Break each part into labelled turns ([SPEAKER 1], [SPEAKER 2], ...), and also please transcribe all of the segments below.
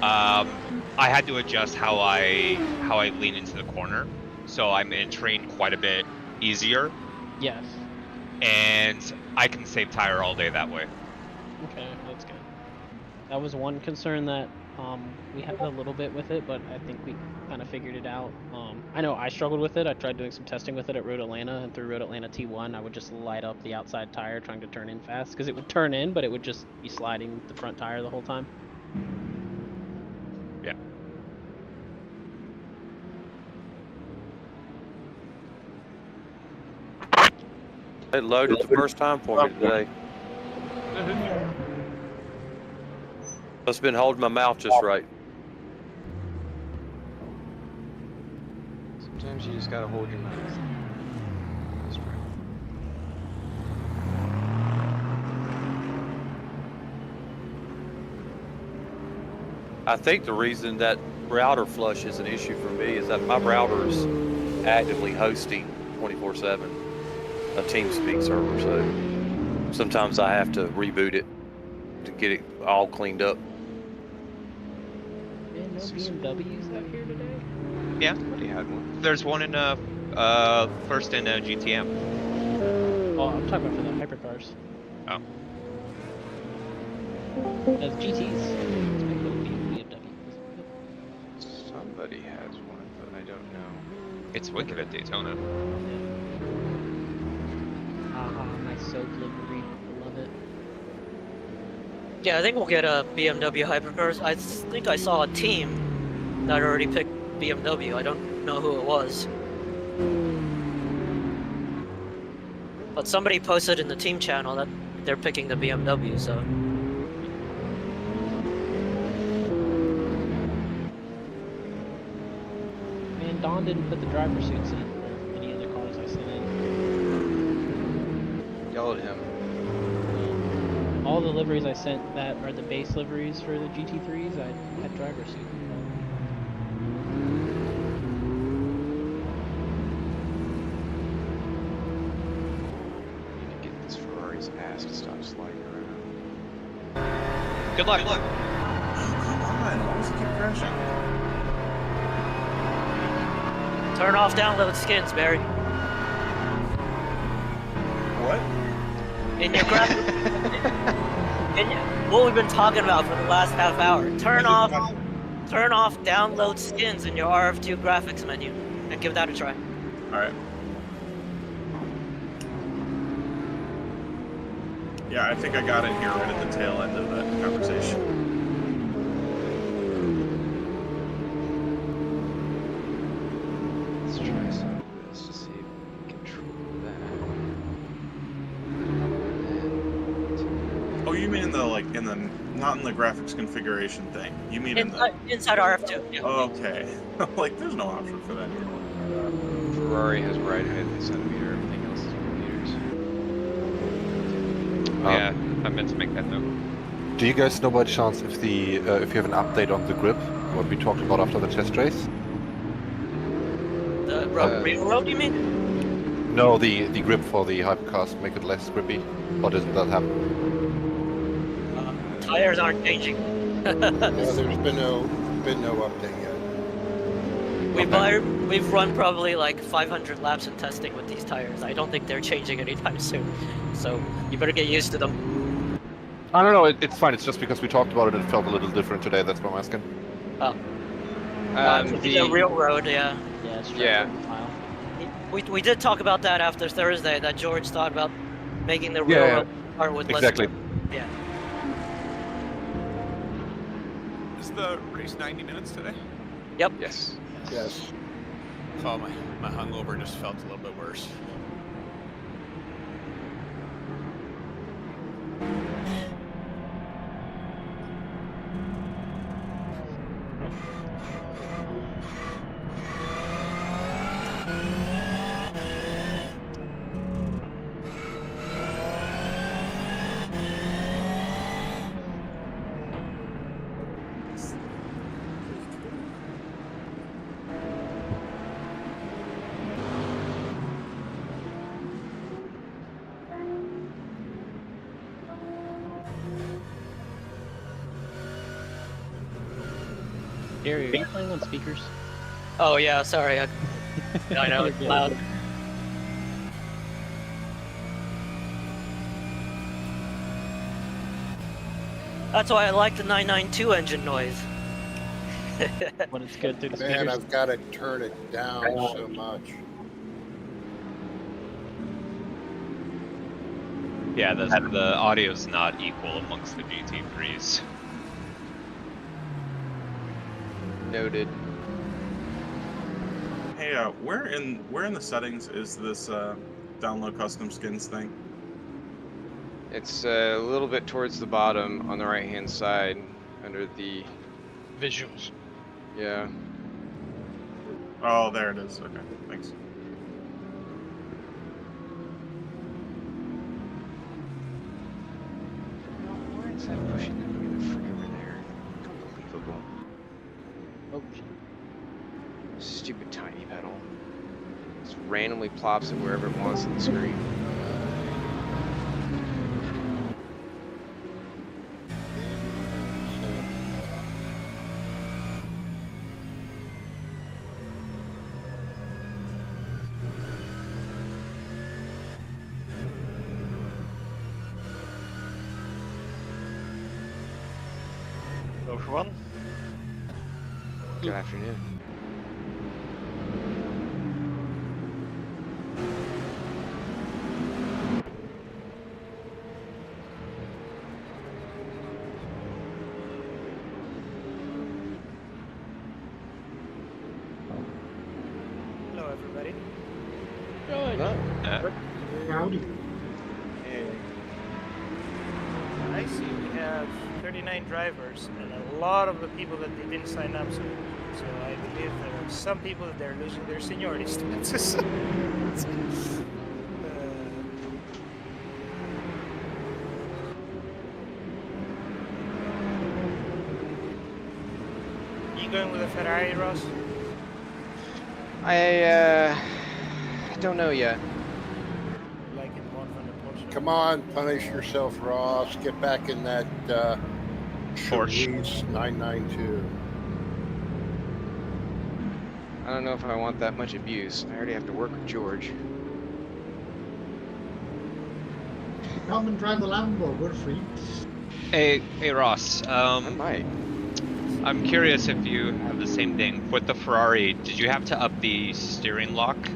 [SPEAKER 1] I had to adjust how I lean into the corner, so I'm in train quite a bit easier.
[SPEAKER 2] Yes.
[SPEAKER 1] And I can save tire all day that way.
[SPEAKER 2] Okay, that's good. That was one concern that we had a little bit with it, but I think we kind of figured it out. I know I struggled with it. I tried doing some testing with it at Road Atlanta, and through Road Atlanta T1, I would just light up the outside tire trying to turn in fast, because it would turn in, but it would just be sliding the front tire the whole time.
[SPEAKER 1] Yeah.
[SPEAKER 3] It loaded the first time for me today. I've been holding my mouth just right.
[SPEAKER 4] Sometimes you just gotta hold your mouth. That's right.
[SPEAKER 3] I think the reason that router flush is an issue for me is that my router is actively hosting 24/7 a TeamSpeak server, so sometimes I have to reboot it to get it all cleaned up.
[SPEAKER 2] Man, no BMWs out here today?
[SPEAKER 1] Yeah.
[SPEAKER 4] Somebody had one.
[SPEAKER 1] There's one in first in GTM.
[SPEAKER 2] Oh, I'm talking about for the Hypercars.
[SPEAKER 1] Oh.
[SPEAKER 2] As GTs. Let's make it a BMW.
[SPEAKER 4] Somebody has one, but I don't know.
[SPEAKER 1] It's wicked at Daytona.
[SPEAKER 2] My soap livery. I love it.
[SPEAKER 5] Yeah, I think we'll get a BMW Hypercars. I think I saw a team that already picked BMW. I don't know who it was. But somebody posted in the team channel that they're picking the BMW, so...
[SPEAKER 2] Man, Don didn't put the driver suits in for any of the cars I sent in.
[SPEAKER 4] Yell at him.
[SPEAKER 2] All the liveries I sent that are the base liveries for the GT3s, I had driver suit.
[SPEAKER 4] Need to get this Ferrari's ass to stop sliding around.
[SPEAKER 1] Good luck.
[SPEAKER 6] Oh, come on, why does it keep crashing?
[SPEAKER 5] Turn off download skins, Barry.
[SPEAKER 6] What?
[SPEAKER 5] In your graphics. What we've been talking about for the last half hour. Turn off download skins in your RF2 graphics menu and give that a try.
[SPEAKER 6] Alright. Yeah, I think I got in here right at the tail end of that conversation.
[SPEAKER 4] Let's try some of this to see if we can control that.
[SPEAKER 6] Oh, you mean in the, like, in the, not in the graphics configuration thing. You mean in the...
[SPEAKER 5] Inside RF2. Yeah.
[SPEAKER 6] Okay. Like, there's no option for that here.
[SPEAKER 4] Ferrari has right height and centimeter, everything else is millimeters.
[SPEAKER 1] Yeah, I meant to make that note.
[SPEAKER 7] Do you guys know by chance if the if you have an update on the grip, what we talked about after the test race?
[SPEAKER 5] The real road, you mean?
[SPEAKER 7] No, the grip for the Hypercars, make it less grippy. Or doesn't that happen?
[SPEAKER 5] Tires aren't changing.
[SPEAKER 8] There's been no update yet.
[SPEAKER 5] We've run probably like 500 laps in testing with these tires. I don't think they're changing anytime soon. So you better get used to them.
[SPEAKER 7] I don't know, it's fine, it's just because we talked about it and it felt a little different today, that's why I'm asking.
[SPEAKER 5] Oh.
[SPEAKER 4] The
[SPEAKER 5] real road, yeah.
[SPEAKER 2] Yeah, it's
[SPEAKER 4] Yeah.
[SPEAKER 5] We did talk about that after Thursday, that George thought about making the real
[SPEAKER 7] Yeah,
[SPEAKER 5] road car with
[SPEAKER 7] exactly.
[SPEAKER 5] less... Yeah.
[SPEAKER 9] Is the race 90 minutes today?
[SPEAKER 5] Yep.
[SPEAKER 4] Yes.
[SPEAKER 8] Yes.
[SPEAKER 9] Oh, my hungover just felt a little bit worse.
[SPEAKER 2] Gary, are you playing on speakers?
[SPEAKER 5] Oh yeah, sorry. I know it's loud. That's why I like the 992 engine noise.
[SPEAKER 2] When it's good through the
[SPEAKER 8] Man,
[SPEAKER 2] speakers.
[SPEAKER 8] I've got to turn it down so much.
[SPEAKER 1] Yeah, the audio's not equal amongst the GT3s.
[SPEAKER 4] Noted.
[SPEAKER 6] Hey, where in the settings is this download custom skins thing?
[SPEAKER 4] It's a little bit towards the bottom on the right-hand side, under the
[SPEAKER 10] Visuals.
[SPEAKER 4] yeah.
[SPEAKER 6] Oh, there it is. Okay, thanks.
[SPEAKER 4] Why is that pushing me the frick over there? Unbelievable.
[SPEAKER 2] Oh, shit.
[SPEAKER 4] Stupid tiny pedal. Just randomly plops it wherever it wants on the screen.
[SPEAKER 10] Go for one.
[SPEAKER 4] Good afternoon.
[SPEAKER 10] Hello, everybody.
[SPEAKER 11] Howdy.
[SPEAKER 10] I see we have 39 drivers and a lot of the people that they didn't sign up. So I believe there are some people that they're losing their seniority statuses. You going with a Ferrari, Ross?
[SPEAKER 4] I don't know yet.
[SPEAKER 10] Like it more from the Porsche?
[SPEAKER 8] Come on, punish yourself, Ross. Get back in that
[SPEAKER 1] Porsche.
[SPEAKER 8] Cherise 992.
[SPEAKER 4] I don't know if I want that much abuse. I already have to work with George.
[SPEAKER 11] Come and drive the Lambo. We're free.
[SPEAKER 1] Hey Ross.
[SPEAKER 4] I might.
[SPEAKER 1] I'm curious if you have the same thing with the Ferrari. Did you have to up the steering lock to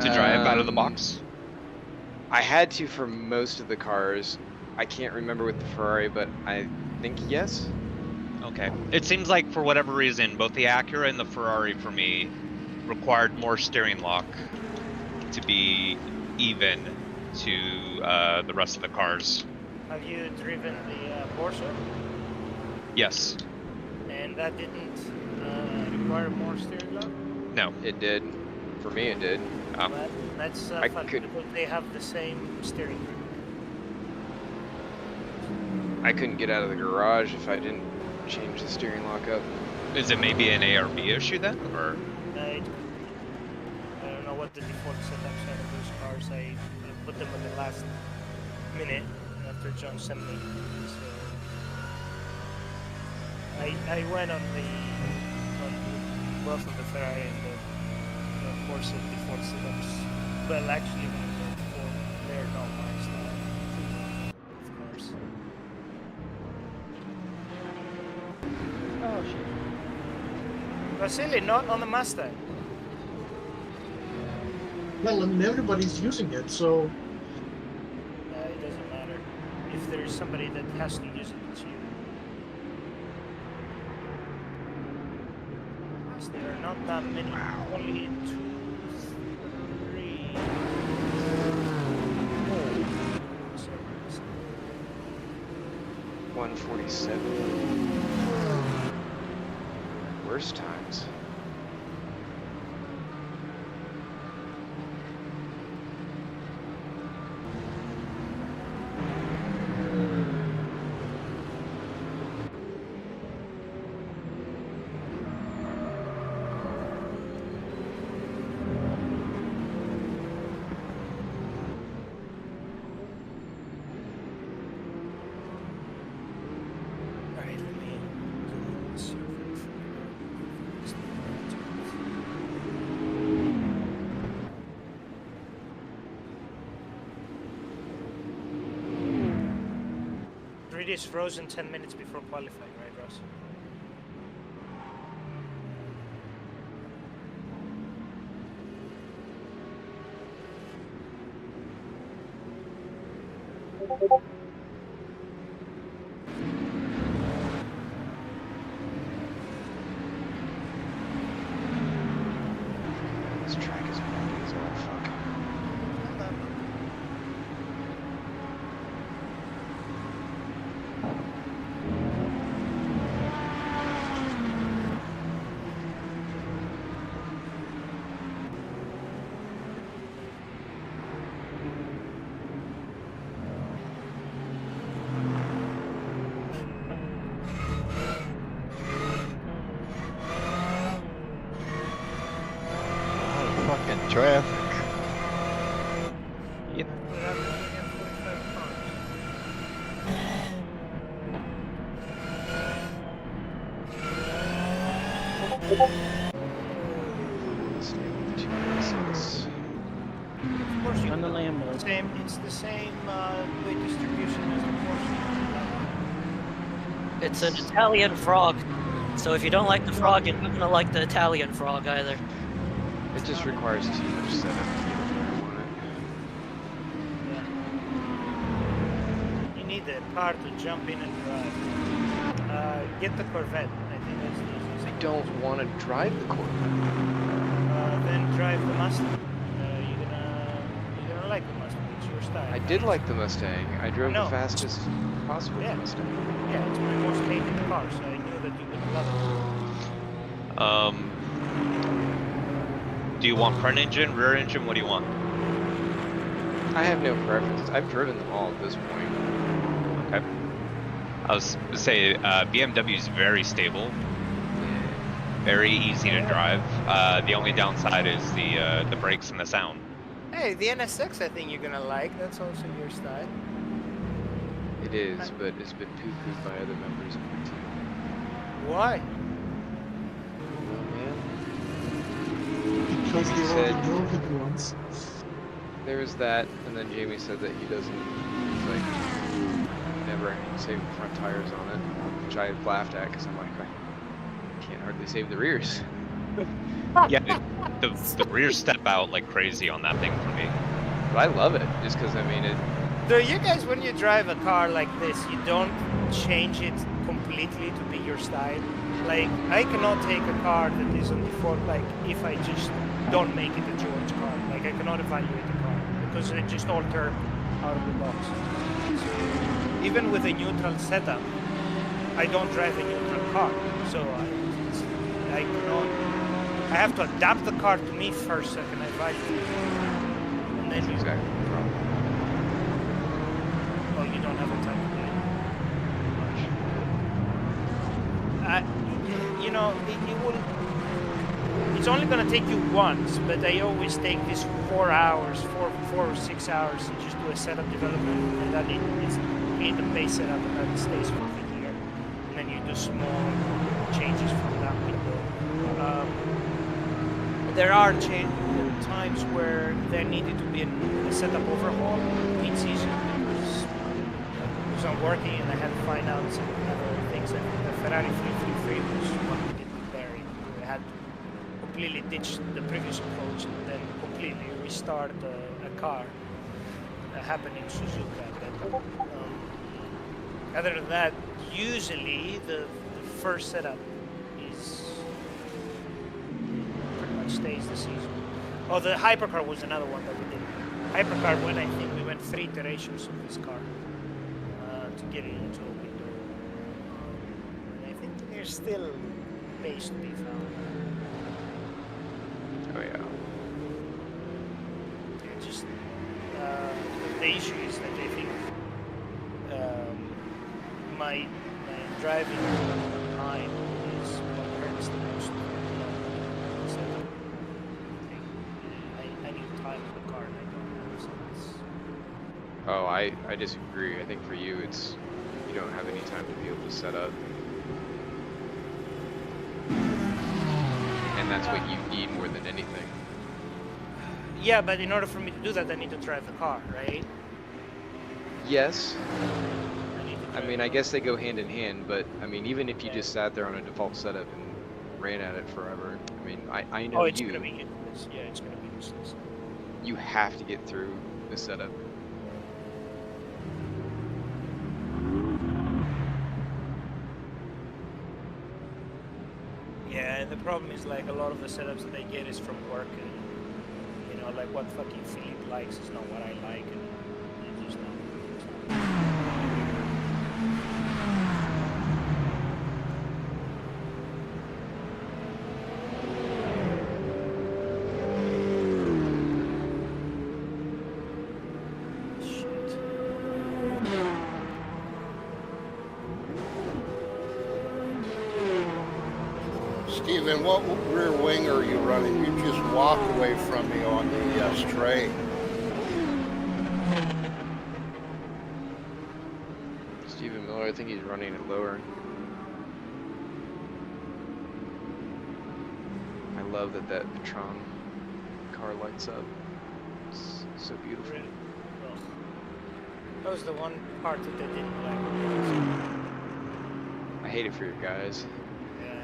[SPEAKER 1] drive out of the box?
[SPEAKER 4] I had to for most of the cars. I can't remember with the Ferrari, but I think yes.
[SPEAKER 1] Okay. It seems like for whatever reason, both the Acura and the Ferrari for me required more steering lock to be even to the rest of the cars.
[SPEAKER 10] Have you driven the Porsche?
[SPEAKER 1] Yes.
[SPEAKER 10] And that didn't require more steering lock?
[SPEAKER 1] No.
[SPEAKER 4] It did. For me, it did.
[SPEAKER 10] That's
[SPEAKER 4] I
[SPEAKER 10] fun
[SPEAKER 4] could-
[SPEAKER 10] because they have the same steering group.
[SPEAKER 4] I couldn't get out of the garage if I didn't change the steering lock up.
[SPEAKER 1] Is it maybe an ARB issue then, or?
[SPEAKER 10] I don't know what the default setups are of those cars. I put them at the last minute after John sent me. So I went on both of the Ferrari and the Porsche default setups. Well, actually, they're not my style, of course.
[SPEAKER 2] Oh, shit.
[SPEAKER 10] Vasily, not on the Mustang.
[SPEAKER 11] Well, I mean, everybody's using it, so
[SPEAKER 10] It doesn't matter. If there's somebody that has to use it, it's you. Yes, there are not that many. Only 2, 3. Sorry.
[SPEAKER 4] 147. Worst times.
[SPEAKER 10] Alright, let me do this. is frozen 10 minutes before qualifying, right, Ross?
[SPEAKER 4] This track is buggy as all fuck.
[SPEAKER 12] Fucking traffic.
[SPEAKER 10] Yep. Without looking at 45 cars. Of course, you
[SPEAKER 2] On the
[SPEAKER 10] can-
[SPEAKER 2] Lambo.
[SPEAKER 10] It's the same weight distribution as the Porsche.
[SPEAKER 5] It's an Italian frog. So if you don't like the frog, you're not gonna like the Italian frog either.
[SPEAKER 4] It just requires too much setup to get where I want it.
[SPEAKER 10] You need a car to jump in and drive. Get the Corvette. I think that's the easiest.
[SPEAKER 4] I don't want to drive the Corvette.
[SPEAKER 10] Then drive the Mustang. You're gonna like the Mustang. It's your style.
[SPEAKER 4] I did like the Mustang. I drove
[SPEAKER 10] No.
[SPEAKER 4] the fastest possible
[SPEAKER 10] Yeah.
[SPEAKER 4] Mustang.
[SPEAKER 10] Yeah, it's my most hated car, so I knew that you would love it.
[SPEAKER 1] Do you want front engine, rear engine? What do you want?
[SPEAKER 4] I have no preference. I've driven them all at this point.
[SPEAKER 1] Okay. I was say BMW is very stable, very easy to drive. The only downside is the brakes and the sound.
[SPEAKER 10] Hey, the NSX I think you're gonna like. That's also your style.
[SPEAKER 4] It is, but it's been poo-pooed by other members of my team.
[SPEAKER 10] Why?
[SPEAKER 4] Oh man.
[SPEAKER 11] Because
[SPEAKER 4] Jamie
[SPEAKER 11] they
[SPEAKER 4] said
[SPEAKER 11] already drove it once.
[SPEAKER 4] there was that, and then Jamie said that he doesn't, he's like, never save the front tires on it, which I laughed at because I'm like, I can't hardly save the rears.
[SPEAKER 1] Yeah, the rear step out like crazy on that thing for me.
[SPEAKER 4] But I love it, just because I mean it.
[SPEAKER 10] So you guys, when you drive a car like this, you don't change it completely to be your style. Like, I cannot take a car that is on default, like, if I just don't make it a George car. Like, I cannot evaluate the car, because it just alter out of the box. So, even with a neutral setup, I don't drive a neutral car. So, I cannot, I have to adapt the car to me first, so I can evaluate it. And then you,
[SPEAKER 4] Exactly the problem.
[SPEAKER 10] oh, you don't have a time to do it. You know, it will. It's only gonna take you once, but I always take this 4 hours, 4 or 6 hours, to just do a setup development, and that it's in the base setup, and that stays for the year. And then you do small changes from that window. There are times where there needed to be a setup overhaul mid-season because I'm working and I had to find out some other things. Like the Ferrari 333 was what we did there. We had to completely ditch the previous approach and then completely restart a car. That happened in Suzuka. But, other than that, usually the first setup is pretty much stays the season. Oh, the Hypercar was another one that we did. Hypercar, when I think we went 3 iterations of this car to get it into a window. And I think there's still base to be found.
[SPEAKER 4] Oh yeah.
[SPEAKER 10] It's just the issue is that I think my driving time is what hurts the most. So I need time with the car and I don't have, so it's...
[SPEAKER 4] Oh, I disagree. I think for you, it's you don't have any time to be able to set up, and that's what you need more than anything.
[SPEAKER 10] Yeah, but in order for me to do that, I need to drive the car, right?
[SPEAKER 4] Yes.
[SPEAKER 10] I need to
[SPEAKER 4] I mean, I guess they go hand in hand, but I mean, even if you just sat there on a default setup and ran at it forever, I mean, I know
[SPEAKER 10] it's gonna be useless. Yeah, it's gonna be useless.
[SPEAKER 4] you have to get through the setup.
[SPEAKER 10] Yeah, and the problem is like a lot of the setups that they get is from work, and you know, like what fucking Philippe likes is not what I like, and it's just not.
[SPEAKER 8] Steven, what rear wing are you running? You just walked away from me on the straight.
[SPEAKER 4] Stephen Miller, I think he's running it lower. I love that Patron car lights up. It's so beautiful.
[SPEAKER 10] Ugh. That was the one part that they didn't like.
[SPEAKER 4] I hate it for your guys.
[SPEAKER 10] Yeah.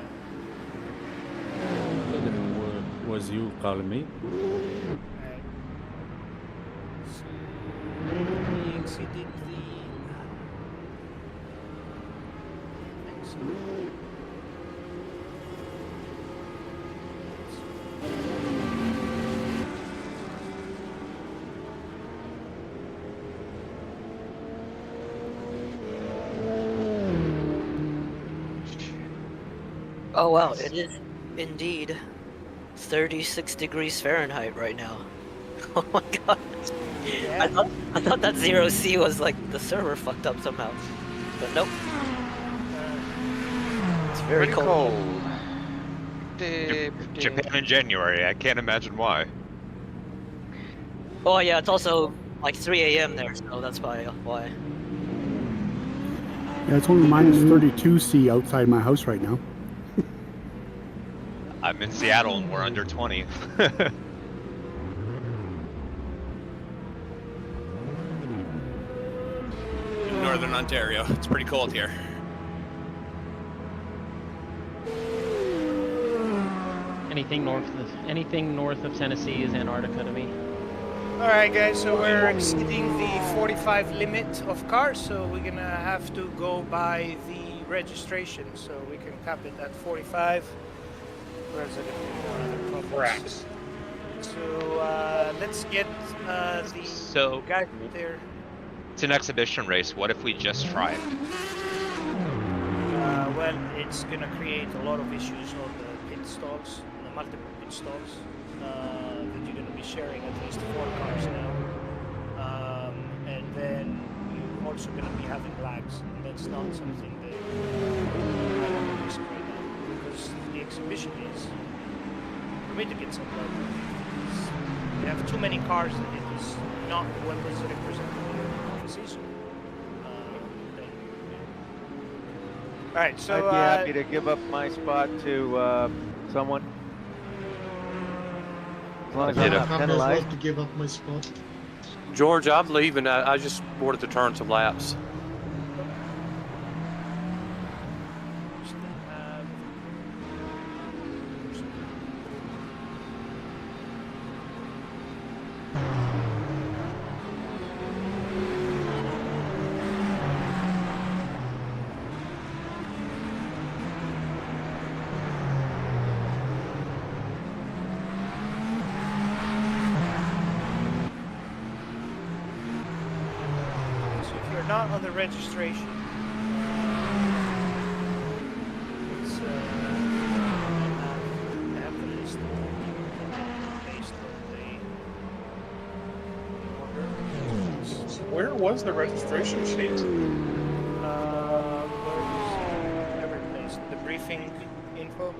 [SPEAKER 12] Was you calling me?
[SPEAKER 10] Right. So, we exceeded the. Thanks.
[SPEAKER 5] Oh wow, it is indeed 36 degrees Fahrenheit right now. Oh my god.
[SPEAKER 10] Yeah.
[SPEAKER 5] I thought that 0C was like the server fucked up somehow. But nope. It's very
[SPEAKER 4] Pretty
[SPEAKER 5] cold.
[SPEAKER 1] Japan in January. I can't imagine why.
[SPEAKER 5] Oh yeah, it's also like 3 a.m. there, so that's why.
[SPEAKER 12] Yeah, it's only minus 32C outside my house right now.
[SPEAKER 1] I'm in Seattle and we're under 20.
[SPEAKER 9] In Northern Ontario, it's pretty cold here.
[SPEAKER 2] Anything north of Tennessee is Antarctica to me.
[SPEAKER 10] All right, guys. So we're exceeding the 45 limit of cars, so we're gonna have to go by the registration. So we can cap it at 45. Where's it? Perhaps. So let's get the guy there.
[SPEAKER 1] It's an exhibition race. What if we just try it?
[SPEAKER 10] Well, it's gonna create a lot of issues on the pit stalls, the multiple pit stalls. That you're gonna be sharing at least 4 cars now, and then you're also gonna be having lags, and that's not something that I want to risk right now, because the exhibition is for me to get some lag. We have too many cars that it is not what is represented in the season. All right, so
[SPEAKER 13] I'd be happy to give up my spot to someone. As long as I'm not penalized.
[SPEAKER 11] to give up my spot.
[SPEAKER 3] George, I'm leaving. I just wanted to turn some laps.
[SPEAKER 10] Not on the registration. It's I have the list based on the order.
[SPEAKER 6] Where was the registration sheet?
[SPEAKER 10] Whatever place, the briefing info.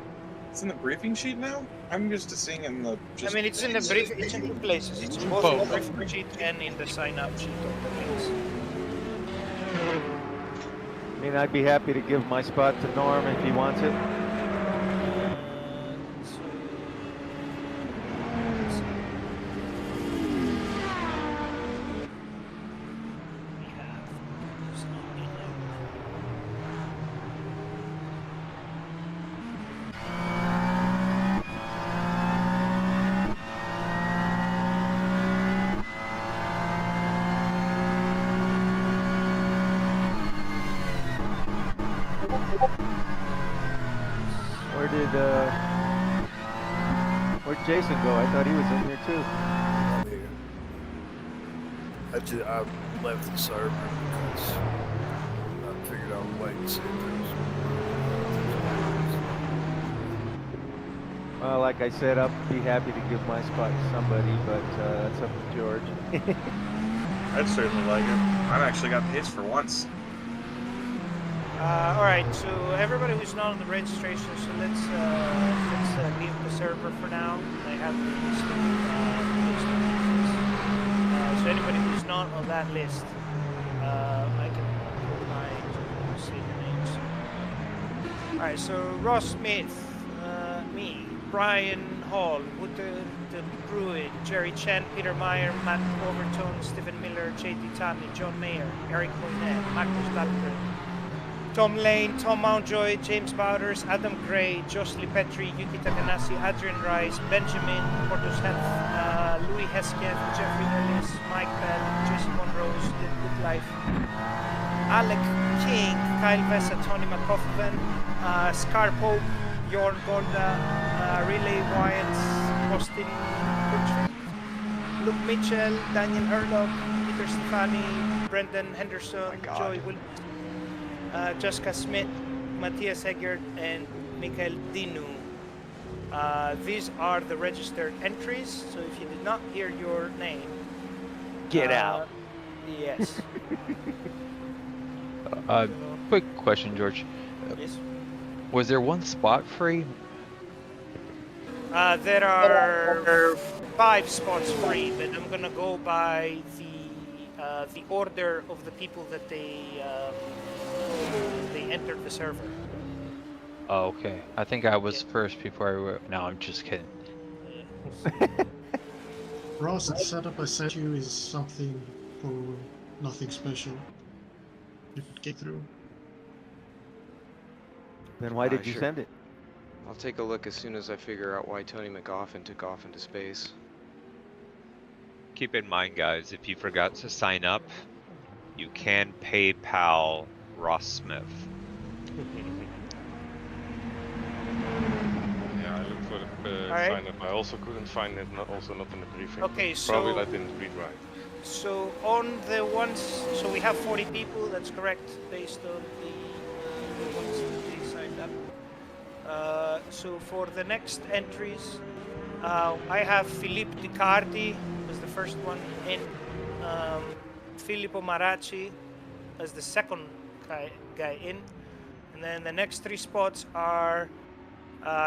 [SPEAKER 6] It's in the briefing sheet now? I'm used to seeing in the.
[SPEAKER 10] I mean, it's in the briefing. It's in 2 places. It's both in the briefing sheet and in the sign-up sheet of the links.
[SPEAKER 13] I mean, I'd be happy to give my spot to Norm if he wants it. Where'd Jason go? I thought he was in here too.
[SPEAKER 14] I left the server because I figured I would wait and see if there was.
[SPEAKER 13] Well, like I said, I'll be happy to give my spot to somebody, but that's up to George.
[SPEAKER 6] I'd certainly like it. I've actually got pace for once.
[SPEAKER 10] Alright, so everybody who's not on the registration, so let's leave the server for now. I have the list of so anybody who's not on that list, I can see the names. Alright, so Ross Smith, me, Brian Hall, Wouter de Bruin, Jerry Chen, Peter Meyer, Matt Overton, Stephen Miller, JD Tommy, John Mayer, Eric Cornett, Marcus Dahlgren, Tom Lane, Tom Mountjoy, James Bowders, Adam Gray, Jocelyn Petrie, Yuki Takanasi, Adrian Rice, Benjamin, Portos Health, Louis Hesketh, Jeffrey Ellis, Mike Bell, Jason Monrose, Live Good Life, Alec King, Kyle Vessa, Tony McCoffin, Scar Pope, Jorn Golda, Relay Wyatt, Austin Butchfield, Luke Mitchell, Daniel Herlock, Peter Stefani, Brendan Henderson, Joey Williams, Jessica Smith, Matthias Eggert, and Mikael Dinu. These are the registered entries, so if you did not hear your name,
[SPEAKER 13] get out.
[SPEAKER 10] Yes.
[SPEAKER 15] Quick question, George.
[SPEAKER 10] Yes.
[SPEAKER 15] Was there one spot free?
[SPEAKER 10] There are 5 spots free, but I'm gonna go by the order of the people that they entered the server.
[SPEAKER 15] Oh, okay. I think I was first before I wrote. No, I'm just kidding.
[SPEAKER 11] Ross, the setup I sent you is something for nothing special. You could get through.
[SPEAKER 13] Then why did you
[SPEAKER 4] Sure.
[SPEAKER 13] send it?
[SPEAKER 4] I'll take a look as soon as I figure out why Tony McGoffin took off into space.
[SPEAKER 1] Keep in mind, guys, if you forgot to sign up, you can PayPal Ross Smith.
[SPEAKER 16] Yeah, I looked for the
[SPEAKER 10] Alright.
[SPEAKER 16] sign up. I also couldn't find it, also not in the briefing.
[SPEAKER 10] Okay,
[SPEAKER 16] Probably
[SPEAKER 10] so-
[SPEAKER 16] I didn't read right.
[SPEAKER 10] So on the ones, so we have 40 people, that's correct, based on the ones that they signed up. So for the next entries, I have Philippe Dicardi as the first one in, Filippo Maracci as the second guy in, and then the next 3 spots are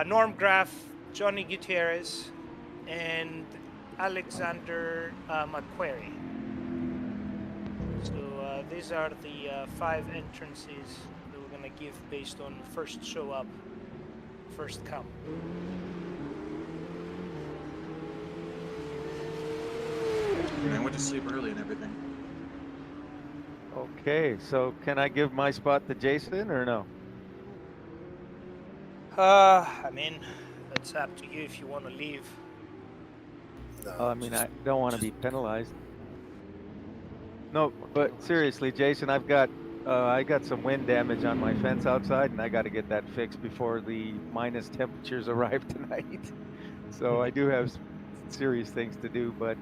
[SPEAKER 10] Norm Graff, Johnny Gutierrez, and Alexander McQuarrie. So these are the 5 entrances that we're gonna give based on first show up, first come.
[SPEAKER 6] I went to sleep early and everything.
[SPEAKER 13] Okay, so can I give my spot to Jason or no?
[SPEAKER 10] I mean, it's up to you if you want to leave.
[SPEAKER 13] I mean, I don't want to be penalized. No, but seriously, Jason, I got some wind damage on my fence outside, and I got to get that fixed before the minus temperatures arrive tonight. So I do have some serious things to do, but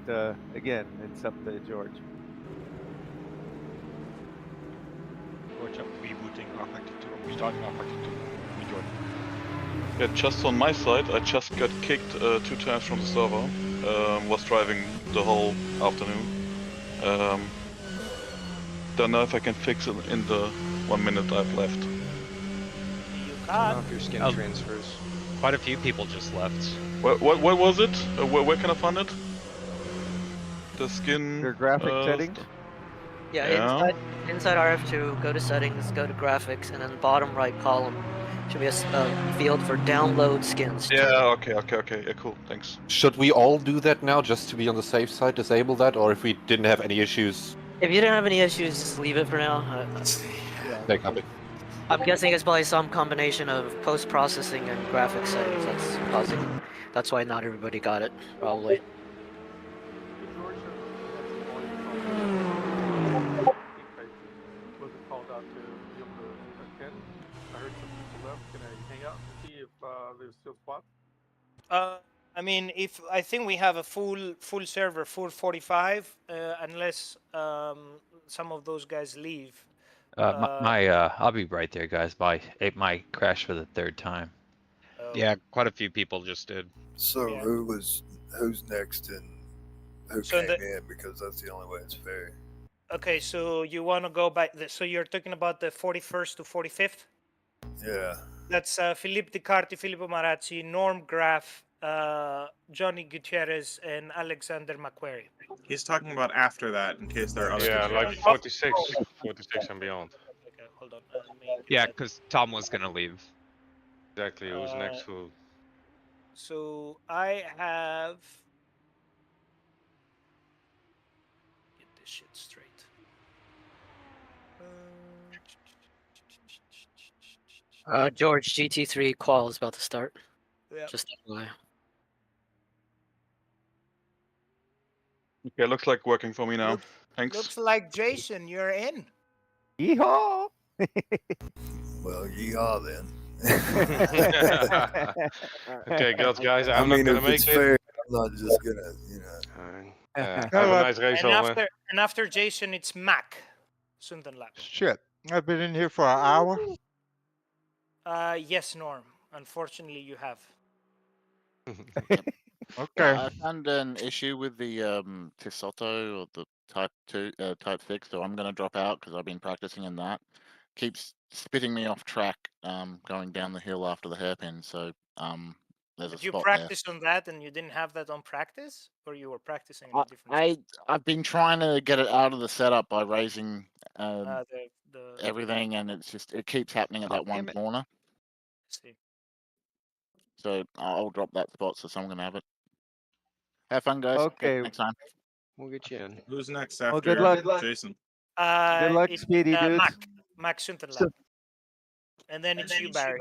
[SPEAKER 13] again, it's up to George.
[SPEAKER 17] George, I'm rebooting rFactor 2. I'm restarting rFactor 2. Enjoy. Yeah, just on my side, I just got kicked 2 times from the server. Was driving the whole afternoon. Don't know if I can fix it in the 1 minute I've left.
[SPEAKER 10] You
[SPEAKER 4] Turn off your skin transfers.
[SPEAKER 1] Quite a few people just left.
[SPEAKER 17] What was it? Where can I find it? The skin.
[SPEAKER 13] Your graphic settings?
[SPEAKER 17] stuff?
[SPEAKER 5] Yeah, inside RF2, go to settings, go to graphics, and then bottom right column should be a field for download skins.
[SPEAKER 17] Yeah, okay, yeah, cool, thanks.
[SPEAKER 7] Should we all do that now just to be on the safe side, disable that, or if we didn't have any issues?
[SPEAKER 5] If you didn't have any issues, just leave it for now.
[SPEAKER 7] They copy.
[SPEAKER 5] I'm guessing it's probably some combination of post-processing and graphics settings that's causing. That's why not everybody got it, probably.
[SPEAKER 12] Was it called out to be on the 10? I heard some people left. Can I
[SPEAKER 14] hang out and see if there's still spots?
[SPEAKER 10] I mean, if I think we have a full server, full 45, unless some of those guys leave.
[SPEAKER 15] I'll be right there, guys. It might crash for the third time.
[SPEAKER 1] Yeah, quite a few people just did.
[SPEAKER 14] So
[SPEAKER 10] Yeah.
[SPEAKER 14] who's next and who
[SPEAKER 10] So
[SPEAKER 14] came in? Because that's the only way it's fair.
[SPEAKER 10] Okay, so you want to go back? So you're talking about the 41st to 45th?
[SPEAKER 14] Yeah.
[SPEAKER 10] That's Philippe Dicarti, Filippo Marazzi, Norm Graff, Johnny Gutierrez, and Alexander Macquarie.
[SPEAKER 6] He's talking about after that, in case there are other.
[SPEAKER 16] Yeah, like 46 and beyond.
[SPEAKER 10] Okay, hold on.
[SPEAKER 1] Yeah, because Tom was gonna leave.
[SPEAKER 16] Exactly. Who's next? Who?
[SPEAKER 10] So I have. Get this shit straight.
[SPEAKER 5] George, GT3 qual is about to start.
[SPEAKER 10] Yeah.
[SPEAKER 5] Just FYI.
[SPEAKER 17] Okay, looks like working for me now. Thanks.
[SPEAKER 10] Looks like Jason, you're in.
[SPEAKER 13] Yeehaw!
[SPEAKER 14] Well, yeehaw then.
[SPEAKER 16] Okay, guys,
[SPEAKER 14] I
[SPEAKER 16] I'm
[SPEAKER 14] mean,
[SPEAKER 16] not gonna
[SPEAKER 14] if
[SPEAKER 16] make
[SPEAKER 14] it's
[SPEAKER 16] it.
[SPEAKER 14] fair, I'm not just gonna, you know.
[SPEAKER 16] Have a nice race,
[SPEAKER 10] And
[SPEAKER 16] all, man.
[SPEAKER 10] after Jason, it's Mac Sundenlap.
[SPEAKER 18] Shit, I've been in here for an hour.
[SPEAKER 10] Yes, Norm. Unfortunately, you have.
[SPEAKER 18] Okay.
[SPEAKER 19] I found an issue with the Isotta or the Type 6, so I'm going to drop out because I've been practicing in that. Keeps spitting me off track going down the hill after the hairpin, so there's a
[SPEAKER 10] Did you
[SPEAKER 19] spot
[SPEAKER 10] practice on that and you didn't have that on practice? Or you were practicing in a different
[SPEAKER 19] I've been trying to get it out of the setup by raising
[SPEAKER 10] the
[SPEAKER 19] everything, and it keeps happening at that one corner.
[SPEAKER 10] See.
[SPEAKER 19] So I'll drop that spot so someone's going to have it. Have fun, guys.
[SPEAKER 13] Okay.
[SPEAKER 19] Next time.
[SPEAKER 4] We'll get you in.
[SPEAKER 6] Who's next
[SPEAKER 13] Well,
[SPEAKER 6] after
[SPEAKER 13] good luck.
[SPEAKER 6] Jason?
[SPEAKER 13] Good luck,
[SPEAKER 10] it's,
[SPEAKER 13] Speedy dudes.
[SPEAKER 10] Mac Sundenlap. And then it's you, Barry.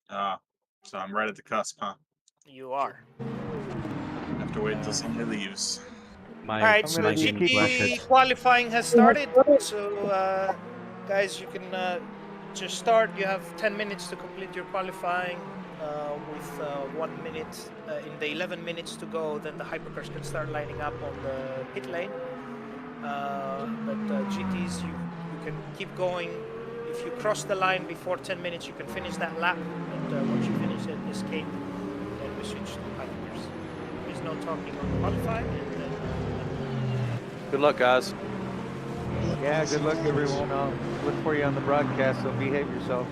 [SPEAKER 6] So I'm right at the cusp, huh?
[SPEAKER 10] You are.
[SPEAKER 6] Have to wait until somebody leaves.
[SPEAKER 10] All right, so GT qualifying has started. So, guys, you can just start. You have 10 minutes to complete your qualifying. With 1 minute, in the 11 minutes to go, then the Hypercars can start lining up on the pit lane. But GTs, you can keep going. If you cross the line before 10 minutes, you can finish that lap. And once you finish it, escape. Then we switch to Hypercars. There's no talking on qualifying. And then,
[SPEAKER 3] Good luck, guys.
[SPEAKER 13] Yeah, good luck, everyone. I'll look for you on the broadcast, so behave yourself.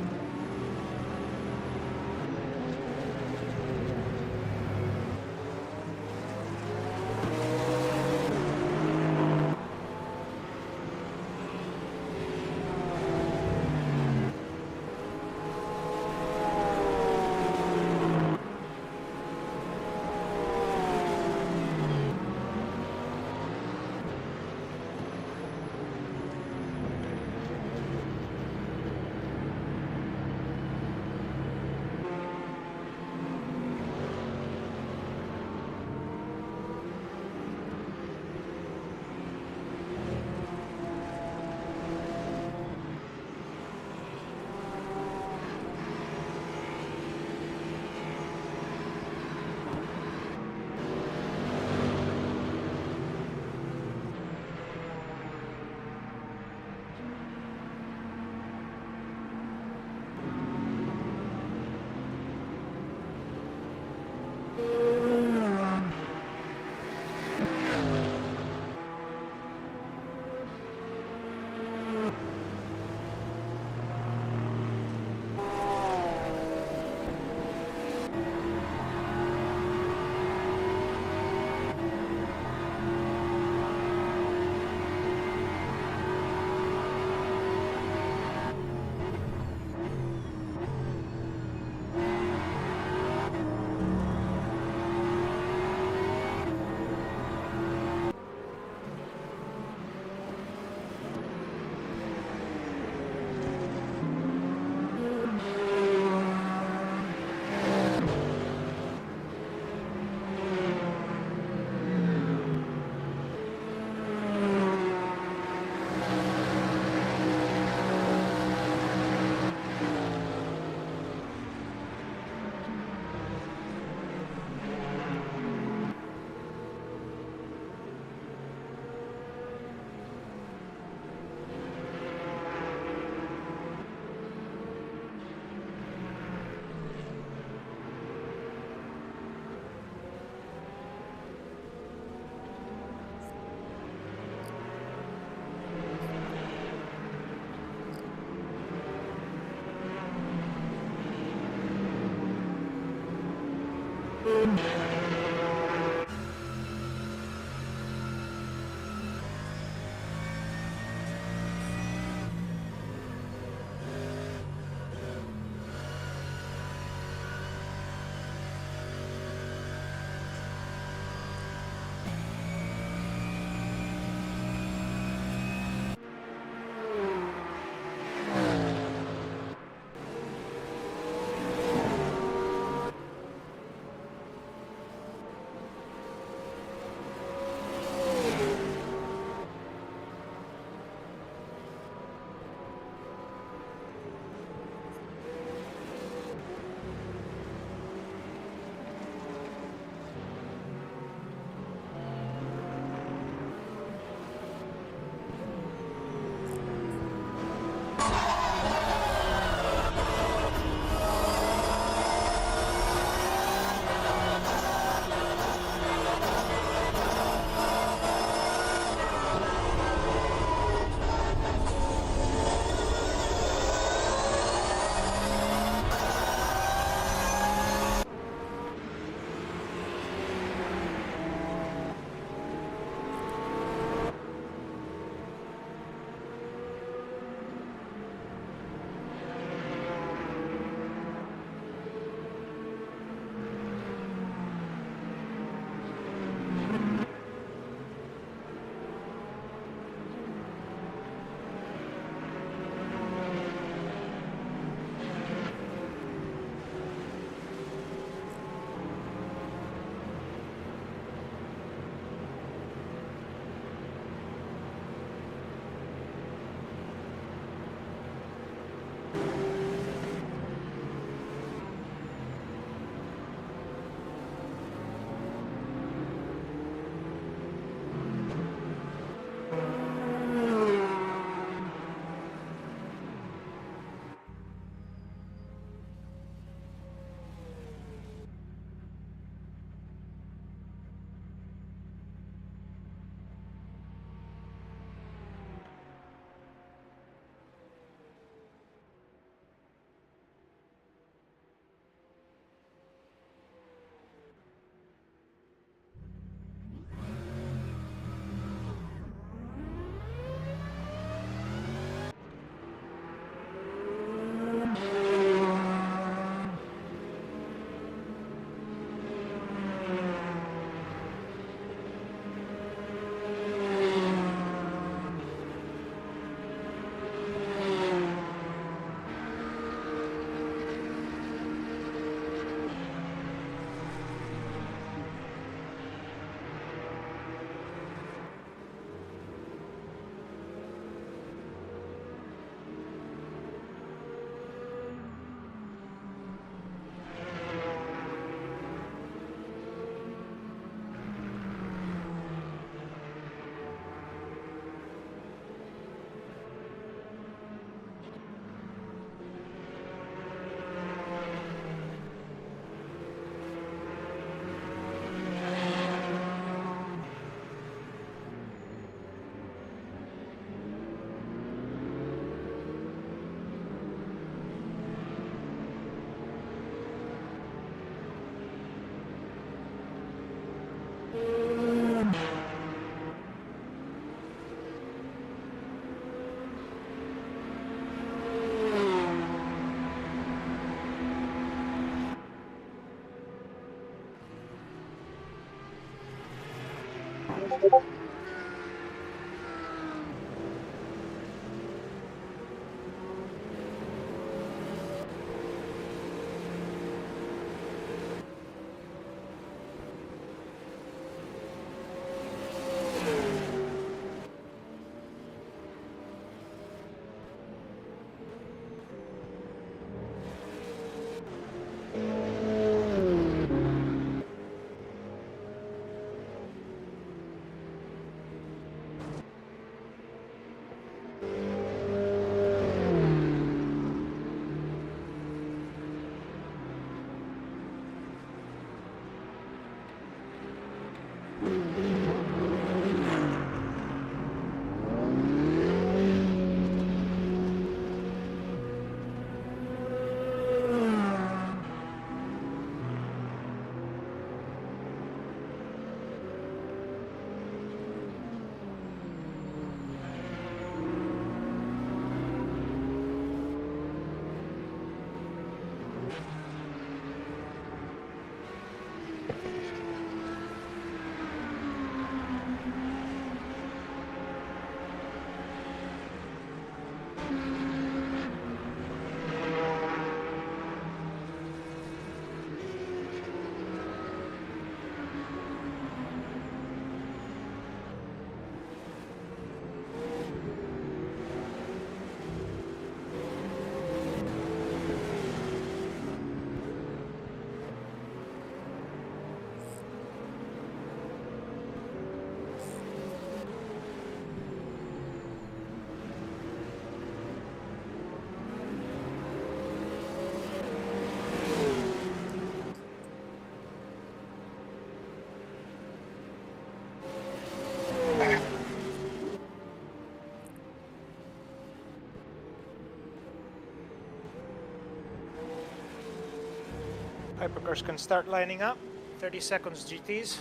[SPEAKER 10] Hypercars can start lining up. 30 seconds GTs.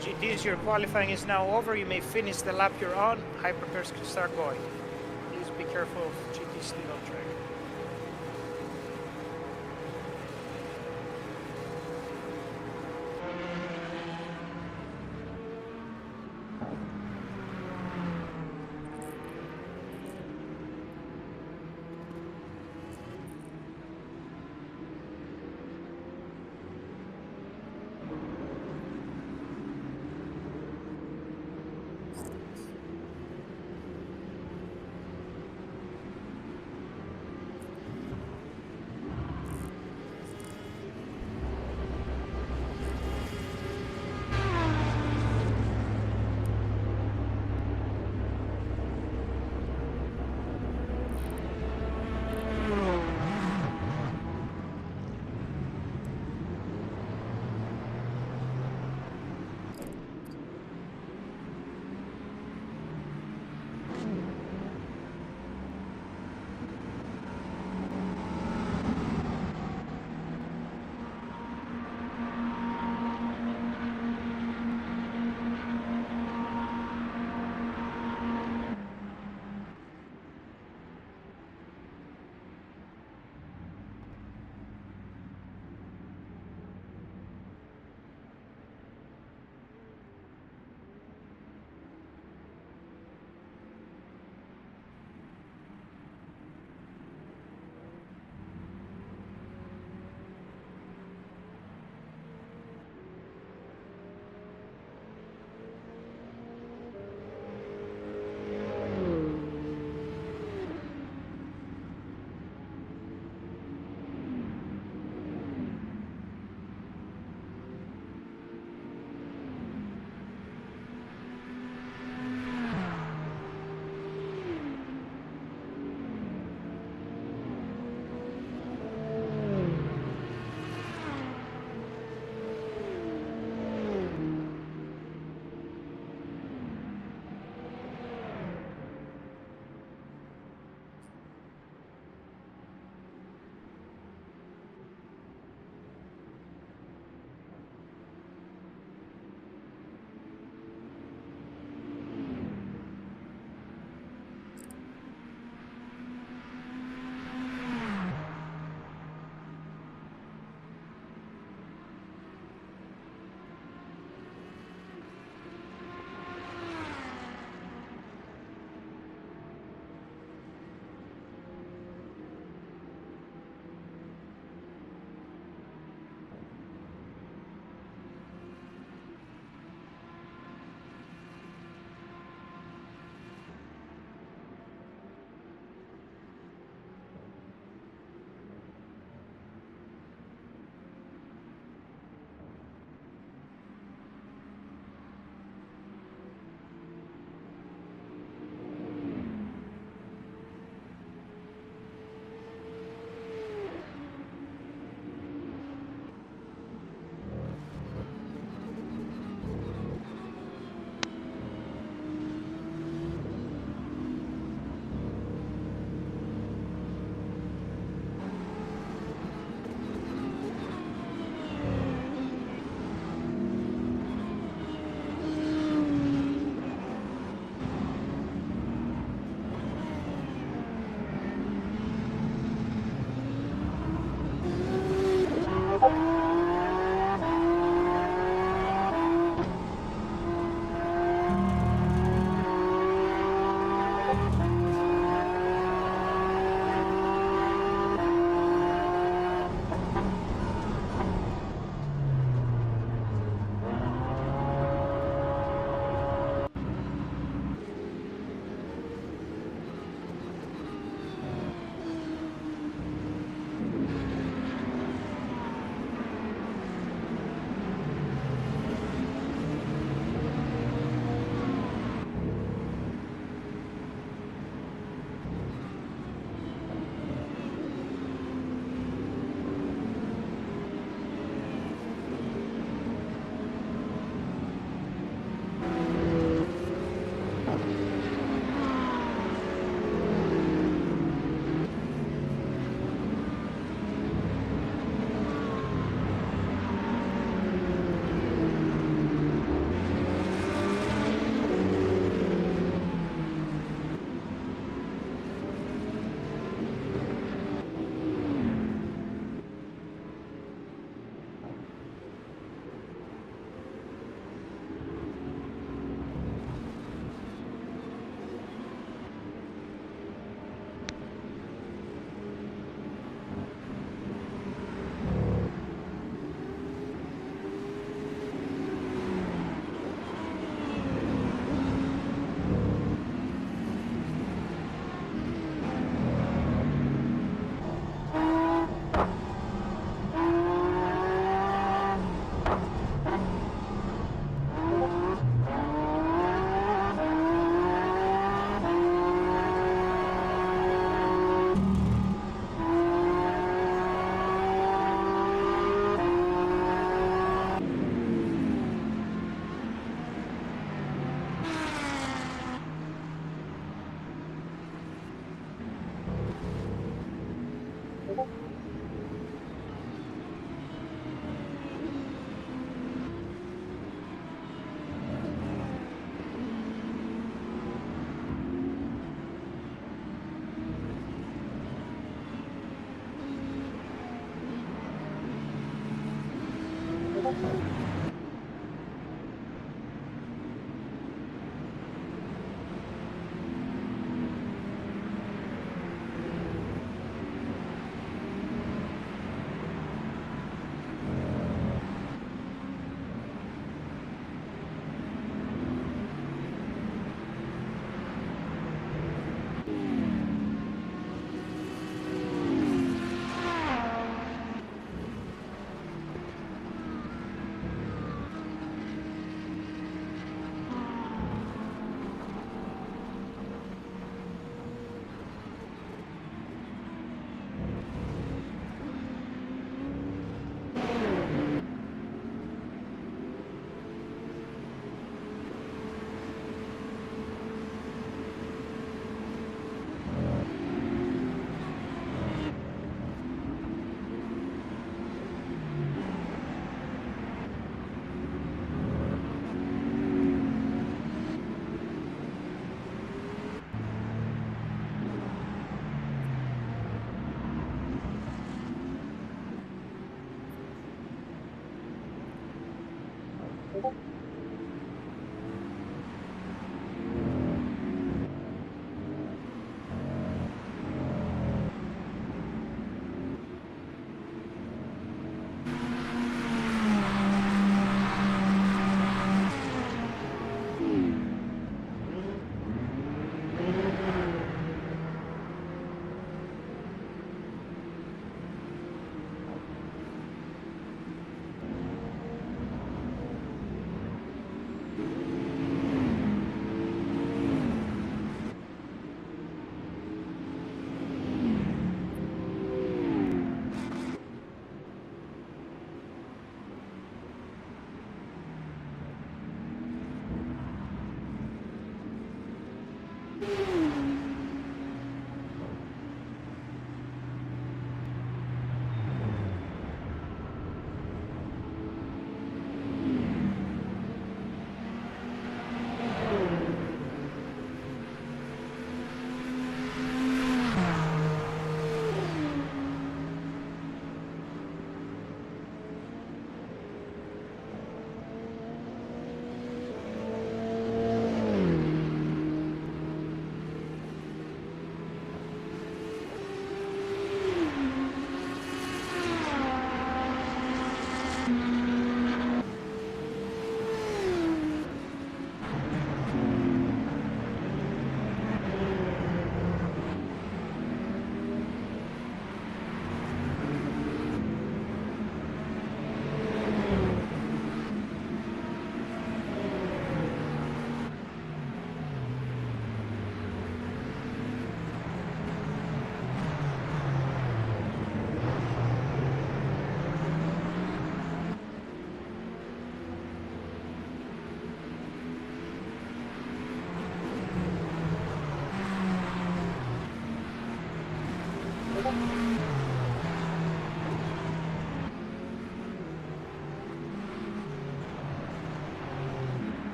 [SPEAKER 10] GTs, your qualifying is now over. You may finish the lap you're on. Hypercars can start going. Please be careful of GTs still on track.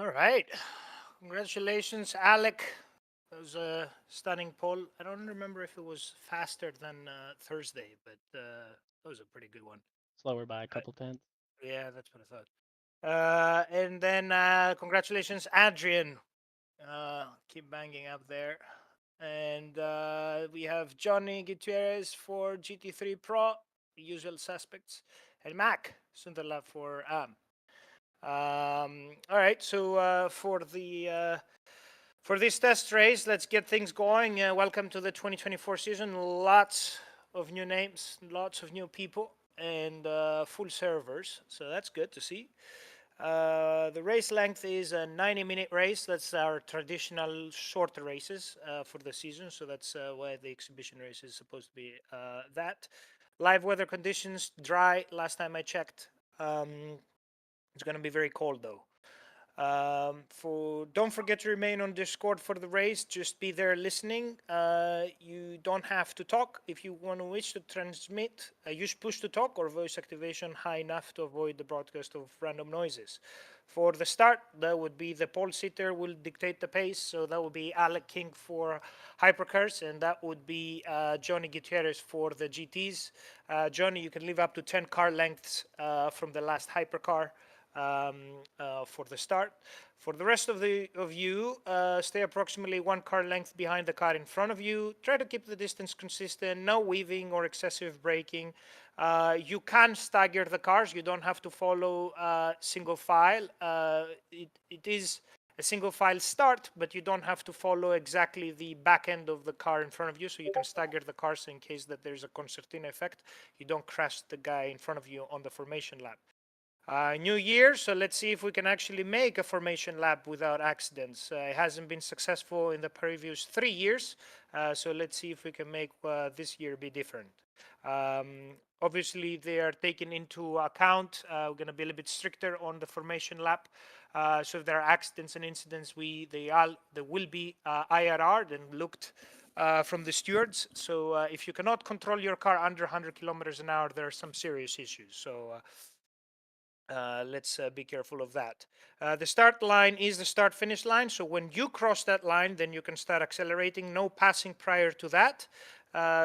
[SPEAKER 10] All right. Congratulations, Alec. That was a stunning pole. I don't remember if it was faster than Thursday, but that was a pretty good one.
[SPEAKER 2] Slower by a couple tenths.
[SPEAKER 10] Yeah, that's what I thought. And then congratulations, Adrian. Keep banging up there. And we have Johnny Gutierrez for GT3 Pro, the usual suspects, and Mac Sunderlab for AM. All right, so for this test race, let's get things going. Welcome to the 2024 season. Lots of new names, lots of new people, and full servers. So that's good to see. The race length is a 90-minute race. That's our traditional shorter races for the season. So that's why the exhibition race is supposed to be that. Live weather conditions, dry. Last time I checked. It's going to be very cold, though. Don't forget to remain on Discord for the race. Just be there listening. You don't have to talk. If you wish to transmit, use push to talk or voice activation high enough to avoid the broadcast of random noises. For the start, that would be the pole sitter will dictate the pace. So that would be Alec King for Hypercars, and that would be Johnny Gutierrez for the GTs. Johnny, you can leave up to 10 car lengths from the last Hypercar. For the start. For the rest of you, stay approximately 1 car length behind the car in front of you. Try to keep the distance consistent, no weaving or excessive braking. You can stagger the cars. You don't have to follow single file. It is a single file start, but you don't have to follow exactly the back end of the car in front of you, so you can stagger the cars in case that there's a concertina effect. You don't crash the guy in front of you on the formation lap. New year, so let's see if we can actually make a formation lap without accidents. It hasn't been successful in the previous 3 years, so let's see if we can make this year be different. Obviously, they are taken into account. We're going to be a little bit stricter on the formation lap. So if there are accidents and incidents, there will be IRR and looked from the stewards. So if you cannot control your car under 100 kilometers an hour, there are some serious issues. So let's be careful of that. The start line is the start-finish line. So when you cross that line, then you can start accelerating. No passing prior to that.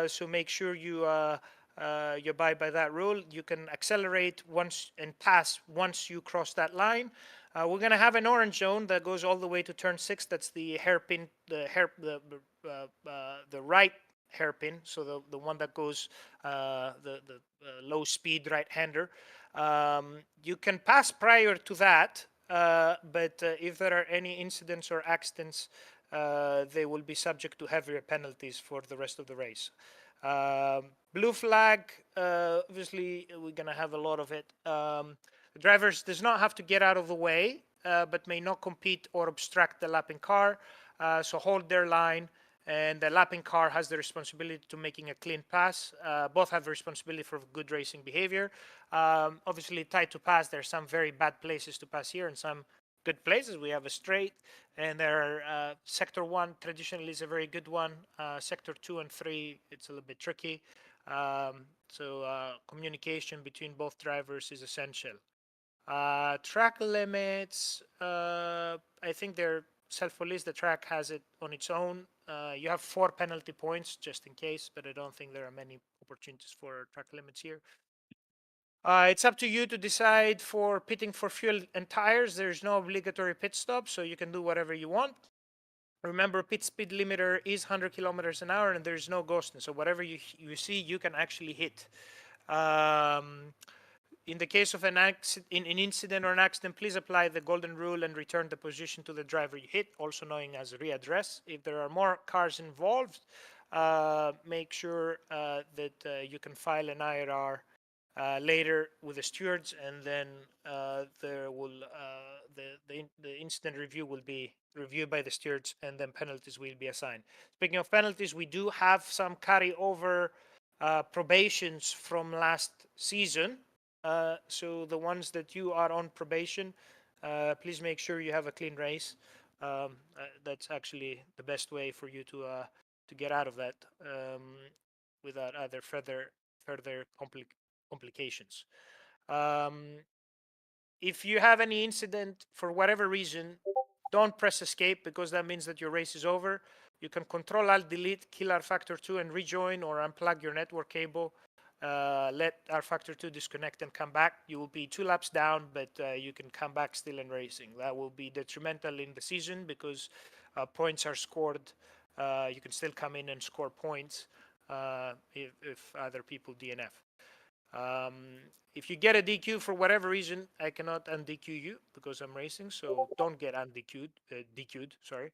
[SPEAKER 10] So make sure you abide by that rule. You can accelerate once and pass once you cross that line. We're going to have an orange zone that goes all the way to turn 6. That's the hairpin, the right hairpin. So the one that goes the low speed right-hander. You can pass prior to that, but if there are any incidents or accidents, they will be subject to heavier penalties for the rest of the race. Blue flag, obviously we're going to have a lot of it. The drivers does not have to get out of the way, but may not compete or obstruct the lapping car. So hold their line, and the lapping car has the responsibility to making a clean pass. Both have the responsibility for good racing behavior. Obviously, tight to pass. There are some very bad places to pass here and some good places. We have a straight, and there are sector 1 traditionally is a very good one. Sector 2 and 3, it's a little bit tricky. So communication between both drivers is essential. Track limits, I think they're self-policed. The track has it on its own. You have 4 penalty points just in case, but I don't think there are many opportunities for track limits here. It's up to you to decide for pitting for fuel and tires. There's no obligatory pit stop, so you can do whatever you want. Remember, pit speed limiter is 100 kilometers an hour, and there's no ghosting. So whatever you see, you can actually hit. In the case of an incident or an accident, please apply the golden rule and return the position to the driver you hit, also known as readdress. If there are more cars involved, make sure that you can file an IRR later with the stewards, and then the incident review will be reviewed by the stewards, and then penalties will be assigned. Speaking of penalties, we do have some carryover probations from last season. So the ones that you are on probation, please make sure you have a clean race. That's actually the best way for you to get out of that without other further complications. If you have any incident for whatever reason, don't press escape, because that means that your race is over. You can Control Alt Delete, kill rFactor 2 and rejoin, or unplug your network cable. Let rFactor 2 disconnect and come back. You will be 2 laps down, but you can come back still in racing. That will be detrimental in the season because points are scored. You can still come in and score points if other people DNF. If you get a DQ for whatever reason, I cannot undQ you because I'm racing, so don't get DQ'd, sorry.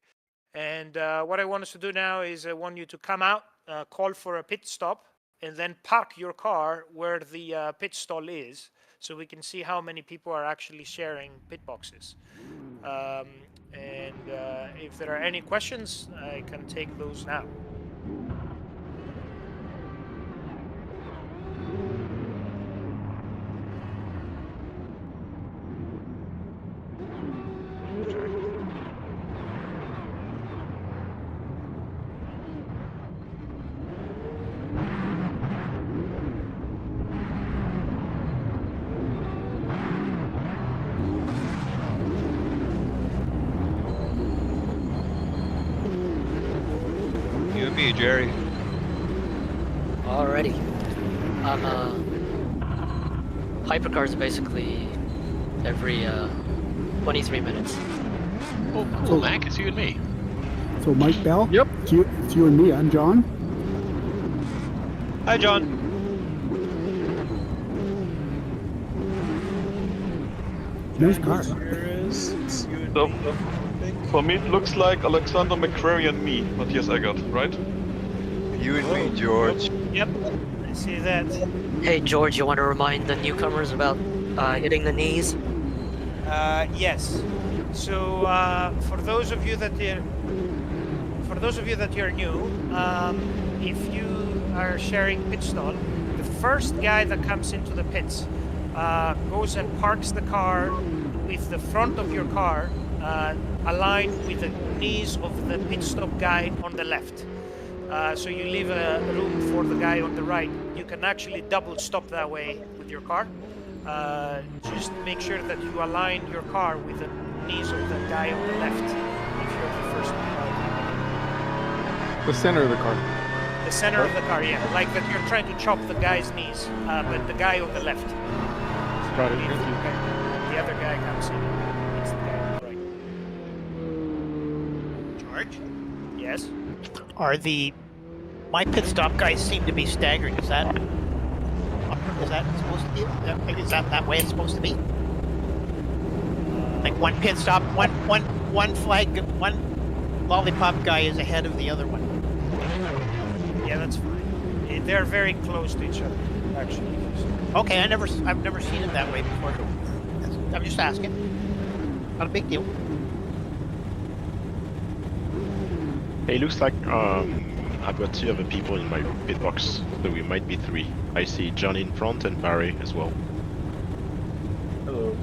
[SPEAKER 10] And what I want us to do now is I want you to come out, call for a pit stop, and then park your car where the pit stall is, so we can see how many people are actually sharing pit boxes. And if there are any questions, I can take those now.
[SPEAKER 1] you, Jerry.
[SPEAKER 5] Alrighty. Hypercars basically every 23 minutes.
[SPEAKER 20] Oh, cool, Mac. It's you and me.
[SPEAKER 12] So Mike Bell? Yep. It's you and me. I'm John.
[SPEAKER 1] Hi, John.
[SPEAKER 12] Nice car.
[SPEAKER 17] So, for me, it looks like Alexander McQuarrie and me, Matthias Eggert, right?
[SPEAKER 21] You and me, George.
[SPEAKER 10] Yep, I see that.
[SPEAKER 5] Hey George, you want to remind the newcomers about hitting the knees?
[SPEAKER 10] Yes. So for those of you that are new, if you are sharing pit stall, the first guy that comes into the pits goes and parks the car with the front of your car aligned with the knees of the pit stop guy on the left. So you leave a room for the guy on the right. You can actually double stop that way with your car. Just make sure that you align your car with the knees of the guy on the left if you're the first one.
[SPEAKER 22] The center of the car.
[SPEAKER 10] The center of the car, yeah. Like that you're trying to chop the guy's knees, but the guy on the left.
[SPEAKER 22] Got it,
[SPEAKER 10] If
[SPEAKER 22] thank you.
[SPEAKER 10] the other guy comes in, it's the guy on the right.
[SPEAKER 23] George?
[SPEAKER 10] Yes?
[SPEAKER 23] Are my pit stop guys seem to be staggered? Is that supposed to be? Is that way it's supposed to be? Like one pit stop, one flag, one lollipop guy is ahead of the other one.
[SPEAKER 10] Yeah, that's fine. They're very close to each other, actually.
[SPEAKER 23] Okay, I've never seen it that way before. I'm just asking. Not a big deal.
[SPEAKER 24] Hey, looks like I've got 2 other people in my pit box, so we might be 3. I see John in front and Barry as well.
[SPEAKER 22] Hello.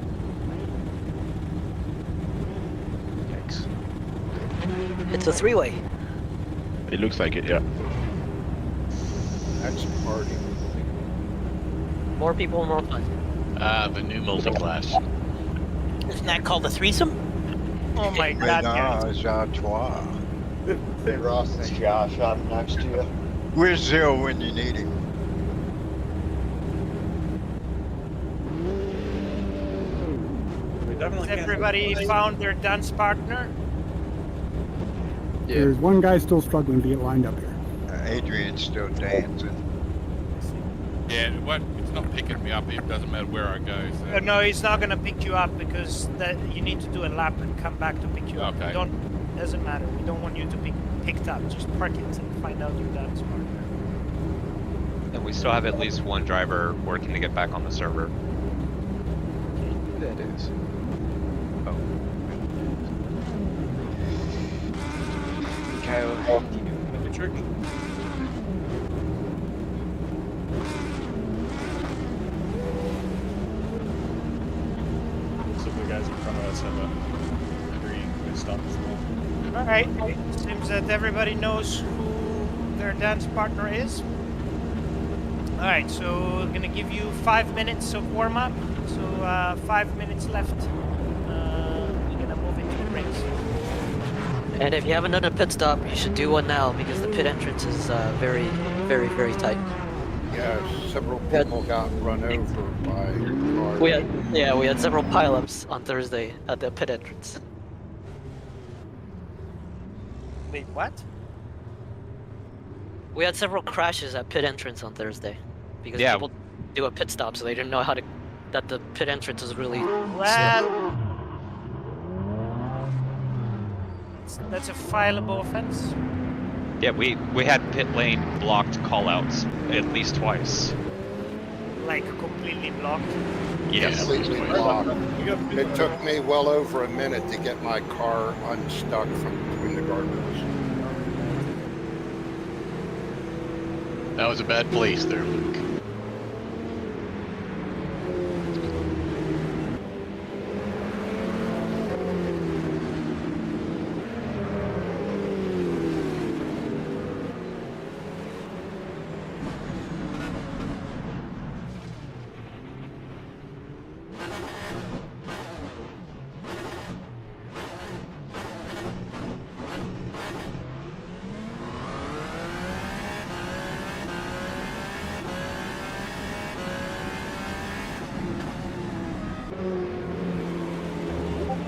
[SPEAKER 5] Yikes. It's a 3-way.
[SPEAKER 24] It looks like it, yeah.
[SPEAKER 8] That's a party.
[SPEAKER 5] More people, more fun.
[SPEAKER 20] The new multi-class.
[SPEAKER 23] Isn't that called a threesome?
[SPEAKER 10] Oh my god,
[SPEAKER 21] Ménage à trois.
[SPEAKER 25] Hey Ross, it's Josh. I'm next to you.
[SPEAKER 21] Where's Zero when you need him?
[SPEAKER 10] Has everybody found their dance partner?
[SPEAKER 12] There's one guy still struggling to get lined up here.
[SPEAKER 21] Adrian's still dancing.
[SPEAKER 9] Yeah, what? It's not picking me up. It doesn't matter where I go. So.
[SPEAKER 10] No, he's not gonna pick you up because you need to do a lap and come back to pick you up.
[SPEAKER 9] Okay.
[SPEAKER 10] Doesn't matter. We don't want you to be picked up. Just park it and find out your dance partner.
[SPEAKER 1] And we still have at least one driver working to get back on the server.
[SPEAKER 4] Who that is? Oh. Kyle, do you know the trick?
[SPEAKER 22] So the guys in front of us have a agreeing to stop as well.
[SPEAKER 10] Alright, seems that everybody knows who their dance partner is. Alright, so I'm gonna give you 5 minutes of warm-up. So 5 minutes left. We're gonna move into the race.
[SPEAKER 5] And if you haven't done a pit stop, you should do one now because the pit entrance is very, very, very tight.
[SPEAKER 8] Yeah, several people got run over by cars.
[SPEAKER 5] We had several pileups on Thursday at the pit entrance.
[SPEAKER 10] Wait, what?
[SPEAKER 5] We had several crashes at pit entrance on Thursday because
[SPEAKER 1] Yeah.
[SPEAKER 5] people do a pit stop, so they didn't know that the pit entrance is really.
[SPEAKER 10] Well, that's a fileable offense.
[SPEAKER 1] Yeah, we had pit lane blocked callouts at least twice.
[SPEAKER 10] Like completely blocked.
[SPEAKER 1] Yes.
[SPEAKER 8] Completely blocked. It took me well over a minute to get my car unstuck from between the guardrails.
[SPEAKER 20] That was a bad place there, Luke.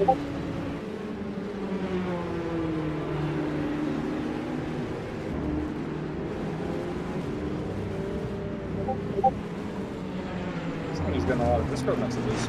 [SPEAKER 7] Somebody's getting a lot of Discord messages.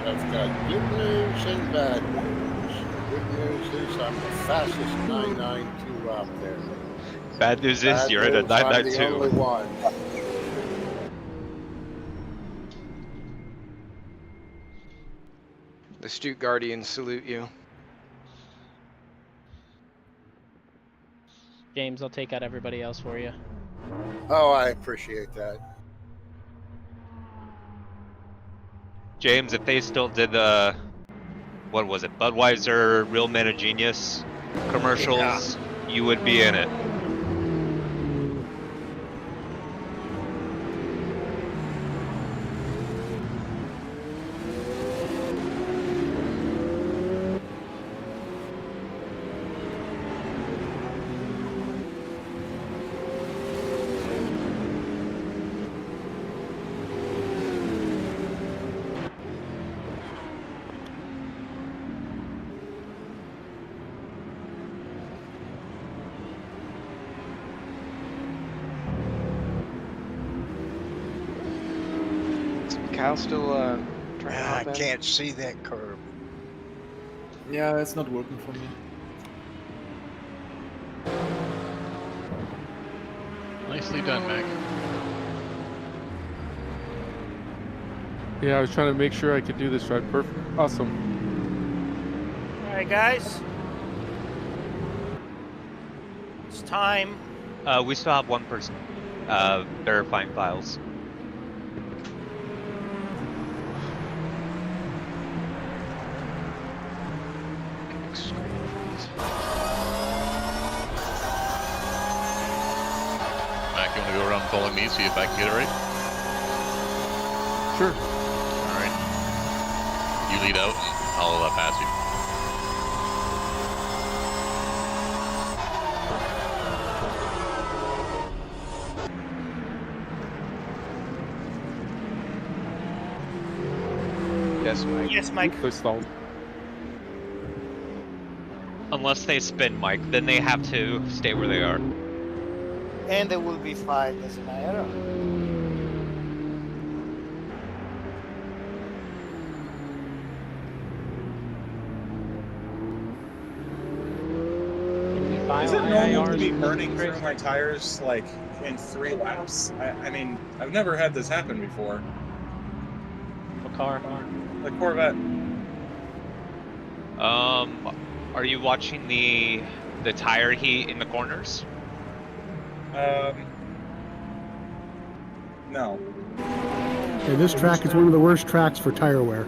[SPEAKER 8] I've got good news and bad news. Good news is I'm the fastest 992 out there.
[SPEAKER 1] Bad news is
[SPEAKER 8] Bad
[SPEAKER 1] you're in a
[SPEAKER 8] news, I'm the
[SPEAKER 1] 992.
[SPEAKER 8] only one.
[SPEAKER 4] The Astute Guardians salute you.
[SPEAKER 2] James, I'll take out everybody else for you.
[SPEAKER 8] Oh, I appreciate that.
[SPEAKER 1] James, if they still did the, what was it, Budweiser Real Man of Genius commercials, you would be in it.
[SPEAKER 4] Cal still trying to
[SPEAKER 21] I
[SPEAKER 4] hop in?
[SPEAKER 21] can't see that curve.
[SPEAKER 7] Yeah, it's not working for me.
[SPEAKER 20] Nicely done, Mac.
[SPEAKER 11] Yeah, I was trying to make sure I could do this right. Perfect. Awesome.
[SPEAKER 10] Alright, guys. It's time.
[SPEAKER 1] We still have one person verifying files.
[SPEAKER 20] Mac, you want to go around following me, see if I can get it right?
[SPEAKER 11] Sure.
[SPEAKER 20] Alright. You lead out, and I'll pass you.
[SPEAKER 4] Yes, Mike.
[SPEAKER 10] Yes, Mike.
[SPEAKER 1] Unless they spin, Mike, then they have to stay where they are.
[SPEAKER 10] And there will be 5 as an error.
[SPEAKER 2] Can we file
[SPEAKER 6] Is it normal to
[SPEAKER 2] IIRs
[SPEAKER 6] be
[SPEAKER 2] from
[SPEAKER 6] burning
[SPEAKER 2] this
[SPEAKER 6] through my tires like
[SPEAKER 22] in 3 laps? I mean, I've never had this happen before.
[SPEAKER 2] What car?
[SPEAKER 22] The Corvette.
[SPEAKER 1] Are you watching the tire heat in the corners?
[SPEAKER 22] No.
[SPEAKER 12] Yeah, this track is one of the worst tracks for tire wear.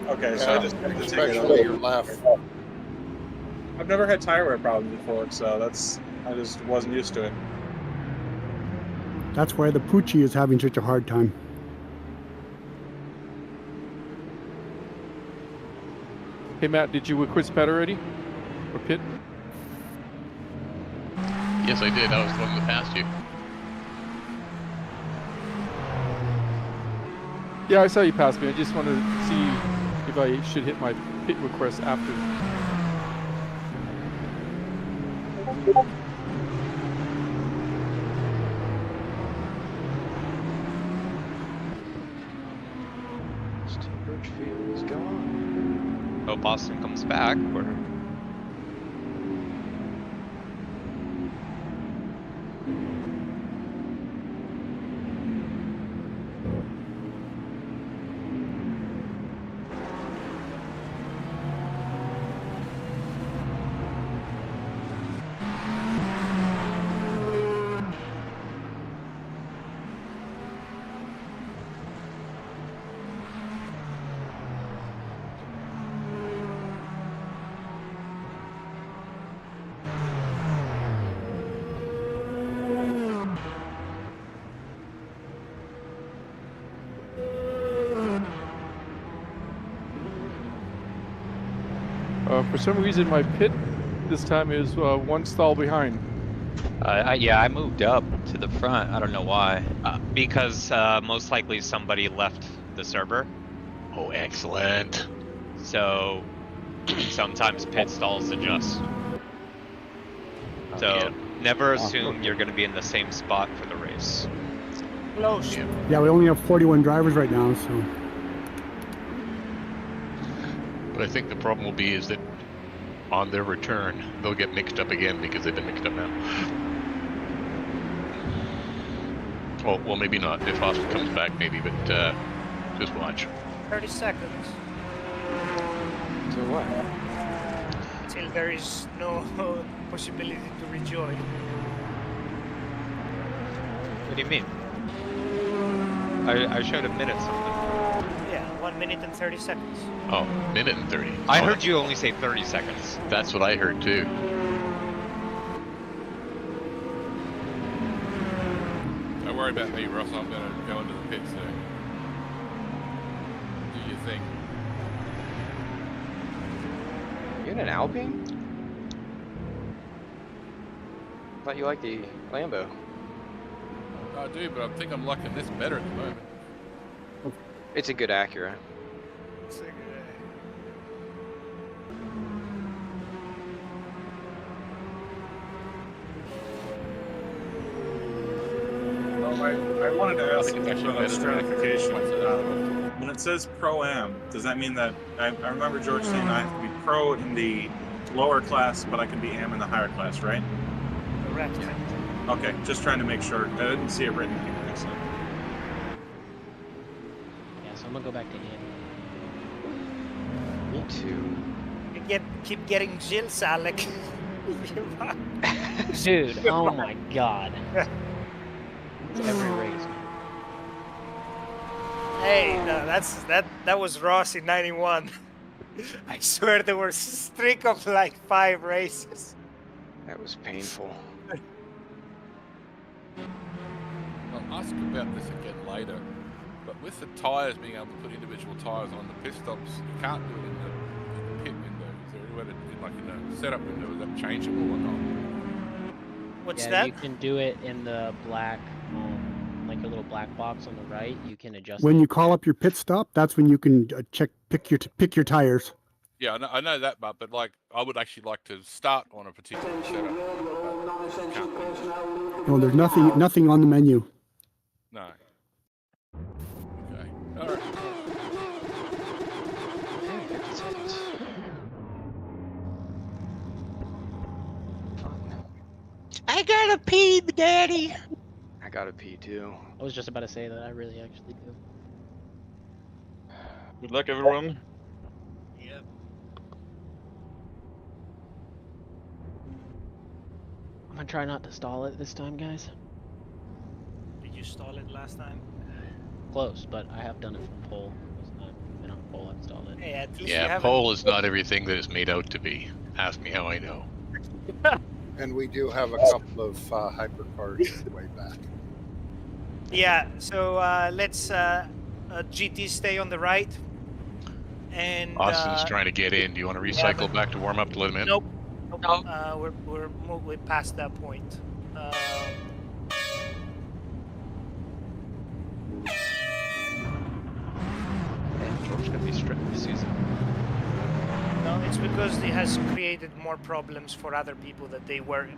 [SPEAKER 22] Okay, so I just have to take it
[SPEAKER 8] Especially
[SPEAKER 22] out.
[SPEAKER 8] your left.
[SPEAKER 22] I've never had tire wear problems before, so I just wasn't used to it.
[SPEAKER 12] That's why the Pucci is having such a hard time.
[SPEAKER 11] Hey Matt, did you quit pet already? Or pit?
[SPEAKER 20] Yes, I did. I was the one that passed you.
[SPEAKER 11] Yeah, I saw you pass me. I just wanted to see if I should hit my pit request after.
[SPEAKER 4] Birchfield is gone.
[SPEAKER 1] Hope Austin comes back.
[SPEAKER 11] For some reason, my pit this time is one stall behind.
[SPEAKER 1] Yeah, I moved up to the front. I don't know why. Because most likely somebody left the server.
[SPEAKER 20] Oh, excellent.
[SPEAKER 1] So sometimes pit stalls adjust. So never assume you're going to be in the same spot for the race.
[SPEAKER 23] Close.
[SPEAKER 12] Yeah, we only have 41 drivers right now, so.
[SPEAKER 20] But I think the problem will be is that on their return, they'll get mixed up again because they've been mixed up now. Well, maybe not. If Austin comes back, maybe, but just watch.
[SPEAKER 10] 30 seconds.
[SPEAKER 4] So what?
[SPEAKER 10] Till there is no possibility to rejoin.
[SPEAKER 1] What do you mean? I showed a minute something.
[SPEAKER 10] Yeah, 1 minute and 30 seconds.
[SPEAKER 20] Oh, minute and 30.
[SPEAKER 1] I heard you only say 30 seconds.
[SPEAKER 20] That's what I heard too.
[SPEAKER 9] Don't worry about me, Ross. I'm going to go into the pits there. Do your thing.
[SPEAKER 4] You in an Alpine? Thought you liked the Lambo.
[SPEAKER 9] I do, but I think I'm liking this better at the moment.
[SPEAKER 4] It's a good Acura.
[SPEAKER 22] I wanted to ask about stratification. When it says Pro-Am, does that mean that, I remember George saying I have to be Pro in the lower class, but I can be Am in the higher class, right?
[SPEAKER 10] Correct.
[SPEAKER 22] Okay, just trying to make sure. I didn't see it written anywhere, so.
[SPEAKER 2] Yeah, so I'm gonna go back to Am.
[SPEAKER 4] Me too.
[SPEAKER 10] You keep getting Jills, Alec.
[SPEAKER 2] Dude, oh my god. It's every race.
[SPEAKER 10] Hey, no, that was Ross in '91. I swear there were a streak of like 5 races.
[SPEAKER 4] That was painful.
[SPEAKER 9] I'll ask about this again later, but with the tyres being able to put individual tyres on the pit stops, you can't do it in the pit window. Is there any way to, like in the setup window, is that changeable or not?
[SPEAKER 10] What's
[SPEAKER 2] yeah,
[SPEAKER 10] that?
[SPEAKER 2] You can do it in the black, like a little black box on the right. You can adjust.
[SPEAKER 12] When you call up your pit stop, that's when you can pick your tires.
[SPEAKER 9] Yeah, I know that, but like I would actually like to start on a particular setup.
[SPEAKER 12] No, there's nothing on the menu.
[SPEAKER 9] No. Okay. All right.
[SPEAKER 23] I gotta pee, Daddy.
[SPEAKER 4] gotta pee too.
[SPEAKER 2] I was just about to say that I really actually do.
[SPEAKER 17] Good luck, everyone.
[SPEAKER 23] Yep.
[SPEAKER 2] I'm gonna try not to stall it this time, guys.
[SPEAKER 23] Did you stall it last time?
[SPEAKER 2] Close, but I have done it from pole. It's not been on pole, I've stalled it.
[SPEAKER 23] Hey, at least you
[SPEAKER 20] Yeah,
[SPEAKER 23] haven't-
[SPEAKER 20] pole is not everything that it's made out to be. Ask me how I know.
[SPEAKER 8] And we do have a couple of hypercars way back.
[SPEAKER 10] Yeah, so let's GT stay on the right. And
[SPEAKER 20] Austin's trying to get in. Do you want to recycle back to warm up to let him in?
[SPEAKER 10] Nope. We're past that point.
[SPEAKER 1] George's gonna be strict this season.
[SPEAKER 10] No, it's because it has created more problems for other people that they weren't,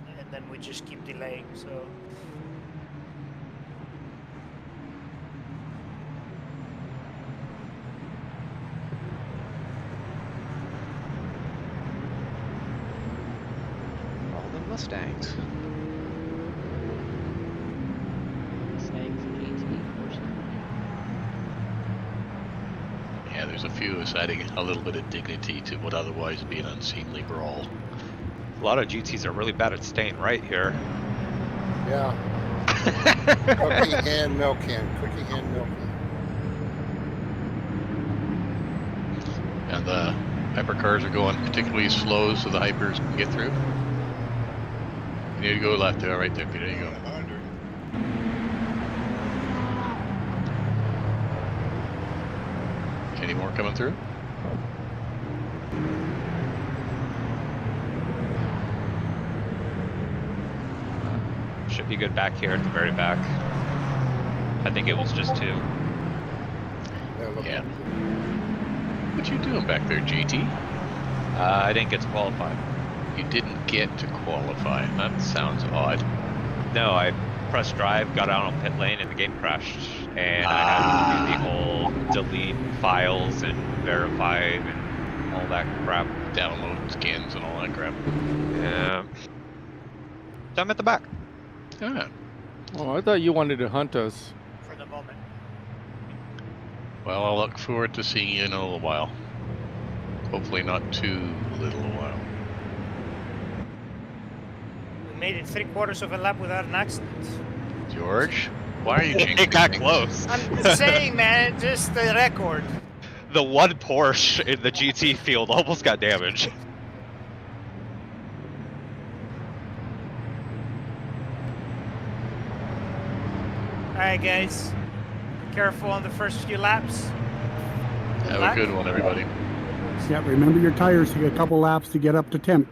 [SPEAKER 10] and then we just keep delaying. So.
[SPEAKER 4] All the Mustangs.
[SPEAKER 2] Mustangs, GT, Porsche.
[SPEAKER 20] Yeah, there's a few of us adding a little bit of dignity to what otherwise would be an unseemly brawl.
[SPEAKER 1] A lot of GTs are really bad at staying right here.
[SPEAKER 8] Yeah. Cookie hand, milk can. Cookie hand, milk can.
[SPEAKER 20] And the hypercars are going particularly slow so the hypers can get through. You need to go left there, right there, Peter. There you go. Any more coming through?
[SPEAKER 1] Should be good back here at the very back. I think it was just 2.
[SPEAKER 20] Yeah. What you doing back there, GT?
[SPEAKER 1] I didn't get to qualify.
[SPEAKER 20] You didn't get to qualify. That sounds odd.
[SPEAKER 1] No, I pressed drive, got out on pit lane, and the game crashed. And I had to do the whole delete files and verify and all that crap.
[SPEAKER 20] Download skins and all that crap.
[SPEAKER 1] Yeah. So I'm at the back.
[SPEAKER 20] Ah.
[SPEAKER 11] Oh, I thought you wanted to hunt us.
[SPEAKER 23] For the moment.
[SPEAKER 20] Well, I'll look forward to seeing you in a little while. Hopefully not too little a while.
[SPEAKER 10] We made it 3/4 of a lap without an accident.
[SPEAKER 20] George, why are you jinxing
[SPEAKER 1] It got
[SPEAKER 20] things?
[SPEAKER 1] close.
[SPEAKER 10] I'm just saying, man, just the record.
[SPEAKER 1] The one Porsche in the GT field almost got damaged.
[SPEAKER 10] Alright, guys. Be careful on the first few laps.
[SPEAKER 20] Have a good one, everybody.
[SPEAKER 12] Yeah, remember your tires to get a couple laps to get up to temp.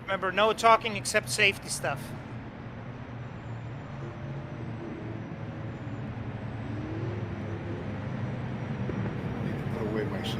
[SPEAKER 10] Remember, no talking except safety stuff.
[SPEAKER 8] Put away my scissors.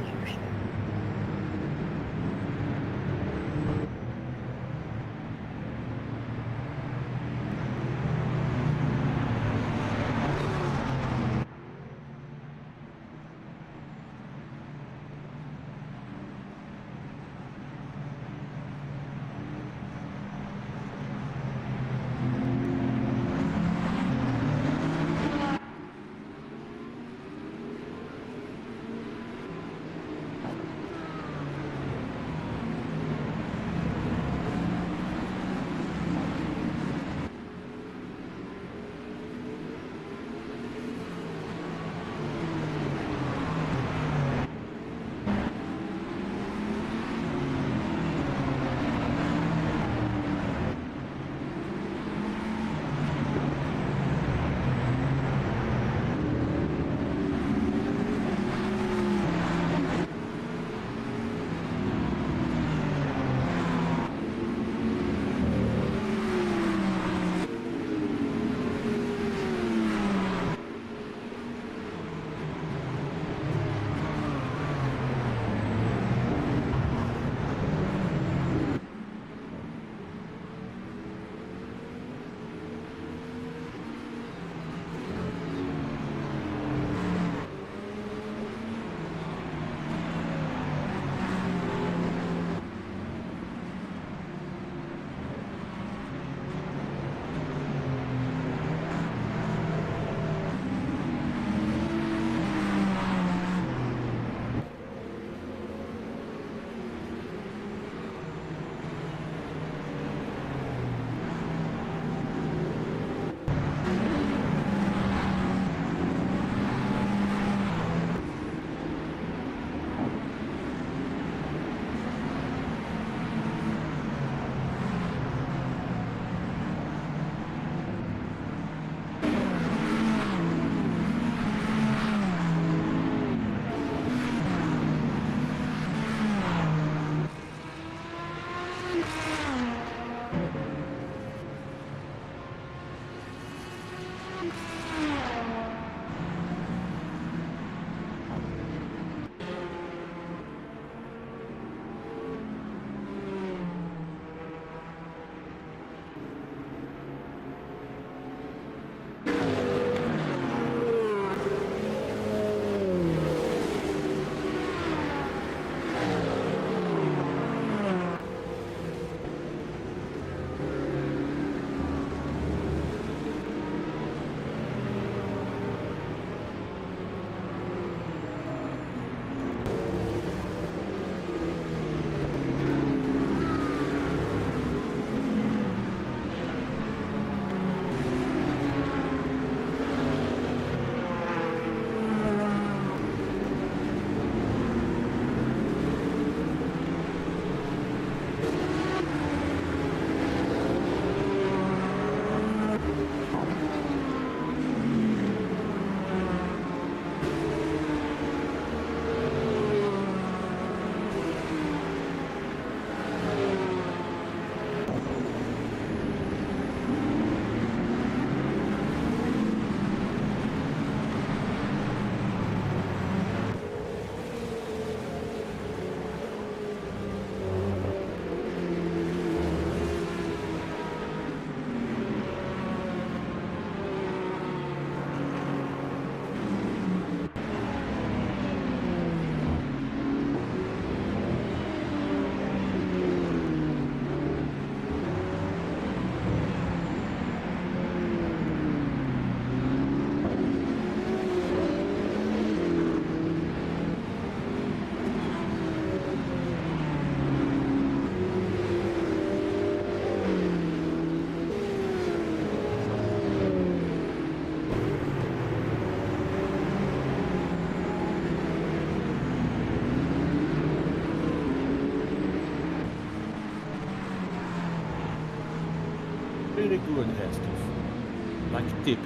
[SPEAKER 14] Really good hair stuff. Like a tip.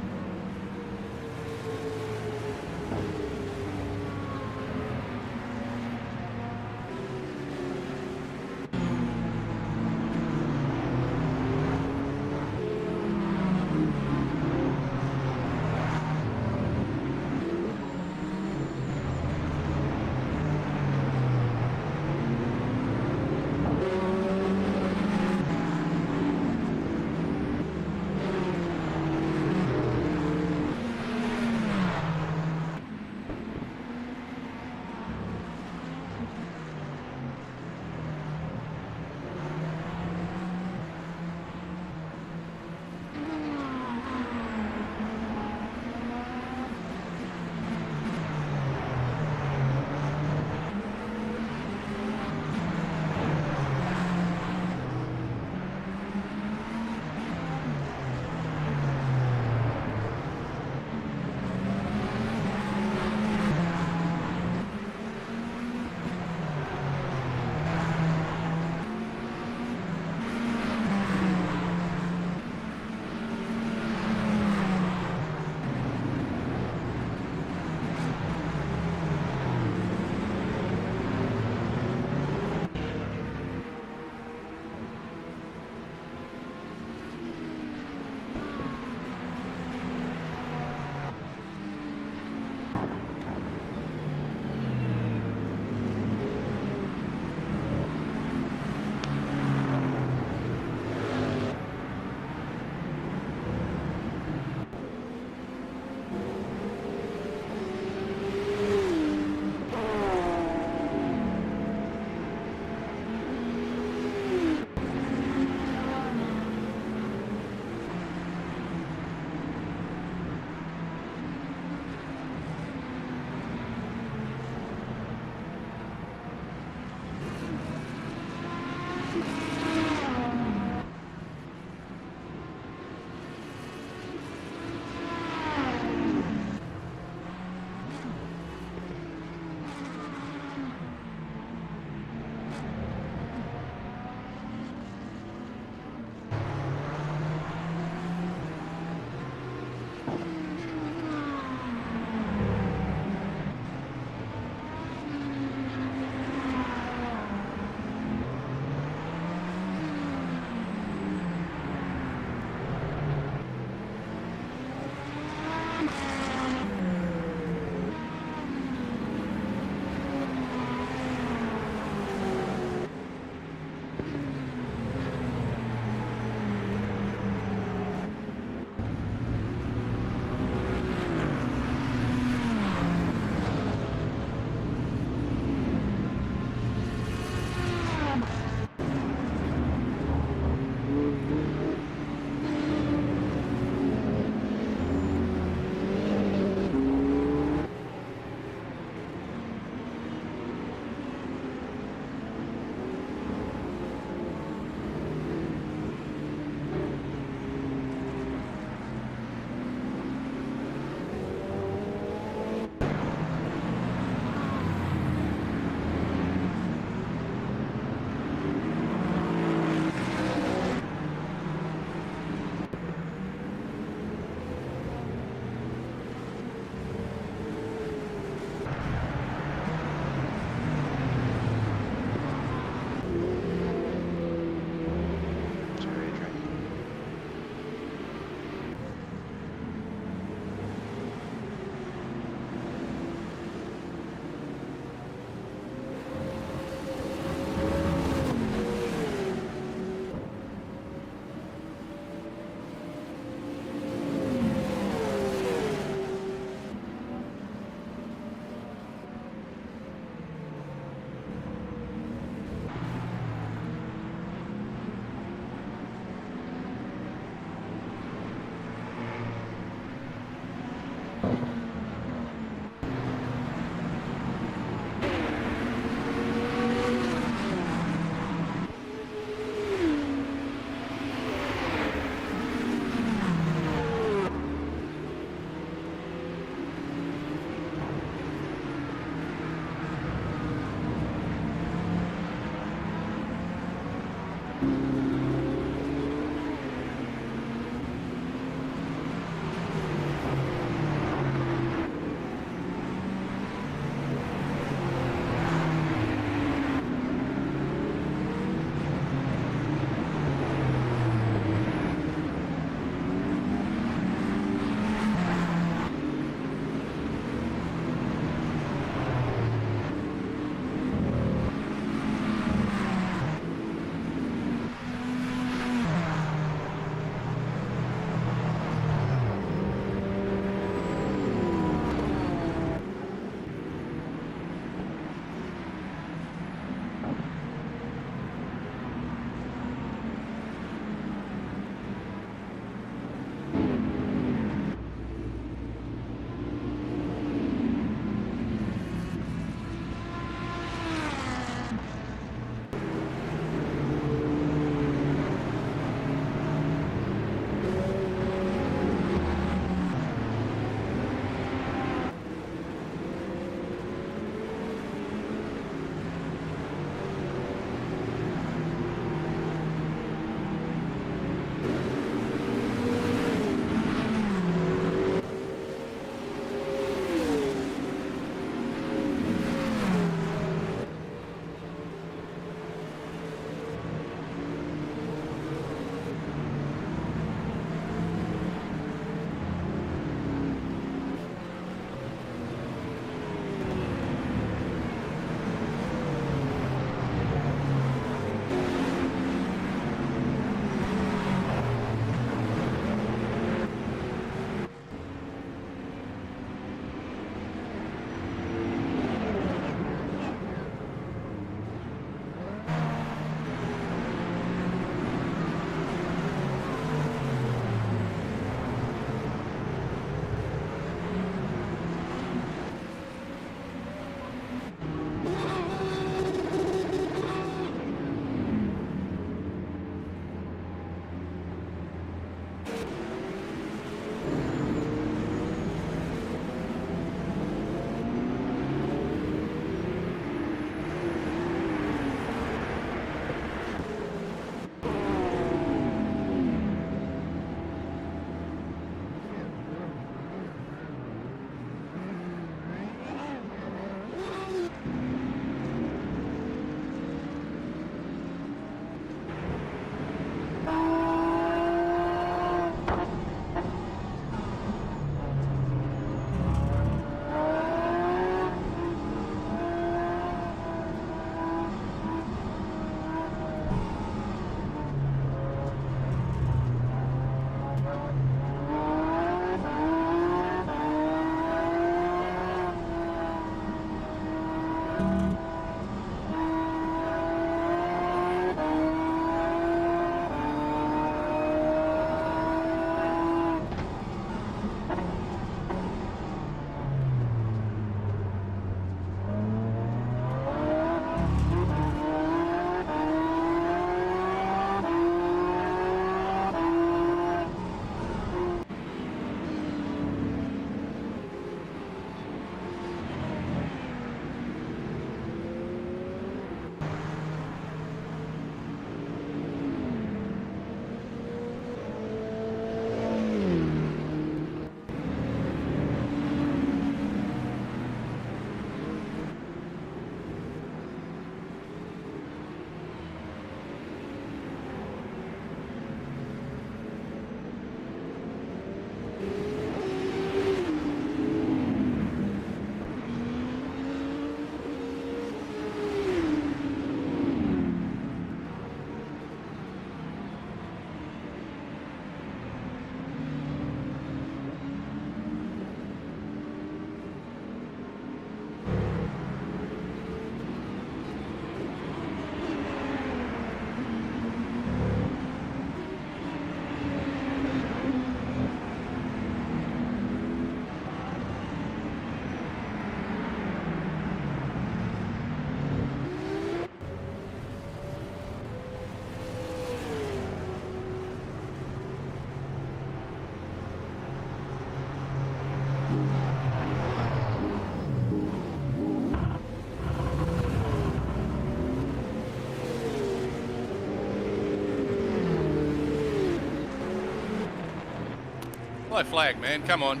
[SPEAKER 9] Fly flag, man. Come on.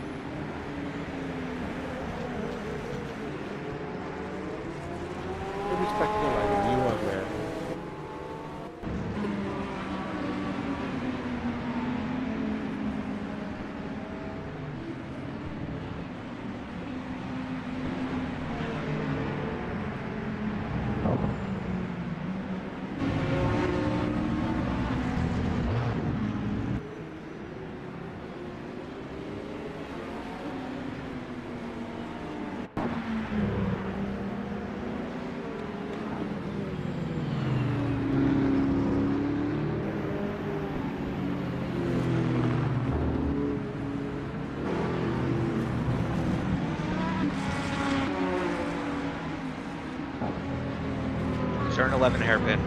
[SPEAKER 11] Respect the light, you are there.
[SPEAKER 1] Turn 11 hairpin.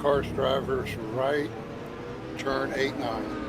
[SPEAKER 8] cars drivers right, turn 8-9.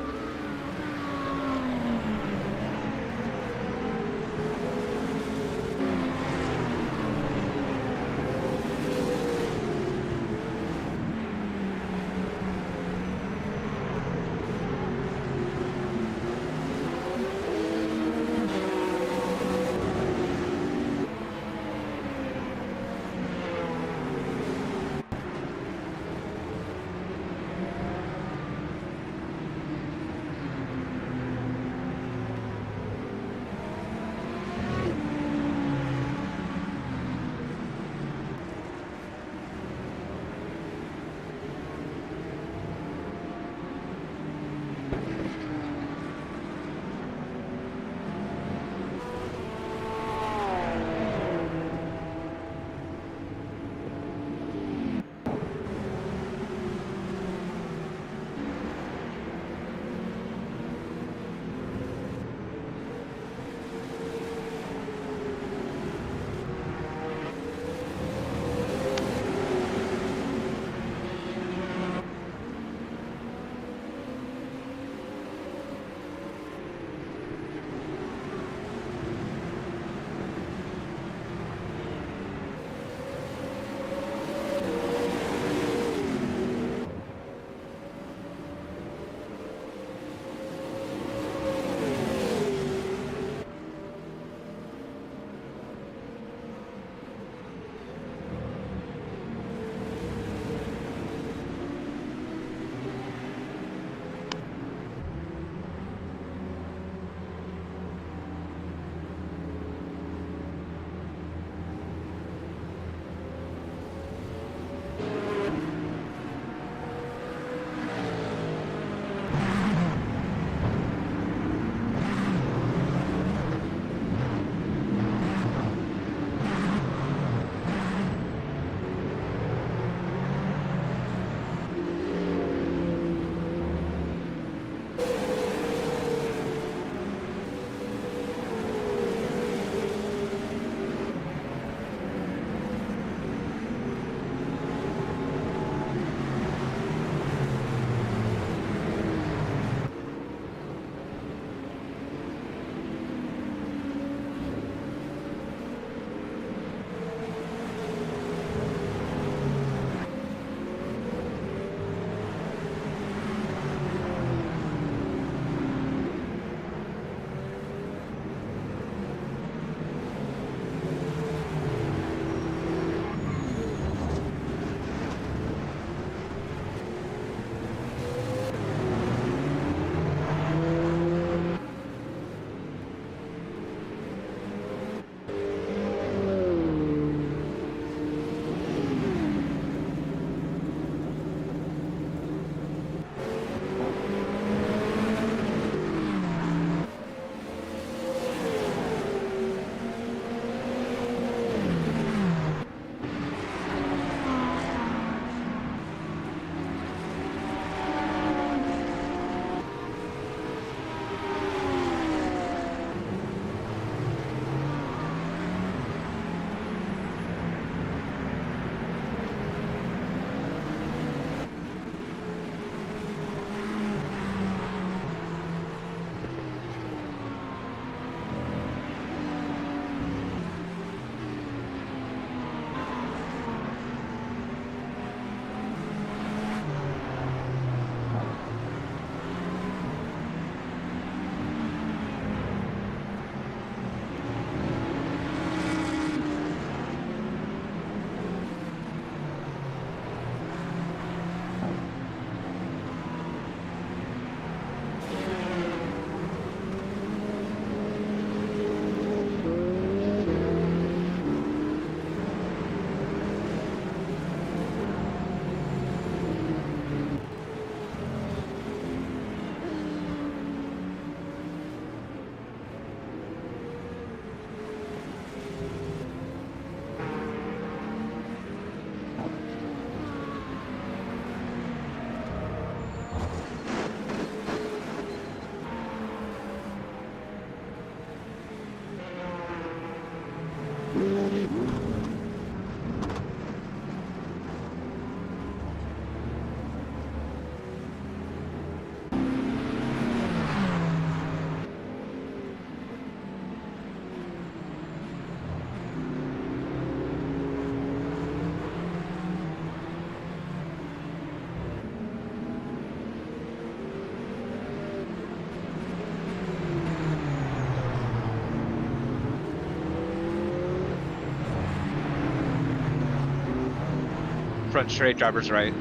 [SPEAKER 1] front straight, driver's right.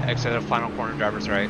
[SPEAKER 1] Exit at final corner, driver's right.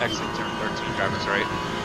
[SPEAKER 1] Exit turn 13, driver's right.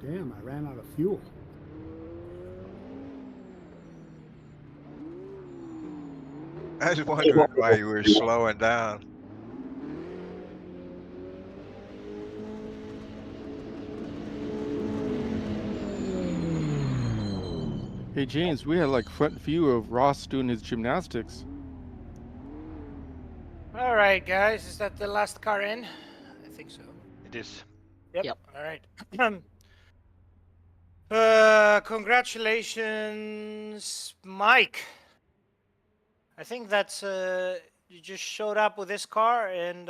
[SPEAKER 12] Damn, I ran out of fuel.
[SPEAKER 21] I was wondering why you were slowing down.
[SPEAKER 11] Hey James, we had like front view of Ross doing his gymnastics.
[SPEAKER 10] All right, guys, is that the last car in? I think so.
[SPEAKER 3] It is.
[SPEAKER 10] Yep. All right. Congratulations, Mike. I think that's you just showed up with this car and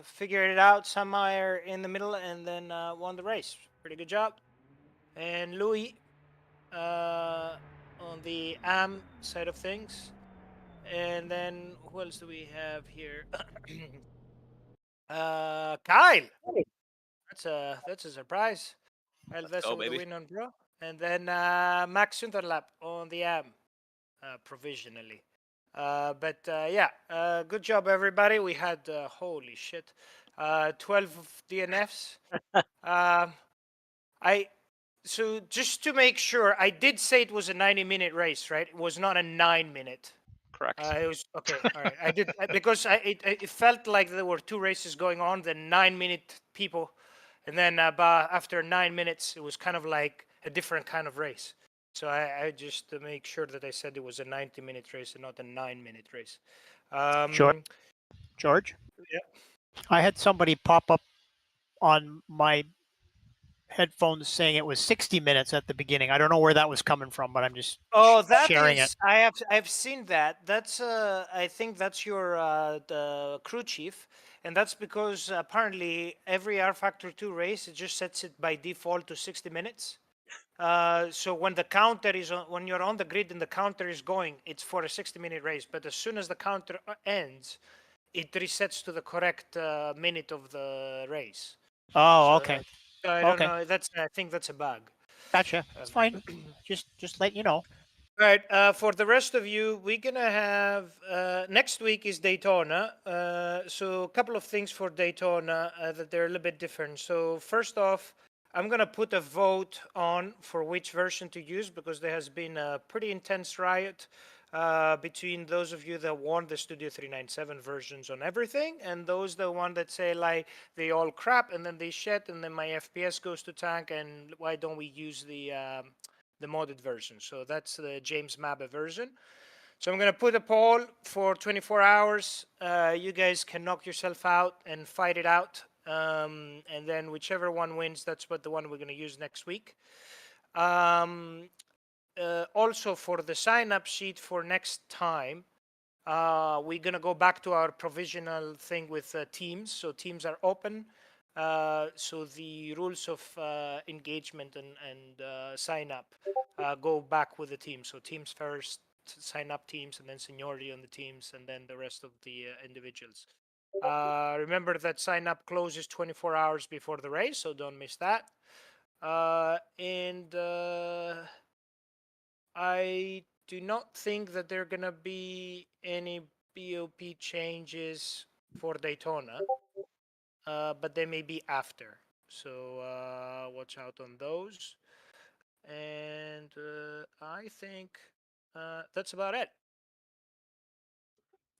[SPEAKER 10] figured it out somewhere in the middle and then won the race. Pretty good job. And Louis on the AM side of things. And then who else do we have here? Kyle. That's a surprise. Kyle Vessel with the win on Bro. And then Max Sunderlap on the AM provisionally. But yeah, good job everybody. We had holy shit, 12 DNFs. So just to make sure, I did say it was a 90-minute race, right? It was not a 9-minute.
[SPEAKER 3] Correct.
[SPEAKER 10] It was okay. All right. I did because it felt like there were two races going on. The 9-minute people, and then after 9 minutes, it was kind of like a different kind of race. So I just to make sure that I said it was a 90-minute race and not a 9-minute race.
[SPEAKER 23] George?
[SPEAKER 10] Yeah.
[SPEAKER 23] I had somebody pop up on my headphones saying it was 60 minutes at the beginning. I don't know where that was coming from, but I'm just sharing it.
[SPEAKER 10] I've seen that. That's I think that's your the crew chief, and that's because apparently every rFactor 2 race it just sets it by default to 60 minutes. So when the counter is on, when you're on the grid and the counter is going, it's for a 60-minute race. But as soon as the counter ends, it resets to the correct minute of the race.
[SPEAKER 23] Oh,
[SPEAKER 10] So
[SPEAKER 23] okay.
[SPEAKER 10] I don't know. I think that's a bug.
[SPEAKER 23] Gotcha. It's fine. Just let you know.
[SPEAKER 10] All right. For the rest of you, we're gonna have next week is Daytona. So a couple of things for Daytona that they're a little bit different. So first off, I'm gonna put a vote on for which version to use because there has been a pretty intense riot between those of you that want the Studio 397 versions on everything and those the one that say like they all crap and then they shit and then my FPS goes to tank and why don't we use the modded version? So that's the James Mabba version. So I'm gonna put a poll for 24 hours. You guys can knock yourself out and fight it out. And then whichever one wins, that's what the one we're gonna use next week. Also for the sign-up sheet for next time, we're gonna go back to our provisional thing with teams. So teams are open. So the rules of engagement and sign up go back with the team. So teams first, sign up teams, and then seniority on the teams, and then the rest of the individuals. Remember that sign up closes 24 hours before the race, so don't miss that. And I do not think that there are gonna be any BOP changes for Daytona, but they may be after. So watch out on those. And I think that's about it.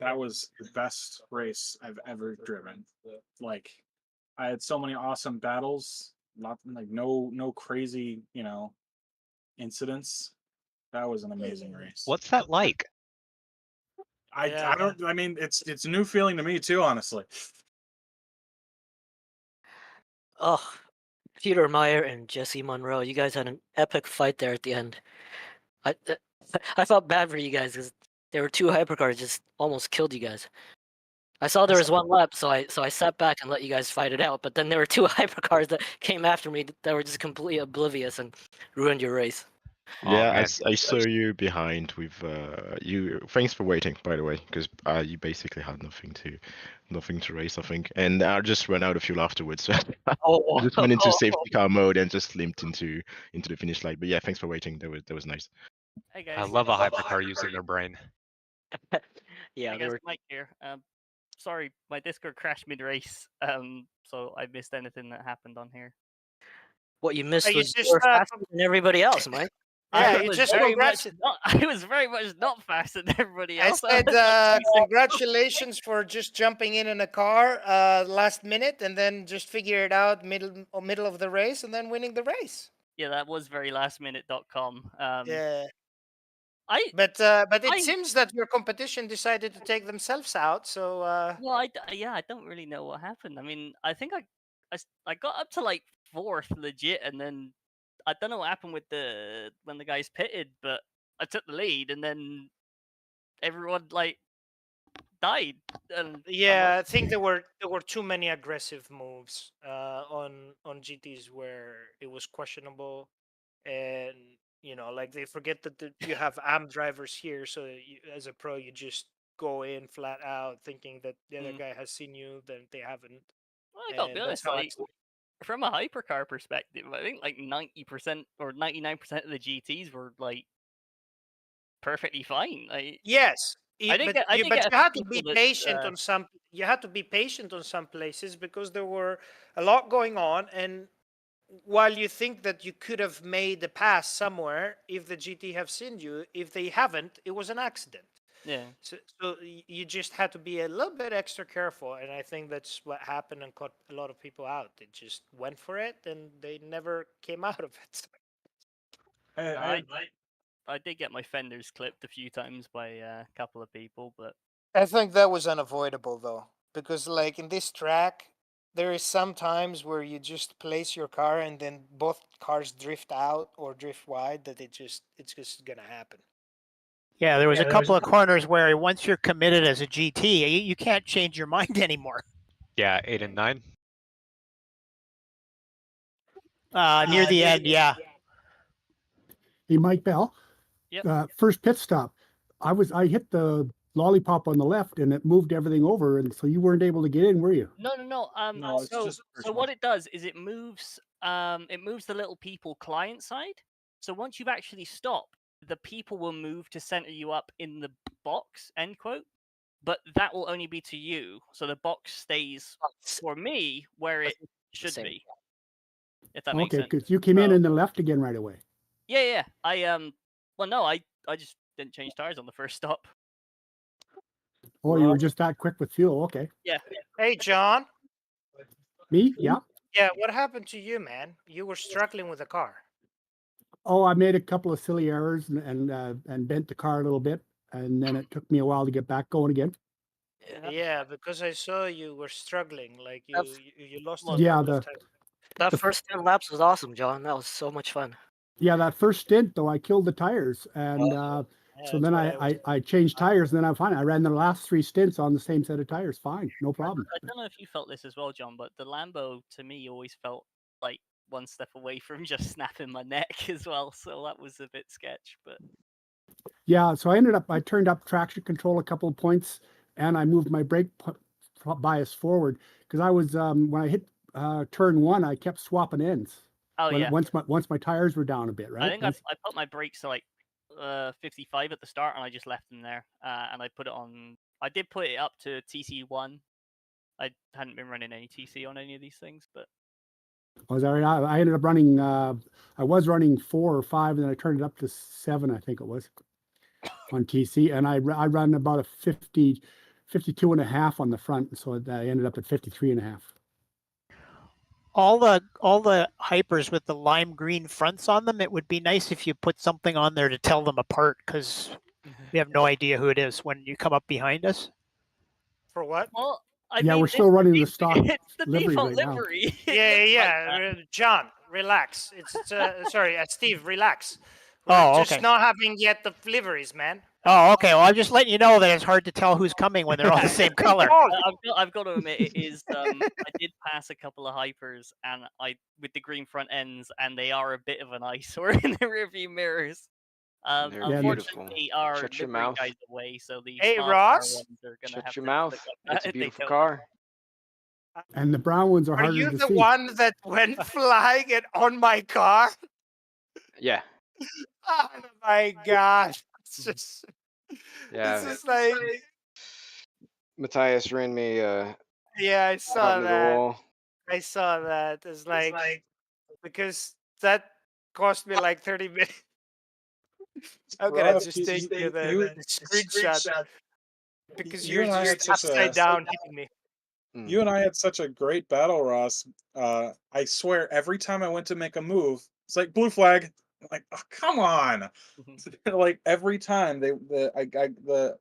[SPEAKER 22] That was the best race I've ever driven. Like, I had so many awesome battles, not like no crazy, incidents. That was an amazing race.
[SPEAKER 1] What's that like?
[SPEAKER 22] I don't. I mean, it's a new feeling to me too, honestly.
[SPEAKER 5] Oh, Peter Meyer and Jesse Monroe, you guys had an epic fight there at the end. I felt bad for you guys because there were two hypercars just almost killed you guys. I saw there was one lap, so I sat back and let you guys fight it out. But then there were two hypercars that came after me that were just completely oblivious and ruined your race.
[SPEAKER 24] Yeah, I saw you behind with you. Thanks for waiting, by the way, because you basically had nothing to race, I think, and I just ran out of fuel afterwards. So I just went into safety car mode and just limped into the finish line. But yeah, thanks for waiting. That was nice.
[SPEAKER 15] Hey guys.
[SPEAKER 1] I love a hypercar using their brain.
[SPEAKER 5] Yeah,
[SPEAKER 15] hey guys, Mike here. Sorry, my Discord crashed mid-race, so I missed anything that happened on here.
[SPEAKER 5] What you missed
[SPEAKER 10] You
[SPEAKER 5] was
[SPEAKER 10] just,
[SPEAKER 5] you were faster than everybody else, Mike.
[SPEAKER 10] Yeah,
[SPEAKER 15] I
[SPEAKER 10] you
[SPEAKER 15] was
[SPEAKER 10] just
[SPEAKER 15] very much
[SPEAKER 10] congrats.
[SPEAKER 15] not. I was very much not faster than everybody
[SPEAKER 10] I
[SPEAKER 15] else.
[SPEAKER 10] said congratulations for just jumping in a car last minute and then just figure it out middle of the race and then winning the race.
[SPEAKER 15] Yeah, that was very lastminute.com.
[SPEAKER 10] Yeah.
[SPEAKER 15] I
[SPEAKER 10] But it seems that your competition decided to take themselves out. So
[SPEAKER 15] well, yeah, I don't really know what happened. I mean, I think I got up to like 4th legit, and then I don't know what happened with when the guys pitted, but I took the lead, and then everyone like died. And
[SPEAKER 10] yeah, I think there were too many aggressive moves on GTs where it was questionable, and like they forget that you have AM drivers here, so as a pro you just go in flat out thinking that the other guy has seen you, then they haven't.
[SPEAKER 15] Well, I gotta be honest, like, from a hypercar perspective, I think like 90% or 99% of the GTs were like perfectly fine.
[SPEAKER 10] Yes,
[SPEAKER 15] I didn't get
[SPEAKER 10] you
[SPEAKER 15] a
[SPEAKER 10] had
[SPEAKER 15] few
[SPEAKER 10] to be
[SPEAKER 15] people that,
[SPEAKER 10] patient on some. You had to be patient on some places because there were a lot going on, and while you think that you could have made a pass somewhere if the GT have seen you, if they haven't, it was an accident.
[SPEAKER 15] Yeah.
[SPEAKER 10] So you just had to be a little bit extra careful, and I think that's what happened and caught a lot of people out. They just went for it, and they never came out of it.
[SPEAKER 15] I did get my fenders clipped a few times by a couple of people, but
[SPEAKER 10] I think that was unavoidable though, because like in this track, there is some times where you just place your car and then both cars drift out or drift wide. That it's just gonna happen.
[SPEAKER 23] Yeah, there was a couple of corners where once you're committed as a GT, you can't change your mind anymore.
[SPEAKER 1] Yeah, 8 and 9.
[SPEAKER 23] Near the end, yeah.
[SPEAKER 12] Hey, Mike Bell.
[SPEAKER 15] Yep.
[SPEAKER 12] First pit stop. I hit the lollipop on the left and it moved everything over, and so you weren't able to get in, were you?
[SPEAKER 15] No.
[SPEAKER 22] No, it's
[SPEAKER 15] So
[SPEAKER 22] just the first
[SPEAKER 15] what
[SPEAKER 22] one.
[SPEAKER 15] it does is it moves the little people client side. So once you've actually stopped, the people will move to center you up in the box, end quote. But that will only be to you. So the box stays for me where it should be. If that makes
[SPEAKER 12] Okay,
[SPEAKER 15] sense.
[SPEAKER 12] because you came in and then left again right away.
[SPEAKER 15] Yeah. Well, no, I just didn't change tires on the first stop.
[SPEAKER 12] Oh, you were just that quick with fuel. Okay.
[SPEAKER 15] Yeah.
[SPEAKER 10] Hey, John.
[SPEAKER 12] Me? Yeah.
[SPEAKER 10] Yeah. What happened to you, man? You were struggling with the car.
[SPEAKER 12] Oh, I made a couple of silly errors and bent the car a little bit, and then it took me a while to get back going again.
[SPEAKER 10] Yeah, because I saw you were struggling. Like you lost.
[SPEAKER 12] Yeah,
[SPEAKER 5] that first 10 laps was awesome, John. That was so much fun.
[SPEAKER 12] Yeah, that first stint though, I killed the tires, and so then I changed tires, and then I ran the last 3 stints on the same set of tires. Fine, no problem.
[SPEAKER 15] I don't know if you felt this as well, John, but the Lambo to me always felt like one step away from just snapping my neck as well. So that was a bit sketch, but
[SPEAKER 12] yeah. So I turned up traction control a couple of points, and I moved my brake bias forward because I was when I hit turn 1, I kept swapping ends.
[SPEAKER 15] Oh yeah.
[SPEAKER 12] Once my tires were down a bit, right?
[SPEAKER 15] I think I put my brakes to like 55 at the start, and I just left them there. And I put it on. I did put it up to TC1. I hadn't been running any TC on any of these things, but
[SPEAKER 12] I ended up running. I was running 4 or 5, and then I turned it up to 7. I think it was on TC, and I ran about a 52 and a half on the front, so I ended up at 53 and a half.
[SPEAKER 23] All the hypers with the lime green fronts on them, it would be nice if you put something on there to tell them apart, because we have no idea who it is when you come up behind us.
[SPEAKER 10] For what?
[SPEAKER 15] Well,
[SPEAKER 12] we're still running the stock
[SPEAKER 15] it's the
[SPEAKER 12] livery
[SPEAKER 15] default
[SPEAKER 12] right now.
[SPEAKER 15] livery.
[SPEAKER 10] Yeah. John, relax. It's sorry, Steve, relax.
[SPEAKER 23] We're
[SPEAKER 10] just not having yet the liveries, man.
[SPEAKER 23] Oh, okay. Well, I'm just letting you know that it's hard to tell who's coming when they're all the same color.
[SPEAKER 15] I've got to admit, it is. I did pass a couple of hypers, and with the green front ends, and they are a bit of an eyesore in the rearview mirrors. Unfortunately, our
[SPEAKER 4] Shut your
[SPEAKER 15] livery
[SPEAKER 4] mouth.
[SPEAKER 15] guys away, so the
[SPEAKER 10] Hey,
[SPEAKER 15] small
[SPEAKER 10] Ross?
[SPEAKER 15] ones are gonna
[SPEAKER 4] Shut
[SPEAKER 15] have
[SPEAKER 4] your
[SPEAKER 15] to
[SPEAKER 4] mouth.
[SPEAKER 15] look up
[SPEAKER 4] It's a
[SPEAKER 15] if they
[SPEAKER 4] beautiful
[SPEAKER 15] don't.
[SPEAKER 4] car.
[SPEAKER 12] And the brown ones are harder
[SPEAKER 10] you
[SPEAKER 12] to
[SPEAKER 10] the
[SPEAKER 12] see.
[SPEAKER 10] one that went flying it on my car?
[SPEAKER 4] Yeah.
[SPEAKER 10] Oh my god! It's just,
[SPEAKER 4] Yeah.
[SPEAKER 10] It's just like,
[SPEAKER 4] Matthias ran me
[SPEAKER 10] yeah, I saw
[SPEAKER 4] out into the
[SPEAKER 10] that.
[SPEAKER 4] wall.
[SPEAKER 10] I saw that. It's like because that cost me like 30 minutes. I'm gonna
[SPEAKER 22] Ross,
[SPEAKER 10] just take the screenshot because
[SPEAKER 22] you
[SPEAKER 10] you're
[SPEAKER 22] and I had
[SPEAKER 10] just
[SPEAKER 22] such a
[SPEAKER 10] upside down hitting me.
[SPEAKER 22] you and I had such a great battle, Ross. I swear, every time I went to make a move, it's like blue flag. I'm like, oh, come on! Like every time the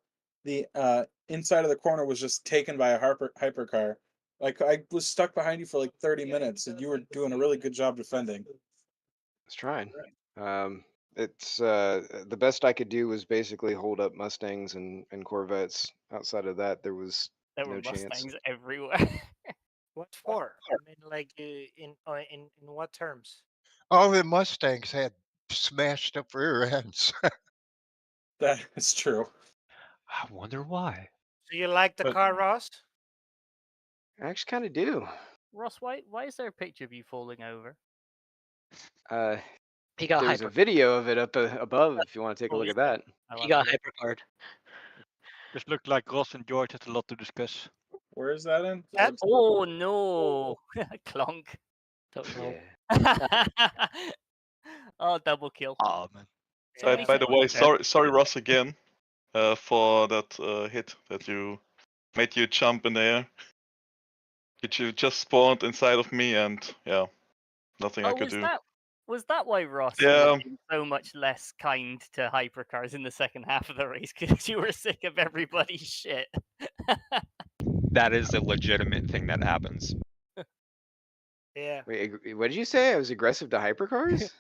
[SPEAKER 22] inside of the corner was just taken by a hypercar. Like I was stuck behind you for like 30 minutes, and you were doing a really good job defending.
[SPEAKER 4] It's trying. It's the best I could do was basically hold up Mustangs and Corvettes. Outside of that, there was
[SPEAKER 15] There
[SPEAKER 4] no
[SPEAKER 15] were
[SPEAKER 4] chance.
[SPEAKER 15] Mustangs everywhere.
[SPEAKER 10] What for? I mean, like in what terms?
[SPEAKER 21] All the Mustangs had smashed up rear ends.
[SPEAKER 22] That is true.
[SPEAKER 3] I wonder why.
[SPEAKER 10] Do you like the car, Ross?
[SPEAKER 4] I actually kind of do.
[SPEAKER 15] Ross, why is there a picture of you falling over?
[SPEAKER 5] He got
[SPEAKER 4] There's a video of it up above if you want to take a look at that.
[SPEAKER 5] He got hypercard.
[SPEAKER 3] Just looked like Ross and George had a lot to discuss.
[SPEAKER 22] Where is that in?
[SPEAKER 15] Oh no! Clonk.
[SPEAKER 5] Don't know.
[SPEAKER 15] Oh, double kill.
[SPEAKER 3] Oh man.
[SPEAKER 17] By the way, sorry Ross again, for that hit that made you jump in the air. You just spawned inside of me, and yeah, nothing I could do.
[SPEAKER 15] Was that why Ross
[SPEAKER 17] Yeah.
[SPEAKER 15] was being so much less kind to hypercars in the second half of the race? Because you were sick of everybody's shit.
[SPEAKER 1] That is a legitimate thing that happens.
[SPEAKER 10] Yeah.
[SPEAKER 4] Wait, what did you say? I was aggressive to hypercars?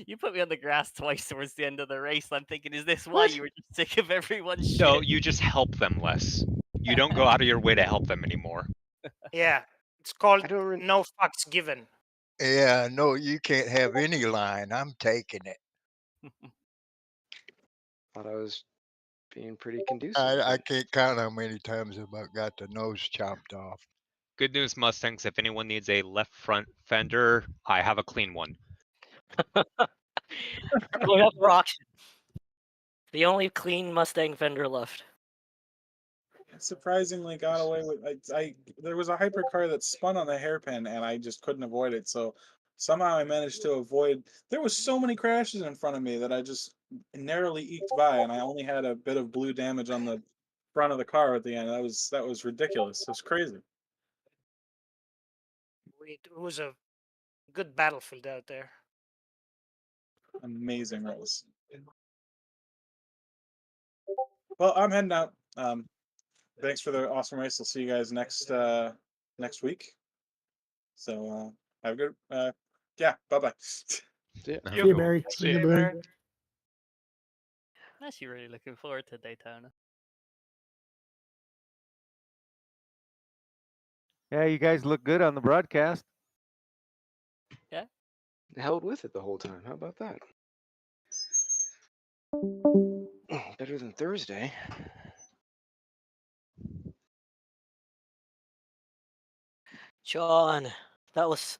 [SPEAKER 15] You put me on the grass twice towards the end of the race. I'm thinking, is this why you were just sick of everyone's shit?
[SPEAKER 1] No, you just help them less. You don't go out of your way to help them anymore.
[SPEAKER 10] Yeah, it's called no fucks given.
[SPEAKER 21] Yeah, no, you can't have any line. I'm taking it.
[SPEAKER 4] Thought I was being pretty conducive.
[SPEAKER 21] I can't count how many times I've about got the nose chopped off.
[SPEAKER 1] Good news, Mustangs. If anyone needs a left front fender, I have a clean one.
[SPEAKER 5] Going up for auction. The only clean Mustang fender left.
[SPEAKER 22] Surprisingly got away with there was a hypercar that spun on the hairpin and I just couldn't avoid it, so somehow I managed to avoid. There was so many crashes in front of me that I just narrowly eked by, and I only had a bit of blue damage on the front of the car at the end. That was ridiculous. It was crazy.
[SPEAKER 10] It was a good battlefield out there.
[SPEAKER 22] Amazing race. Well, I'm heading out. Thanks for the awesome race. I'll see you guys next week. So have a good yeah, bye-bye.
[SPEAKER 4] Yeah.
[SPEAKER 12] See you, Barry.
[SPEAKER 15] See you, Barry. I'm actually really looking forward to Daytona.
[SPEAKER 11] Yeah, you guys look good on the broadcast.
[SPEAKER 15] Yeah.
[SPEAKER 4] Held with it the whole time. How about that? Better than Thursday.
[SPEAKER 5] John, looks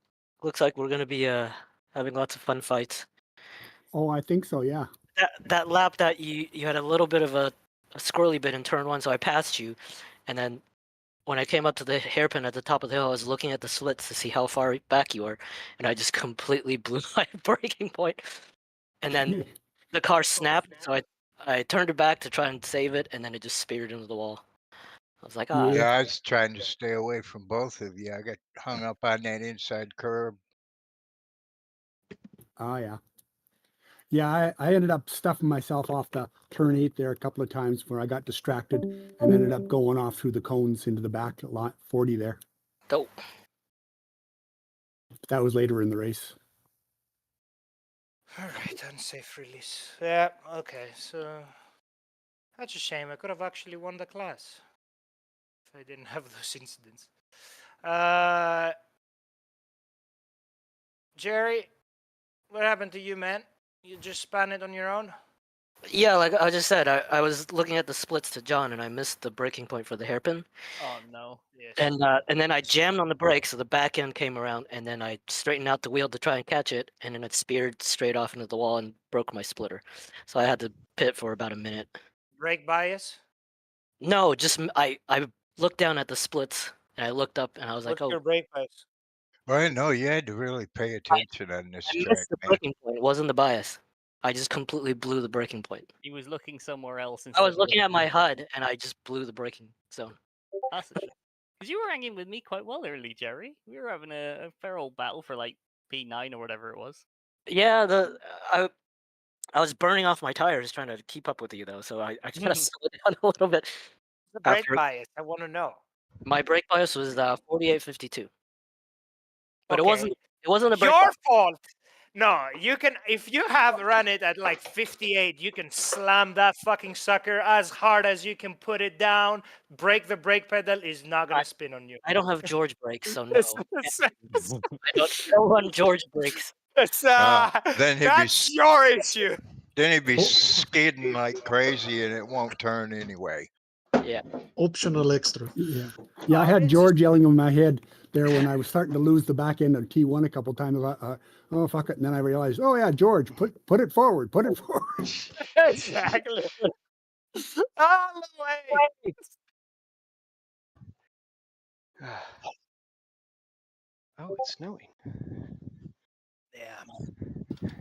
[SPEAKER 5] like we're gonna be having lots of fun fights.
[SPEAKER 12] Oh, I think so. Yeah.
[SPEAKER 5] That lap that you had a little bit of a squirrely bit in turn one, so I passed you, and then when I came up to the hairpin at the top of the hill, I was looking at the slits to see how far back you were, and I just completely blew my braking point. And then the car snapped, so I turned it back to try and save it, and then it just speared into the wall. I was like, ah.
[SPEAKER 21] Yeah, I was trying to stay away from both of you. I got hung up on that inside curb.
[SPEAKER 12] Oh yeah. Yeah, I ended up stuffing myself off the turn 8 there a couple of times where I got distracted and ended up going off through the cones into the back lot 40 there.
[SPEAKER 5] Dope.
[SPEAKER 12] That was later in the race.
[SPEAKER 10] All right, unsafe release. Yeah, okay, so that's a shame. I could have actually won the class if I didn't have those incidents. Jerry, what happened to you, man? You just spun it on your own?
[SPEAKER 5] Yeah, like I just said, I was looking at the splits to John, and I missed the braking point for the hairpin.
[SPEAKER 15] Oh no! Yes.
[SPEAKER 5] And then I jammed on the brakes, so the back end came around, and then I straightened out the wheel to try and catch it, and then it speared straight off into the wall and broke my splitter. So I had to pit for about a minute.
[SPEAKER 10] Brake bias?
[SPEAKER 5] No, just I looked down at the splits, and I looked up, and I was like,
[SPEAKER 10] What's
[SPEAKER 5] oh.
[SPEAKER 10] your brake bias?
[SPEAKER 21] Well, no, you had to really pay attention on this
[SPEAKER 5] I
[SPEAKER 21] track,
[SPEAKER 5] missed the
[SPEAKER 21] man.
[SPEAKER 5] breaking point. It wasn't the bias. I just completely blew the breaking point.
[SPEAKER 15] He was looking somewhere else.
[SPEAKER 5] I was
[SPEAKER 15] instead of
[SPEAKER 5] looking at my
[SPEAKER 15] at the
[SPEAKER 5] HUD and I just blew the braking zone.
[SPEAKER 15] That's a shame. Because you were hanging with me quite well early, Jerry. We were having a fair old battle for like P9 or whatever it was.
[SPEAKER 5] Yeah, I was burning off my tires trying to keep up with you though, so I kind of slowed down a little bit.
[SPEAKER 10] The brake
[SPEAKER 5] After
[SPEAKER 10] bias, I want to know.
[SPEAKER 5] my brake bias was 48.52, but
[SPEAKER 10] Okay.
[SPEAKER 5] it wasn't a brake
[SPEAKER 10] Your
[SPEAKER 5] bias.
[SPEAKER 10] fault. No, you can, if you have run it at like 58, you can slam that fucking sucker as hard as you can put it down. Break the brake pedal is not gonna spin on you.
[SPEAKER 5] I don't have George brakes, so no.
[SPEAKER 10] It's-
[SPEAKER 5] I don't run George brakes.
[SPEAKER 10] It's,
[SPEAKER 21] Then he'd
[SPEAKER 10] that's
[SPEAKER 21] be
[SPEAKER 10] your issue.
[SPEAKER 21] then he'd be skidding like crazy, and it won't turn anyway.
[SPEAKER 5] Yeah.
[SPEAKER 12] Optional extra. Yeah, I had George yelling in my head there when I was starting to lose the back end of T1 a couple times. Oh, fuck it. And then I realized, oh, yeah, George, put it forward. Put it forward.
[SPEAKER 10] Exactly. All the way.
[SPEAKER 4] Oh, it's snowing.
[SPEAKER 10] Yeah.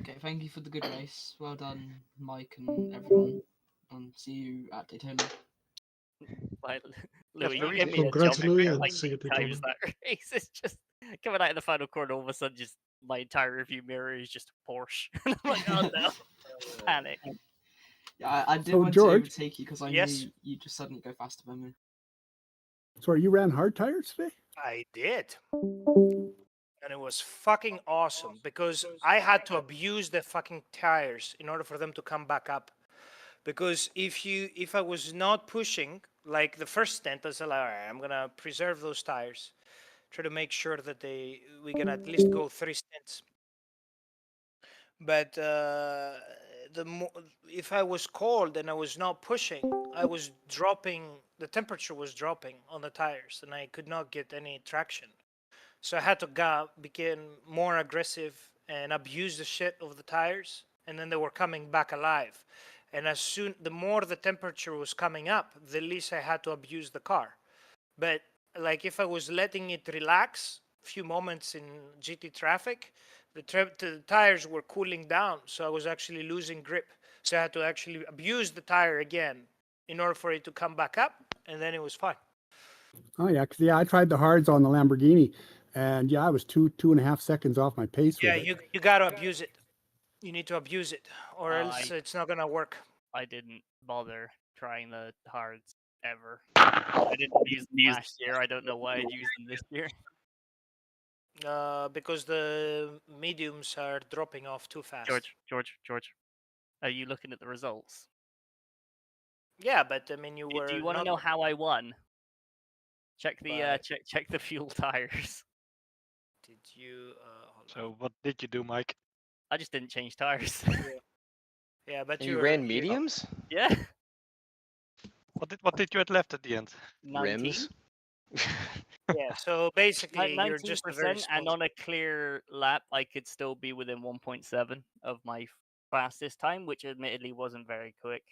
[SPEAKER 13] Okay, thank you for the good race. Well done, Mike and everyone. And see you at Daytona.
[SPEAKER 15] Like, Louis, you
[SPEAKER 13] Louis,
[SPEAKER 15] give me a
[SPEAKER 13] congrats,
[SPEAKER 15] jump
[SPEAKER 13] Louis,
[SPEAKER 15] every
[SPEAKER 13] and
[SPEAKER 15] like
[SPEAKER 13] see you at
[SPEAKER 15] 8 times
[SPEAKER 13] Daytona.
[SPEAKER 15] that race. It's just coming out of the final corner, all of a sudden, just my entire review mirror is just Porsche. I'm like, oh no, panic.
[SPEAKER 13] Yeah, I did
[SPEAKER 12] So,
[SPEAKER 13] want
[SPEAKER 12] George-
[SPEAKER 13] to overtake you because I
[SPEAKER 10] Yes.
[SPEAKER 13] knew you just suddenly go faster than me.
[SPEAKER 12] Sorry, you ran hard tires today?
[SPEAKER 10] I did. And it was fucking awesome because I had to abuse the fucking tires in order for them to come back up. Because if I was not pushing, like the first stint, I said, all right, I'm gonna preserve those tires, try to make sure that we can at least go 3 stints. But if I was cold and I was not pushing, I was dropping. The temperature was dropping on the tires, and I could not get any traction. So I had to become more aggressive and abuse the shit of the tires, and then they were coming back alive. And the more the temperature was coming up, the less I had to abuse the car. But like if I was letting it relax a few moments in GT traffic, the tires were cooling down, so I was actually losing grip. So I had to actually abuse the tire again in order for it to come back up, and then it was fine.
[SPEAKER 12] Oh, yeah. 'Cause, I tried the hards on the Lamborghini, and I was 2.5 seconds off my pace
[SPEAKER 10] Yeah,
[SPEAKER 12] with it.
[SPEAKER 10] you got to abuse it. You need to abuse it, or
[SPEAKER 15] Oh,
[SPEAKER 10] else it's not gonna work.
[SPEAKER 15] I didn't bother trying the hards ever. I didn't use them last year. I don't know why I'd use them this year.
[SPEAKER 10] Because the mediums are dropping off too fast.
[SPEAKER 15] George, are you looking at the results?
[SPEAKER 10] Yeah, but I mean, you were.
[SPEAKER 15] Do you want to
[SPEAKER 10] not...
[SPEAKER 15] know how I won? Check the
[SPEAKER 10] By-
[SPEAKER 15] check the fuel tires.
[SPEAKER 10] Did you?
[SPEAKER 3] So what did you do, Mike?
[SPEAKER 15] I just didn't change tires.
[SPEAKER 10] Yeah, but
[SPEAKER 4] And you
[SPEAKER 10] were-
[SPEAKER 4] ran mediums?
[SPEAKER 15] Yeah.
[SPEAKER 3] What did you have left at the end?
[SPEAKER 15] 19?
[SPEAKER 4] Rims?
[SPEAKER 10] Yeah, so basically
[SPEAKER 15] Like
[SPEAKER 10] you're just a very
[SPEAKER 15] 19%, and on a clear lap, I could still be within 1.7 of my fastest time, which admittedly wasn't very quick.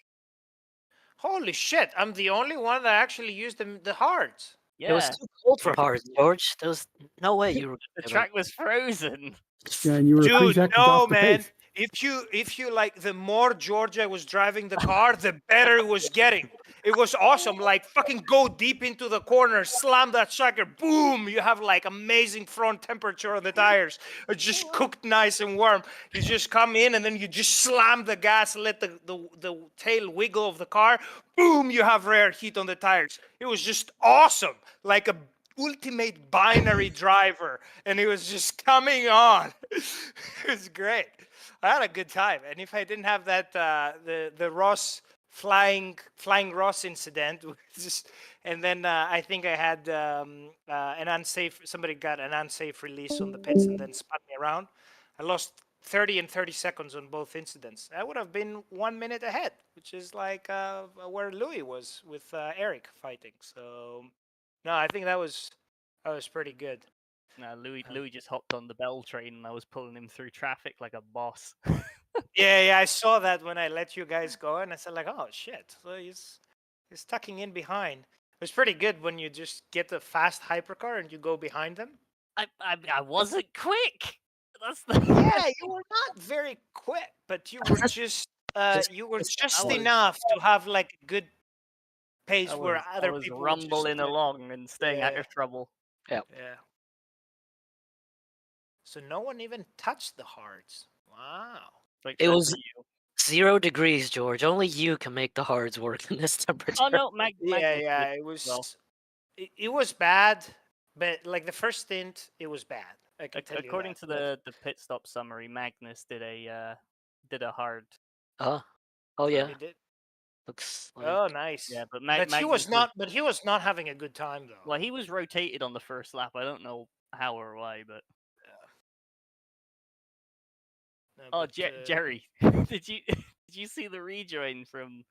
[SPEAKER 10] Holy shit! I'm the only one that actually used the hards.
[SPEAKER 15] Yeah.
[SPEAKER 5] It was too cold for hards, George. There was no way you were.
[SPEAKER 15] The track was frozen.
[SPEAKER 12] Yeah, and you were 3
[SPEAKER 10] Dude,
[SPEAKER 12] seconds
[SPEAKER 10] no,
[SPEAKER 12] off the
[SPEAKER 10] man.
[SPEAKER 12] pace.
[SPEAKER 10] If you like, the more Georgia was driving the car, the better it was getting. It was awesome. Like fucking go deep into the corner, slam that sucker, boom! You have like amazing front temperature on the tires. It's just cooked nice and warm. You just come in and then you just slam the gas, let the tail wiggle of the car, boom! You have rare heat on the tires. It was just awesome, like a ultimate binary driver, and it was just coming on. It was great. I had a good time, and if I didn't have that the Ross flying Ross incident, and then I think I had an unsafe. Somebody got an unsafe release on the pits and then spun me around. I lost 30 and 30 seconds on both incidents. I would have been 1 minute ahead, which is like where Louis was with Eric fighting. So. No, I think that was pretty good.
[SPEAKER 15] No, Louis just hopped on the Bell train, and I was pulling him through traffic like a boss.
[SPEAKER 10] Yeah, I saw that when I let you guys go, and I said like, oh shit, so he's tucking in behind. It was pretty good when you just get a fast hypercar and you go behind them.
[SPEAKER 15] I wasn't quick. That's the
[SPEAKER 10] Yeah, you were not very quick, but you were just
[SPEAKER 15] was-
[SPEAKER 10] enough to have like a good pace
[SPEAKER 15] I
[SPEAKER 10] where
[SPEAKER 15] was,
[SPEAKER 10] other people were just,
[SPEAKER 15] rumbling along and staying out
[SPEAKER 10] Yeah.
[SPEAKER 15] of trouble.
[SPEAKER 5] Yeah.
[SPEAKER 10] Yeah. So no one even touched the hards. Wow.
[SPEAKER 5] It was 0 degrees, George. Only you can make the hards work in this temperature.
[SPEAKER 15] Oh no,
[SPEAKER 10] Yeah, it was. It was bad, but like the first stint, it was bad. I can tell you
[SPEAKER 15] According
[SPEAKER 10] that.
[SPEAKER 15] to the pit stop summary, Magnus did a hard.
[SPEAKER 5] Oh yeah.
[SPEAKER 10] He did.
[SPEAKER 5] Looks like...
[SPEAKER 10] Oh, nice.
[SPEAKER 15] Yeah, but
[SPEAKER 10] he was not. But he was not having a good time though.
[SPEAKER 15] Well, he was rotated on the first lap. I don't know how or why, but. Oh, Jerry, did you see the rejoin from?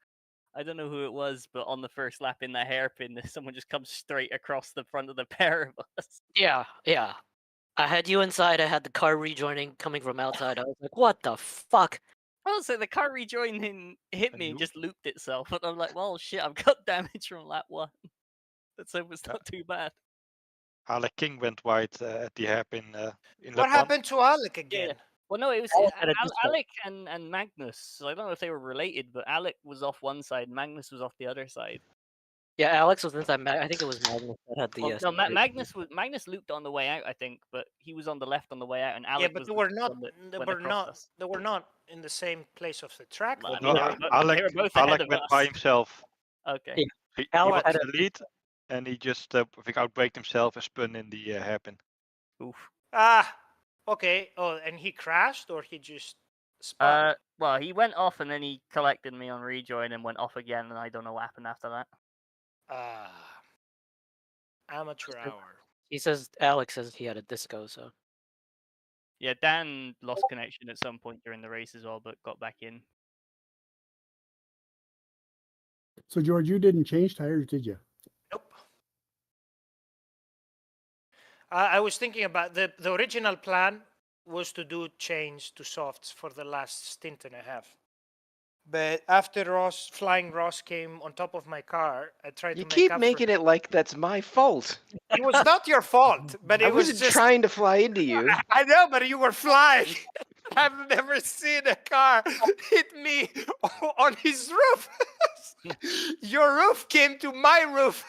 [SPEAKER 15] I don't know who it was, but on the first lap in the hairpin, someone just comes straight across the front of the pair of us.
[SPEAKER 5] Yeah. I had you inside. I had the car rejoining coming from outside. I was like, "What the fuck?"
[SPEAKER 15] Oh, so the car rejoining hit me and just looped itself, and I'm like, "Well, shit, I've got damage from lap 1." Let's hope it's not too bad.
[SPEAKER 3] Alec King went wide at the hairpin in
[SPEAKER 10] What
[SPEAKER 3] lap
[SPEAKER 10] happened to Alec again?
[SPEAKER 15] Yeah. Well, no, it was
[SPEAKER 5] had a discount.
[SPEAKER 15] Alec and Magnus. So I don't know if they were related, but Alec was off one side, Magnus was off the other side.
[SPEAKER 5] Yeah, Alex was inside. I think it was Magnus that had the.
[SPEAKER 15] Well, no, Magnus looped on the way out, I think, but he was on the left on the way out, and Alec
[SPEAKER 10] Yeah, but
[SPEAKER 15] was
[SPEAKER 10] they were
[SPEAKER 15] the
[SPEAKER 10] not.
[SPEAKER 15] one that
[SPEAKER 10] They
[SPEAKER 15] went
[SPEAKER 10] were
[SPEAKER 15] across
[SPEAKER 10] not.
[SPEAKER 15] us.
[SPEAKER 10] They were not in the same place of the track.
[SPEAKER 15] Well, I
[SPEAKER 3] No,
[SPEAKER 15] mean, they were both ahead
[SPEAKER 3] Alec
[SPEAKER 15] of
[SPEAKER 3] went
[SPEAKER 15] us.
[SPEAKER 3] by himself.
[SPEAKER 15] Okay.
[SPEAKER 5] Yeah.
[SPEAKER 3] He
[SPEAKER 5] Alec
[SPEAKER 3] was
[SPEAKER 5] had
[SPEAKER 3] in the lead, and he just I think outbraked himself and spun in the hairpin.
[SPEAKER 15] Oof.
[SPEAKER 10] Ah, okay. Oh, and he crashed, or he just spun?
[SPEAKER 15] Well, he went off and then he collected me on rejoin and went off again, and I don't know what happened after that.
[SPEAKER 10] Amateur hour.
[SPEAKER 5] He says Alex says he had a disco. So
[SPEAKER 15] Yeah, Dan lost connection at some point during the race as well, but got back in.
[SPEAKER 12] So George, you didn't change tires, did you?
[SPEAKER 10] I was thinking about the original plan was to do change to softs for the last stint and a half. But after Flying Ross came on top of my car, I tried
[SPEAKER 4] You
[SPEAKER 10] to make
[SPEAKER 4] keep
[SPEAKER 10] up
[SPEAKER 4] making it like that's my fault.
[SPEAKER 10] It was not your fault, but
[SPEAKER 4] I
[SPEAKER 10] it was
[SPEAKER 4] wasn't
[SPEAKER 10] just
[SPEAKER 4] trying to fly into you.
[SPEAKER 10] I know, but you were flying. I've never seen a car hit me on his roof. Your roof came to my roof.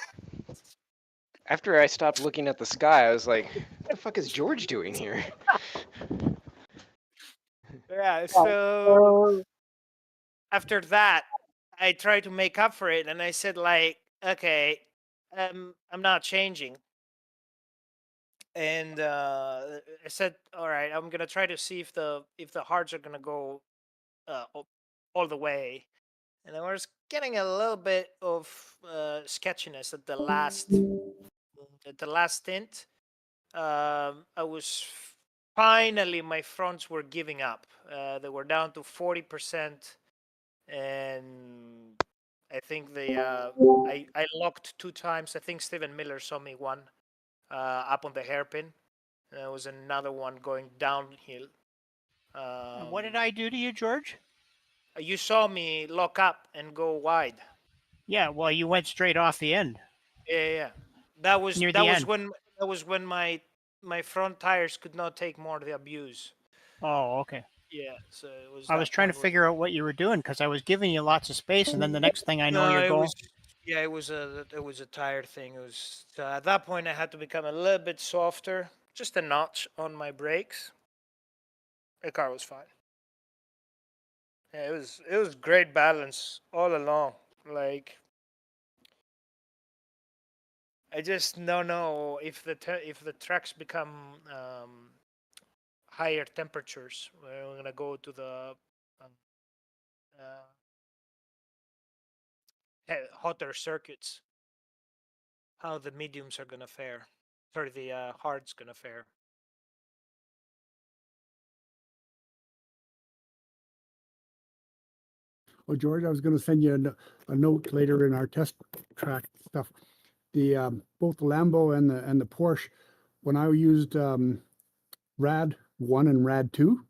[SPEAKER 4] After I stopped looking at the sky, I was like, what the fuck is George doing here?
[SPEAKER 10] Yeah, so after that, I tried to make up for it, and I said, like, okay, I'm not changing. And I said, all right, I'm gonna try to see if the hards are gonna go all the way. And I was getting a little bit of sketchiness at the last stint. I was finally, my fronts were giving up. They were down to 40%, and I think they I locked 2 times. I think Steven Miller saw me one up on the hairpin. There was another one going downhill.
[SPEAKER 23] And what did I do to you, George?
[SPEAKER 10] You saw me lock up and go wide.
[SPEAKER 23] Yeah, well, you went straight off the end.
[SPEAKER 10] Yeah. That was
[SPEAKER 23] Near the end.
[SPEAKER 10] when my front tires could not take more of the abuse.
[SPEAKER 23] Oh, okay.
[SPEAKER 10] Yeah, so it was.
[SPEAKER 23] I was trying to figure out what you were doing because I was giving you lots of space, and then the next thing I know, you're going.
[SPEAKER 10] It was a tire thing. It was at that point I had to become a little bit softer, just a notch on my brakes. The car was fine. Yeah, it was great balance all along. Like, I just don't know if the tracks become higher temperatures. We're gonna go to the hotter circuits. How the mediums are gonna fare, or the hards gonna fare.
[SPEAKER 12] Oh, George, I was going to send you a note later in our test track stuff. The both the Lambo and the Porsche, when I used Rad 1 and Rad 2,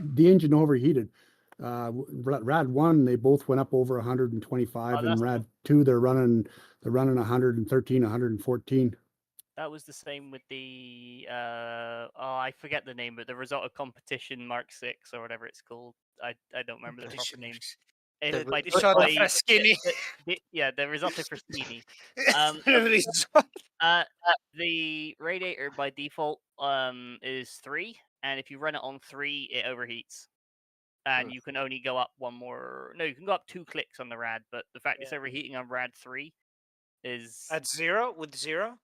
[SPEAKER 12] the engine overheated. Rad 1, they both went up over 125, and Rad 2, they're running 113, 114.
[SPEAKER 15] That was the same with the I forget the name, but the result of competition Mark 6 or whatever it's called. I don't remember the proper name. It's by
[SPEAKER 10] Isotta Fraschini.
[SPEAKER 15] Yeah, the Risotto Fraschini. The radiator by default is 3, and if you run it on 3, it overheats. And you can only go up one more. No, you can go up 2 clicks on the rad, but the fact it's overheating on rad 3 is
[SPEAKER 10] at 0 with 0.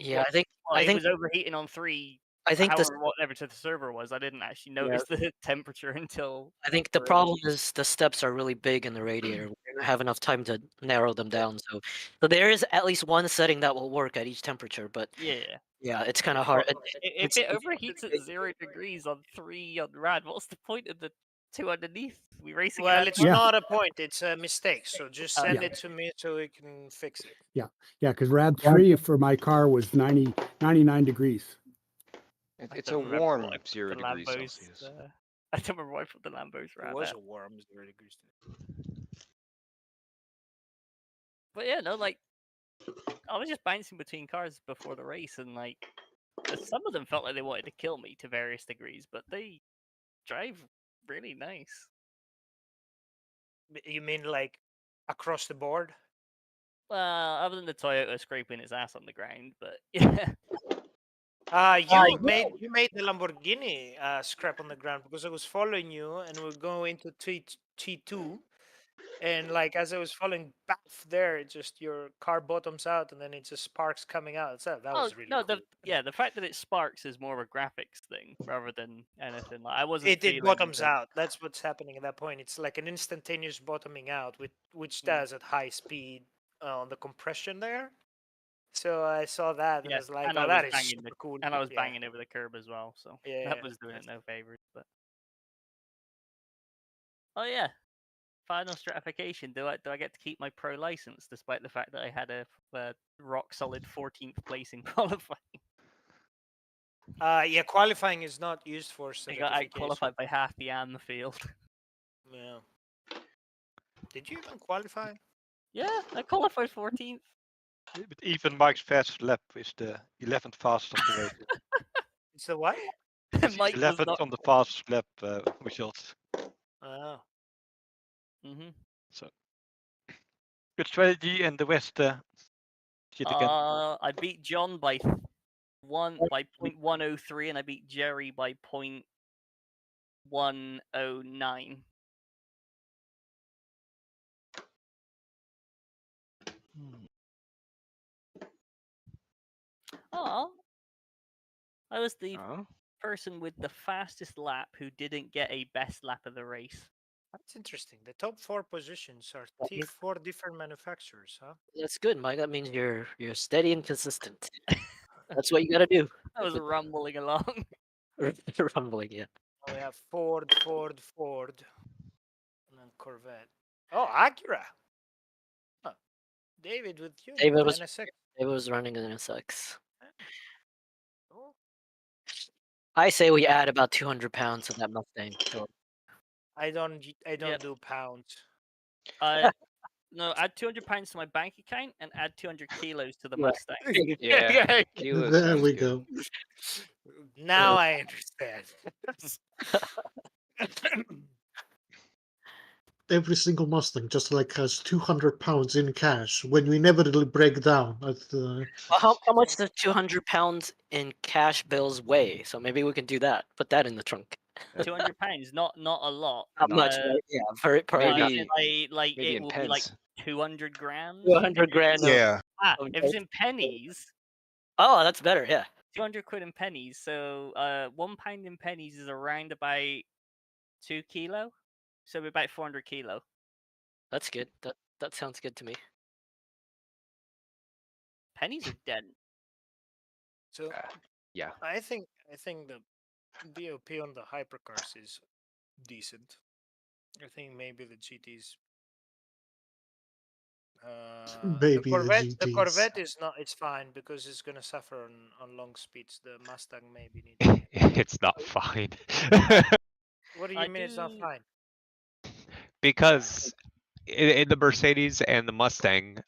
[SPEAKER 5] Yeah, I think
[SPEAKER 15] it was overheating on 3.
[SPEAKER 5] I think
[SPEAKER 15] whatever to the server was. I didn't actually notice the temperature until.
[SPEAKER 5] I think the problem is the steps are really big in the radiator. We don't have enough time to narrow them down. So there is at least one setting that will work at each temperature, but yeah, it's kind of hard.
[SPEAKER 15] If it overheats at 0 degrees on 3 on rad, what's the point of the 2 underneath? We racing.
[SPEAKER 10] Well, it's not a point; it's a mistake. So just send it to me so we can fix it.
[SPEAKER 12] Yeah, because rad 3 for my car was 99 degrees.
[SPEAKER 4] It's a warm 0 degrees Celsius.
[SPEAKER 15] I don't remember why I put the Lambos rad.
[SPEAKER 10] It was a warm 0 degrees.
[SPEAKER 15] But yeah, no, like I was just bouncing between cars before the race, and like some of them felt like they wanted to kill me to various degrees, but they drive really nice.
[SPEAKER 10] You mean like across the board?
[SPEAKER 15] Well, other than the Toyota scraping its ass on the ground, but yeah.
[SPEAKER 10] You made the Lamborghini scrap on the ground because I was following you and we're going to T2, and like as I was following back there, just your car bottoms out and then it just sparks coming out. So that was really cool.
[SPEAKER 15] The fact that it sparks is more of a graphics thing rather than anything. Like I wasn't.
[SPEAKER 10] It bottoms out. That's what's happening at that point. It's like an instantaneous bottoming out, which does at high speed on the compression there. So I saw that and I was like, that is super cool.
[SPEAKER 15] And I was banging over the curb as well, so that was doing it no favors. But final stratification. Do I get to keep my pro license despite the fact that I had a rock solid 14th place in qualifying?
[SPEAKER 10] Qualifying is not used for certification.
[SPEAKER 15] I qualified by half the AMA field.
[SPEAKER 10] Yeah. Did you even qualify?
[SPEAKER 15] Yeah, I qualified 14th.
[SPEAKER 3] But even Mike's fastest lap is the 11th fastest of the race.
[SPEAKER 10] It's the what?
[SPEAKER 15] Mike
[SPEAKER 3] 11th on the fastest lap results.
[SPEAKER 10] Oh.
[SPEAKER 3] So good strategy, and the West. Shit again.
[SPEAKER 15] I beat John by 0.103, and I beat Jerry by 0.109. I was the person with the fastest lap who didn't get a best lap of the race.
[SPEAKER 10] That's interesting. The top 4 positions are 4 different manufacturers, huh?
[SPEAKER 5] That's good, Mike. That means you're steady and consistent. That's what you got to do.
[SPEAKER 15] I was rumbling along.
[SPEAKER 5] Rumbling, yeah.
[SPEAKER 10] Oh, we have Ford, and then Corvette. Oh, Acura. Oh, David with you.
[SPEAKER 5] David was running an NSX.
[SPEAKER 10] Oh.
[SPEAKER 5] I say we add about 200 pounds to that Mustang.
[SPEAKER 10] I don't do pounds.
[SPEAKER 15] No, add 200 pounds to my bank account and add 200 kilos to the Mustang.
[SPEAKER 4] Yeah,
[SPEAKER 7] there we go.
[SPEAKER 10] Now I understand.
[SPEAKER 7] Every single Mustang just like has 200 pounds in cash when we inevitably break down.
[SPEAKER 5] Well, how much does 200 pounds in cash bills weigh? So maybe we can do that. Put that in the trunk.
[SPEAKER 15] 200 pounds, not a lot.
[SPEAKER 5] Not much, right? Yeah, very
[SPEAKER 4] maybe
[SPEAKER 15] it will be like 200 grams.
[SPEAKER 5] 200 grand.
[SPEAKER 21] Yeah.
[SPEAKER 15] If it's in pennies.
[SPEAKER 5] Oh, that's better. Yeah.
[SPEAKER 15] 200 quid in pennies. So, 1 pound in pennies is around about 2 kilo. So about 400 kilo.
[SPEAKER 5] That's good. That sounds good to me.
[SPEAKER 15] Pennies are dead.
[SPEAKER 10] So
[SPEAKER 4] yeah,
[SPEAKER 10] I think the BOP on the hypercars is decent. I think maybe the GTs. The Corvette is not. It's fine because it's gonna suffer on long speeds. The Mustang maybe needs.
[SPEAKER 1] It's not fine.
[SPEAKER 10] What do you mean it's not fine?
[SPEAKER 1] Because in the Mercedes and the Mustang,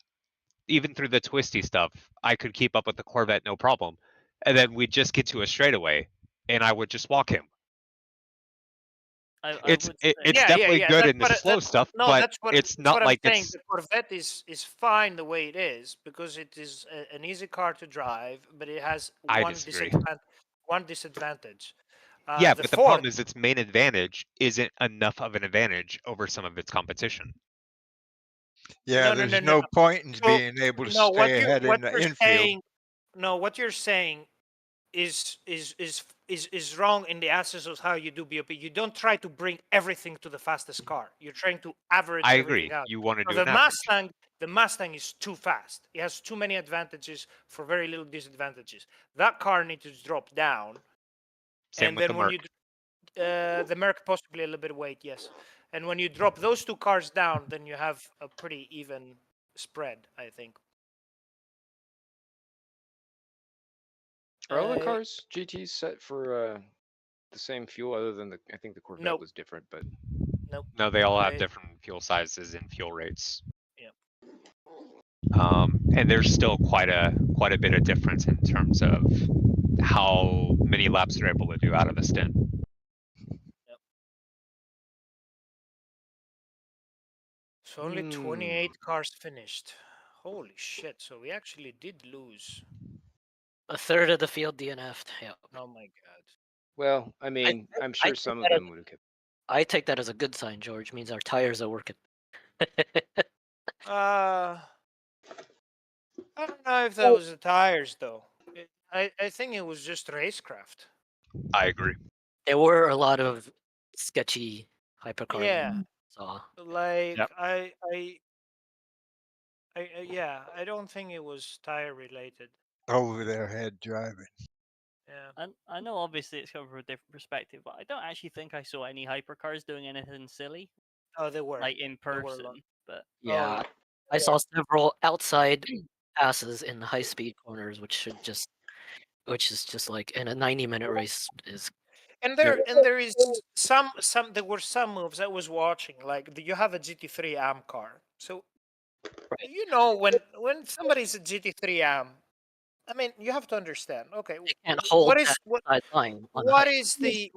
[SPEAKER 1] even through the twisty stuff, I could keep up with the Corvette no problem. And then we'd just get to a straightaway, and I would just walk him. It's definitely good in the slow stuff,
[SPEAKER 10] No,
[SPEAKER 1] but
[SPEAKER 10] that's what
[SPEAKER 1] it's not
[SPEAKER 10] what
[SPEAKER 1] like
[SPEAKER 10] I'm saying.
[SPEAKER 1] it's.
[SPEAKER 10] The Corvette is fine the way it is because it is an easy car to drive, but it has
[SPEAKER 1] I
[SPEAKER 10] one
[SPEAKER 1] disagree.
[SPEAKER 10] one disadvantage.
[SPEAKER 1] Yeah,
[SPEAKER 10] the
[SPEAKER 1] but the
[SPEAKER 10] Ford,
[SPEAKER 1] problem is its main advantage isn't enough of an advantage over some of its competition.
[SPEAKER 21] Yeah, there's no point in being able to
[SPEAKER 10] no,
[SPEAKER 21] stay ahead in the infield.
[SPEAKER 10] What you're saying is wrong in the essence of how you do BOP. You don't try to bring everything to the fastest car. You're trying to average
[SPEAKER 1] I
[SPEAKER 10] everything
[SPEAKER 1] agree.
[SPEAKER 10] out.
[SPEAKER 1] You want to
[SPEAKER 10] So
[SPEAKER 1] do an average.
[SPEAKER 10] The Mustang is too fast. It has too many advantages for very little disadvantages. That car needs to drop down.
[SPEAKER 1] Same with the Merc.
[SPEAKER 10] The Merc possibly a little bit of weight, yes. And when you drop those two cars down, then you have a pretty even spread, I think.
[SPEAKER 4] Are all the cars GTs set for the same fuel other than I think the Corvette was different, but
[SPEAKER 10] nope.
[SPEAKER 1] No, they all have different fuel sizes and fuel rates.
[SPEAKER 10] Yep.
[SPEAKER 1] And there's still quite a bit of difference in terms of how many laps they're able to do out of the stint.
[SPEAKER 10] Yep. So only 28 cars finished. Holy shit! So we actually did lose.
[SPEAKER 5] A third of the field DNF'd. Yeah.
[SPEAKER 10] Oh my god.
[SPEAKER 4] Well, I mean, I'm sure some of them would have kept.
[SPEAKER 5] I take that as a good sign, George. Means our tires are working.
[SPEAKER 10] I don't know if that was the tires though. I think it was just racecraft.
[SPEAKER 1] I agree.
[SPEAKER 5] There were a lot of sketchy hypercars.
[SPEAKER 10] Yeah.
[SPEAKER 5] So.
[SPEAKER 10] Like
[SPEAKER 1] Yep.
[SPEAKER 10] yeah, I don't think it was tire related.
[SPEAKER 21] Over their head driving.
[SPEAKER 10] Yeah.
[SPEAKER 15] And I know obviously it's come from a different perspective, but I don't actually think I saw any hypercars doing anything silly.
[SPEAKER 10] Oh, they were.
[SPEAKER 15] Like in person, but
[SPEAKER 5] Yeah, I saw several outside passes in high speed corners, which is just like in a 90-minute race is.
[SPEAKER 10] And there is there were some moves I was watching, like you have a GT3 AM car. So you know when somebody's a GT3 AM, I mean you have to understand. Okay,
[SPEAKER 5] can't hold
[SPEAKER 10] what is
[SPEAKER 5] that
[SPEAKER 10] what
[SPEAKER 5] side line on
[SPEAKER 10] what
[SPEAKER 5] the
[SPEAKER 10] is the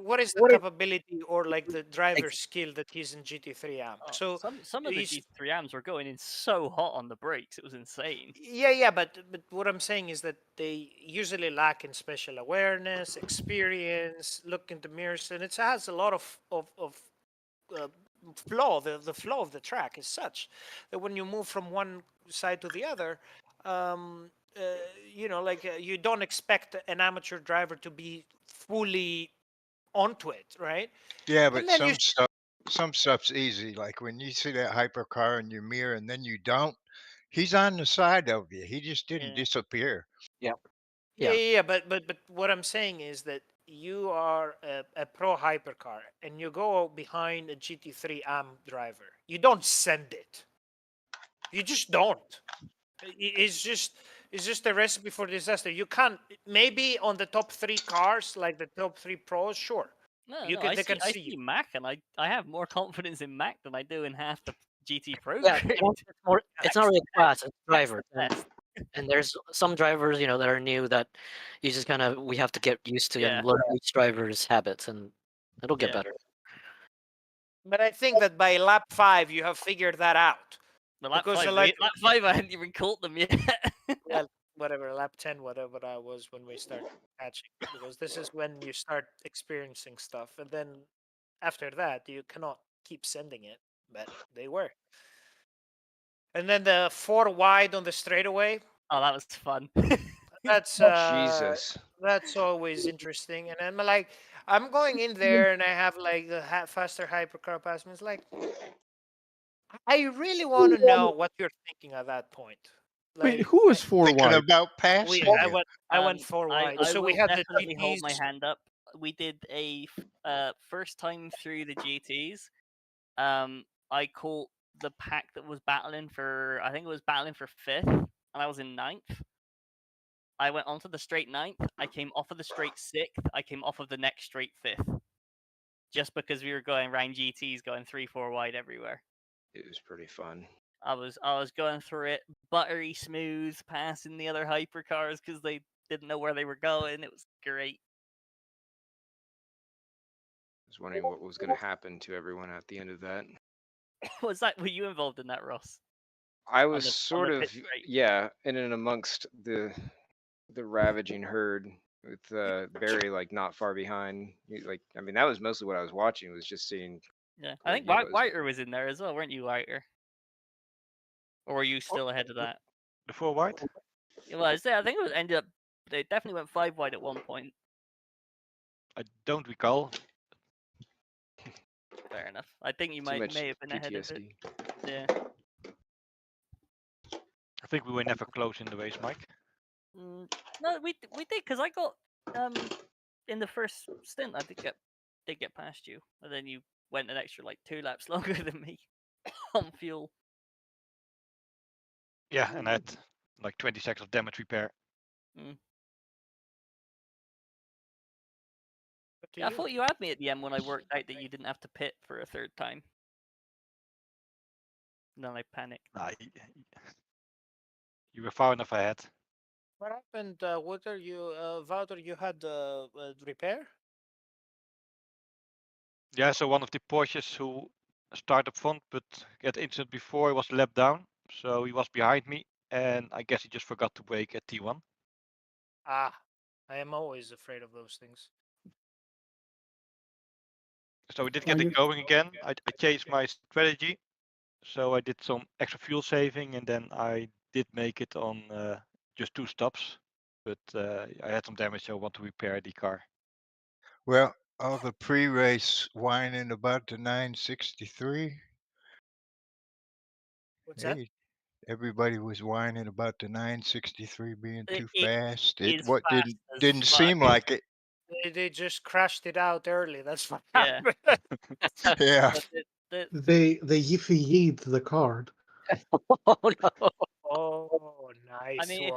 [SPEAKER 10] capability or like the driver skill that he's in GT3 AM? So
[SPEAKER 15] some of the GT3Ms were going in so hot on the brakes, it was insane.
[SPEAKER 10] Yeah, but what I'm saying is that they usually lack in special awareness, experience, look in the mirrors, and it has a lot of flow. The flow of the track is such that when you move from one side to the other, you don't expect an amateur driver to be fully onto it, right?
[SPEAKER 21] Yeah, but some stuff's easy. Like when you see that hypercar in your mirror and then you don't, he's on the side of you. He just didn't disappear.
[SPEAKER 10] Yeah. But what I'm saying is that you are a pro hypercar and you go behind a GT3 AM driver. You don't send it. You just don't. It's just a recipe for disaster. You can't. Maybe on the top 3 cars, like the top 3 pros, sure.
[SPEAKER 15] I see Mac, and I have more confidence in Mac than I do in half the GT Pro.
[SPEAKER 5] Yeah, it's not really class, it's driver. And there's some drivers, that are new that you just we have to get used to and learn each driver's habits, and it'll get better.
[SPEAKER 10] But I think that by lap 5 you have figured that out.
[SPEAKER 15] Well, lap 5 I hadn't even caught them yet.
[SPEAKER 10] Well, whatever, lap 10, whatever I was when we start catching, because this is when you start experiencing stuff, and then after that you cannot keep sending it, but they were. And then the 4 wide on the straightaway.
[SPEAKER 15] Oh, that was fun.
[SPEAKER 10] That's
[SPEAKER 4] Jesus.
[SPEAKER 10] That's always interesting. And I'm like, I'm going in there and I have like the faster hypercar pass me. It's like, I really want to know what you're thinking at that point.
[SPEAKER 11] Wait, who was 4
[SPEAKER 21] Thinking
[SPEAKER 11] wide?
[SPEAKER 21] about passing you.
[SPEAKER 10] I went 4 wide.
[SPEAKER 15] I
[SPEAKER 10] So we
[SPEAKER 15] will
[SPEAKER 10] had the
[SPEAKER 15] definitely hold my
[SPEAKER 10] GTs.
[SPEAKER 15] hand up. We did a first time through the GTs. I caught the pack that was battling for, I think it was battling for 5th, and I was in 9th. I went onto the straight 9th. I came off of the straight 6th. I came off of the next straight 5th. Just because we were going around GTs, going 3-4 wide everywhere.
[SPEAKER 4] It was pretty fun.
[SPEAKER 15] I was going through it buttery smooth, passing the other hypercars because they didn't know where they were going. It was great.
[SPEAKER 4] I was wondering what was going to happen to everyone at the end of that.
[SPEAKER 15] Was that? Were you involved in that, Ross?
[SPEAKER 4] I
[SPEAKER 15] On
[SPEAKER 4] was
[SPEAKER 15] the
[SPEAKER 4] sort of,
[SPEAKER 15] pit straight?
[SPEAKER 4] yeah, in and amongst the ravaging herd with Barry like not far behind. Like, I mean, that was mostly what I was watching, was just seeing.
[SPEAKER 15] Yeah, I
[SPEAKER 4] where
[SPEAKER 15] think
[SPEAKER 4] he was.
[SPEAKER 15] Whiter was in there as well, weren't you, Whiter? Or were you still ahead of that?
[SPEAKER 3] Before white?
[SPEAKER 15] It was. I think it was ended up. They definitely went 5 wide at one point.
[SPEAKER 3] I don't recall.
[SPEAKER 15] Fair enough. I think you
[SPEAKER 4] Too much
[SPEAKER 15] may have been ahead of it.
[SPEAKER 4] PTSD.
[SPEAKER 15] Yeah.
[SPEAKER 3] I think we were never close in the race, Mike.
[SPEAKER 15] No, we did, because I got in the first stint I did get past you, and then you went an extra like 2 laps longer than me on fuel.
[SPEAKER 3] Yeah, and I had like 20 seconds of damage repair.
[SPEAKER 15] Yeah, I thought you had me at the end when I worked out that you didn't have to pit for a 3rd time. And then I panicked.
[SPEAKER 3] Nah, you were far enough ahead.
[SPEAKER 10] What happened, Wouter? Wouter, you had repair?
[SPEAKER 3] Yeah, so one of the Porsches who started up front but get incident before he was a lap down. So he was behind me, and I guess he just forgot to brake at T1.
[SPEAKER 10] Ah, I am always afraid of those things.
[SPEAKER 3] So we did get it going again. I changed my strategy. So I did some extra fuel saving, and then I did make it on just 2 stops. But I had some damage, so I want to repair the car.
[SPEAKER 21] Well, all the pre-race whining about the 963.
[SPEAKER 10] What's that?
[SPEAKER 21] Everybody was whining about the 963 being too
[SPEAKER 15] It
[SPEAKER 21] fast.
[SPEAKER 15] is
[SPEAKER 21] It what
[SPEAKER 15] fast as
[SPEAKER 21] didn't
[SPEAKER 15] fuck.
[SPEAKER 21] seem like it.
[SPEAKER 10] They just crashed it out early. That's what
[SPEAKER 15] Yeah.
[SPEAKER 10] happened.
[SPEAKER 21] Yeah.
[SPEAKER 7] They yiffy-yeed the card.
[SPEAKER 5] Oh no.
[SPEAKER 10] Oh, nice.
[SPEAKER 15] I mean,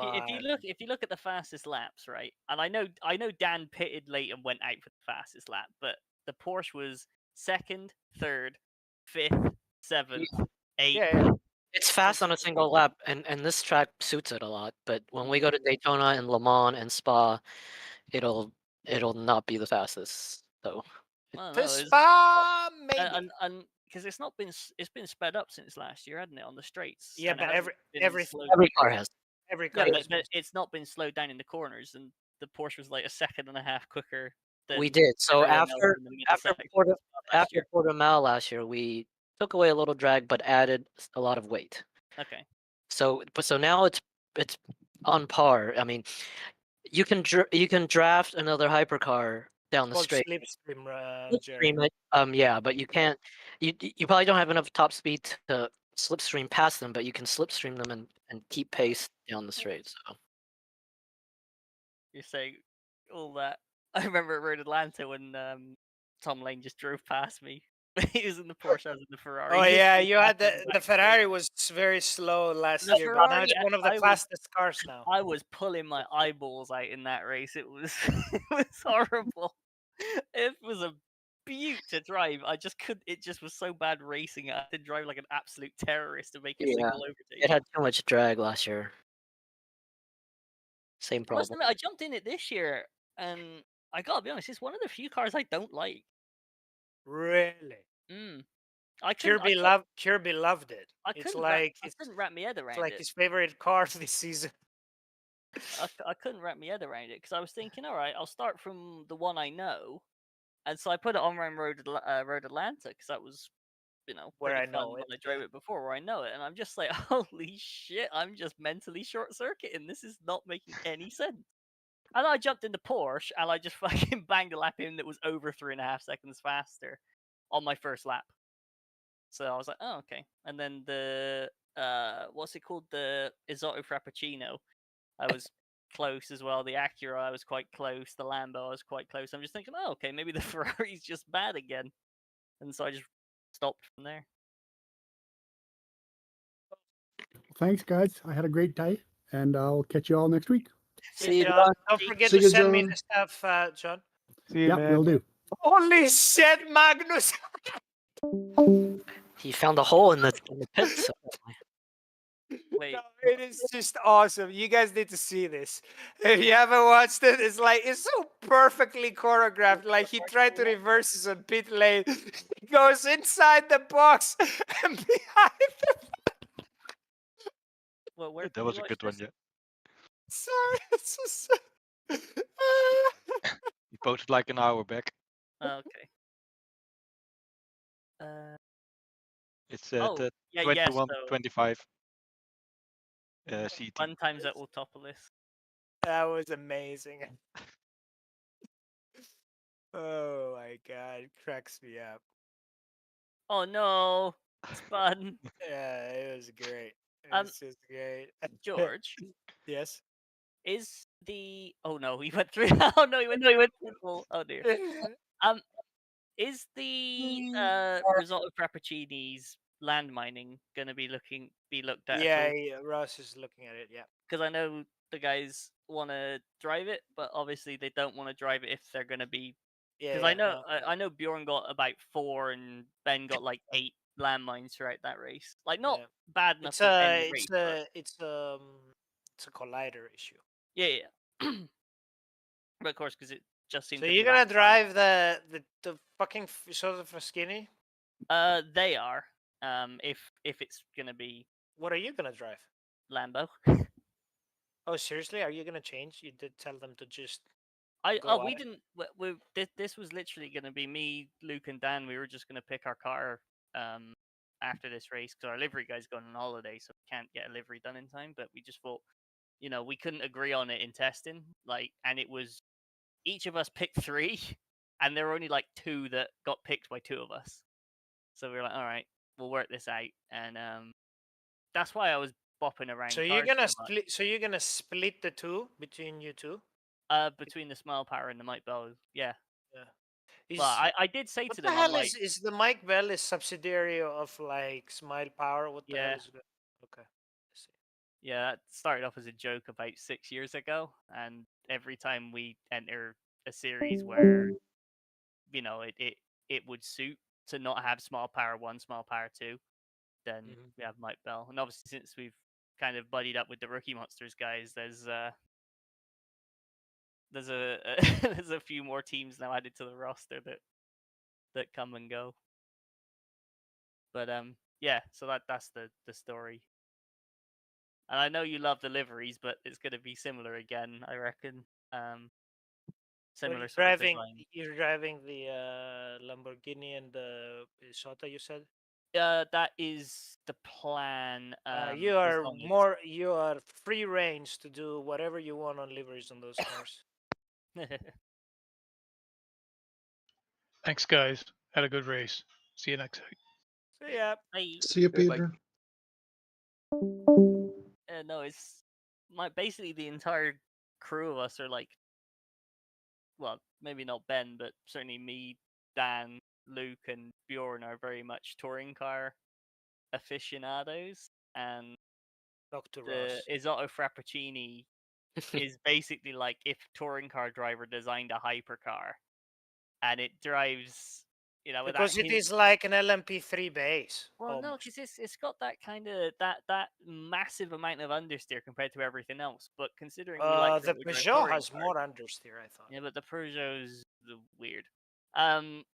[SPEAKER 15] if you look at the fastest laps, right? And I know Dan pitted late and went out for the fastest lap, but the Porsche was 2nd, 3rd, 5th, 7th, 8th.
[SPEAKER 10] Yeah.
[SPEAKER 5] It's fast on a single lap, and this track suits it a lot. But when we go to Daytona and Le Mans and Spa, it'll not be the fastest. So
[SPEAKER 10] Spa, maybe.
[SPEAKER 15] And because it's been sped up since last year, hasn't it, on the straights?
[SPEAKER 10] Yeah,
[SPEAKER 15] and
[SPEAKER 10] but
[SPEAKER 5] every car has.
[SPEAKER 10] Every car.
[SPEAKER 15] Yeah, but it's not been slowed down in the corners, and the Porsche was like a 2.5 seconds quicker.
[SPEAKER 5] We did. So
[SPEAKER 15] everyone else
[SPEAKER 5] after
[SPEAKER 15] in the middle section.
[SPEAKER 5] after Portimao last year, we took away a little drag, but added a lot of weight.
[SPEAKER 15] Okay.
[SPEAKER 5] So now it's on par. I mean, you can draft another hypercar down the straight.
[SPEAKER 10] Slipstream,
[SPEAKER 5] Yeah, but you can't. You probably don't have enough top speed to slipstream past them, but you can slipstream them and keep pace down the straight. So
[SPEAKER 15] You're saying all that. I remember at Road Atlanta when Tom Lane just drove past me. He was in the Porsche, I was in the Ferrari.
[SPEAKER 10] Oh yeah, you had the Ferrari was very slow last year, but now it's one of the fastest cars now.
[SPEAKER 15] I was pulling my eyeballs out in that race. It was it was horrible. It was a beaut to drive. I just couldn't. It just was so bad racing. I had to drive like an absolute terrorist to make a single overtake.
[SPEAKER 5] it had too much drag last year. Same
[SPEAKER 15] I must
[SPEAKER 5] problem.
[SPEAKER 15] admit, I jumped in it this year, and I gotta be honest, it's one of the few cars I don't like.
[SPEAKER 10] Really?
[SPEAKER 15] Kirby
[SPEAKER 10] loved it.
[SPEAKER 15] I couldn't wrap my head around
[SPEAKER 10] it's like
[SPEAKER 15] it.
[SPEAKER 10] his favorite car this season.
[SPEAKER 15] I couldn't wrap my head around it because I was thinking, all right, I'll start from the one I know, and so I put it on Road Atlanta because that was,
[SPEAKER 10] where I
[SPEAKER 15] fun
[SPEAKER 10] know
[SPEAKER 15] when
[SPEAKER 10] it.
[SPEAKER 15] I drove it before, where I know it, and I'm just like, holy shit, I'm just mentally short circuiting. This is not making any sense. And I jumped into Porsche and I just fucking banged a lap in that was over 3.5 seconds faster on my first lap. So I was like, oh, okay. And then the what's it called? The Isotta Fraschini. I was close as well. The Acura, I was quite close. The Lambo, I was quite close. I'm just thinking, oh, okay, maybe the Ferrari's just bad again. And so I just stopped from there.
[SPEAKER 12] Thanks, guys. I had a great day, and I'll catch you all next week.
[SPEAKER 5] See you,
[SPEAKER 10] John. Don't forget to send me the stuff, John.
[SPEAKER 12] See you, man. Will do.
[SPEAKER 10] Holy shit, Magnus!
[SPEAKER 5] He found a hole in the pit. So
[SPEAKER 15] Wait.
[SPEAKER 10] No, it is just awesome. You guys need to see this. If you haven't watched it, it's so perfectly choreographed. Like he tried to reverse his on pit lane. He goes inside the box and behind the...
[SPEAKER 15] Well, where
[SPEAKER 3] That
[SPEAKER 15] can
[SPEAKER 3] was
[SPEAKER 15] we
[SPEAKER 3] a
[SPEAKER 15] watch
[SPEAKER 3] good one,
[SPEAKER 15] this?
[SPEAKER 3] yeah.
[SPEAKER 10] Sorry, it's just...
[SPEAKER 3] He posted like an hour back.
[SPEAKER 15] Okay.
[SPEAKER 3] It's at
[SPEAKER 15] Oh, yeah, yes.
[SPEAKER 3] 21:25 CT.
[SPEAKER 15] Fun times at Autopolis.
[SPEAKER 10] That was amazing. Oh my god, it cracks me up.
[SPEAKER 15] Oh no, it's fun.
[SPEAKER 10] Yeah, it was great.
[SPEAKER 15] Um,
[SPEAKER 10] It's just great.
[SPEAKER 15] George,
[SPEAKER 10] Yes.
[SPEAKER 15] is the oh no, he went through. Oh no, he went through. Oh dear. Is the Risotto Frappuccini's land mining gonna be looked at at
[SPEAKER 10] Yeah,
[SPEAKER 15] all?
[SPEAKER 10] Ross is looking at it. Yeah.
[SPEAKER 15] Because I know the guys want to drive it, but obviously they don't want to drive it if they're gonna be. Because
[SPEAKER 10] Yeah,
[SPEAKER 15] I know
[SPEAKER 10] no.
[SPEAKER 15] I know Bjorn got about 4 and Ben got like 8 landmines throughout that race. Like not
[SPEAKER 10] Yeah.
[SPEAKER 15] bad enough
[SPEAKER 10] It's
[SPEAKER 15] to end
[SPEAKER 10] a
[SPEAKER 15] the race. But
[SPEAKER 10] it's a collider issue.
[SPEAKER 15] yeah. But of course, because it just seemed
[SPEAKER 10] So
[SPEAKER 15] to
[SPEAKER 10] you're
[SPEAKER 15] be that
[SPEAKER 10] gonna drive the fucking Isotta Fraschini?
[SPEAKER 15] They are. If it's gonna be
[SPEAKER 10] What are you gonna drive?
[SPEAKER 15] Lambo.
[SPEAKER 10] Oh, seriously? Are you gonna change? You did tell them to just.
[SPEAKER 15] We
[SPEAKER 10] out.
[SPEAKER 15] didn't. This was literally gonna be me, Luke, and Dan. We were just gonna pick our car after this race because our livery guy's going on holiday, so we can't get a livery done in time. But we just thought, we couldn't agree on it in testing. And it was each of us picked 3, and there were only like 2 that got picked by 2 of us. So we were like, all right, we'll work this out, and that's why I was bopping around.
[SPEAKER 10] So you're gonna split. So you're gonna split the 2 between you 2.
[SPEAKER 15] Between the Smile Power and the Mike Bell, yeah.
[SPEAKER 10] Yeah.
[SPEAKER 15] Well, I did say
[SPEAKER 10] What
[SPEAKER 15] to
[SPEAKER 10] the
[SPEAKER 15] them,
[SPEAKER 10] hell
[SPEAKER 15] I'm like,
[SPEAKER 10] is the Mike Bell is subsidiary of like Smile Power? What the hell
[SPEAKER 15] Yeah.
[SPEAKER 10] is it? Okay.
[SPEAKER 15] yeah, that started off as a joke about 6 years ago, and every time we enter a series where, it would suit to not have Small Power 1, Small Power 2, then we have Mike Bell. And obviously, since we've kind of buddied up with the Rookie Monsters guys, there's a there's a few more teams now added to the roster that come and go. But yeah, so that's the story. And I know you love the liveries, but it's going to be similar again, I reckon. Similar
[SPEAKER 10] Well,
[SPEAKER 15] sort of design.
[SPEAKER 10] you're driving the Lamborghini and the Isotta, you said?
[SPEAKER 15] That is the plan.
[SPEAKER 10] You
[SPEAKER 15] as
[SPEAKER 10] are
[SPEAKER 15] long as-
[SPEAKER 10] you are free range to do whatever you want on liveries on those cars.
[SPEAKER 6] Thanks, guys. Had a good race. See you next week.
[SPEAKER 10] So yeah.
[SPEAKER 7] See you, Peter.
[SPEAKER 15] No, it's basically the entire crew of us are like, well, maybe not Ben, but certainly me, Dan, Luke, and Bjorn are very much touring car aficionados, and
[SPEAKER 10] Dr.
[SPEAKER 15] the
[SPEAKER 10] Ross.
[SPEAKER 15] Isotta Frapppuccini is basically like if touring car driver designed a hypercar, and it drives,
[SPEAKER 10] Because it is like an LMP3 base.
[SPEAKER 15] Well, no, because it's got that kind of that massive amount of understeer compared to everything else. But considering we like
[SPEAKER 10] the Peugeot has more understeer, I thought.
[SPEAKER 15] Yeah, but the Peugeot's weird.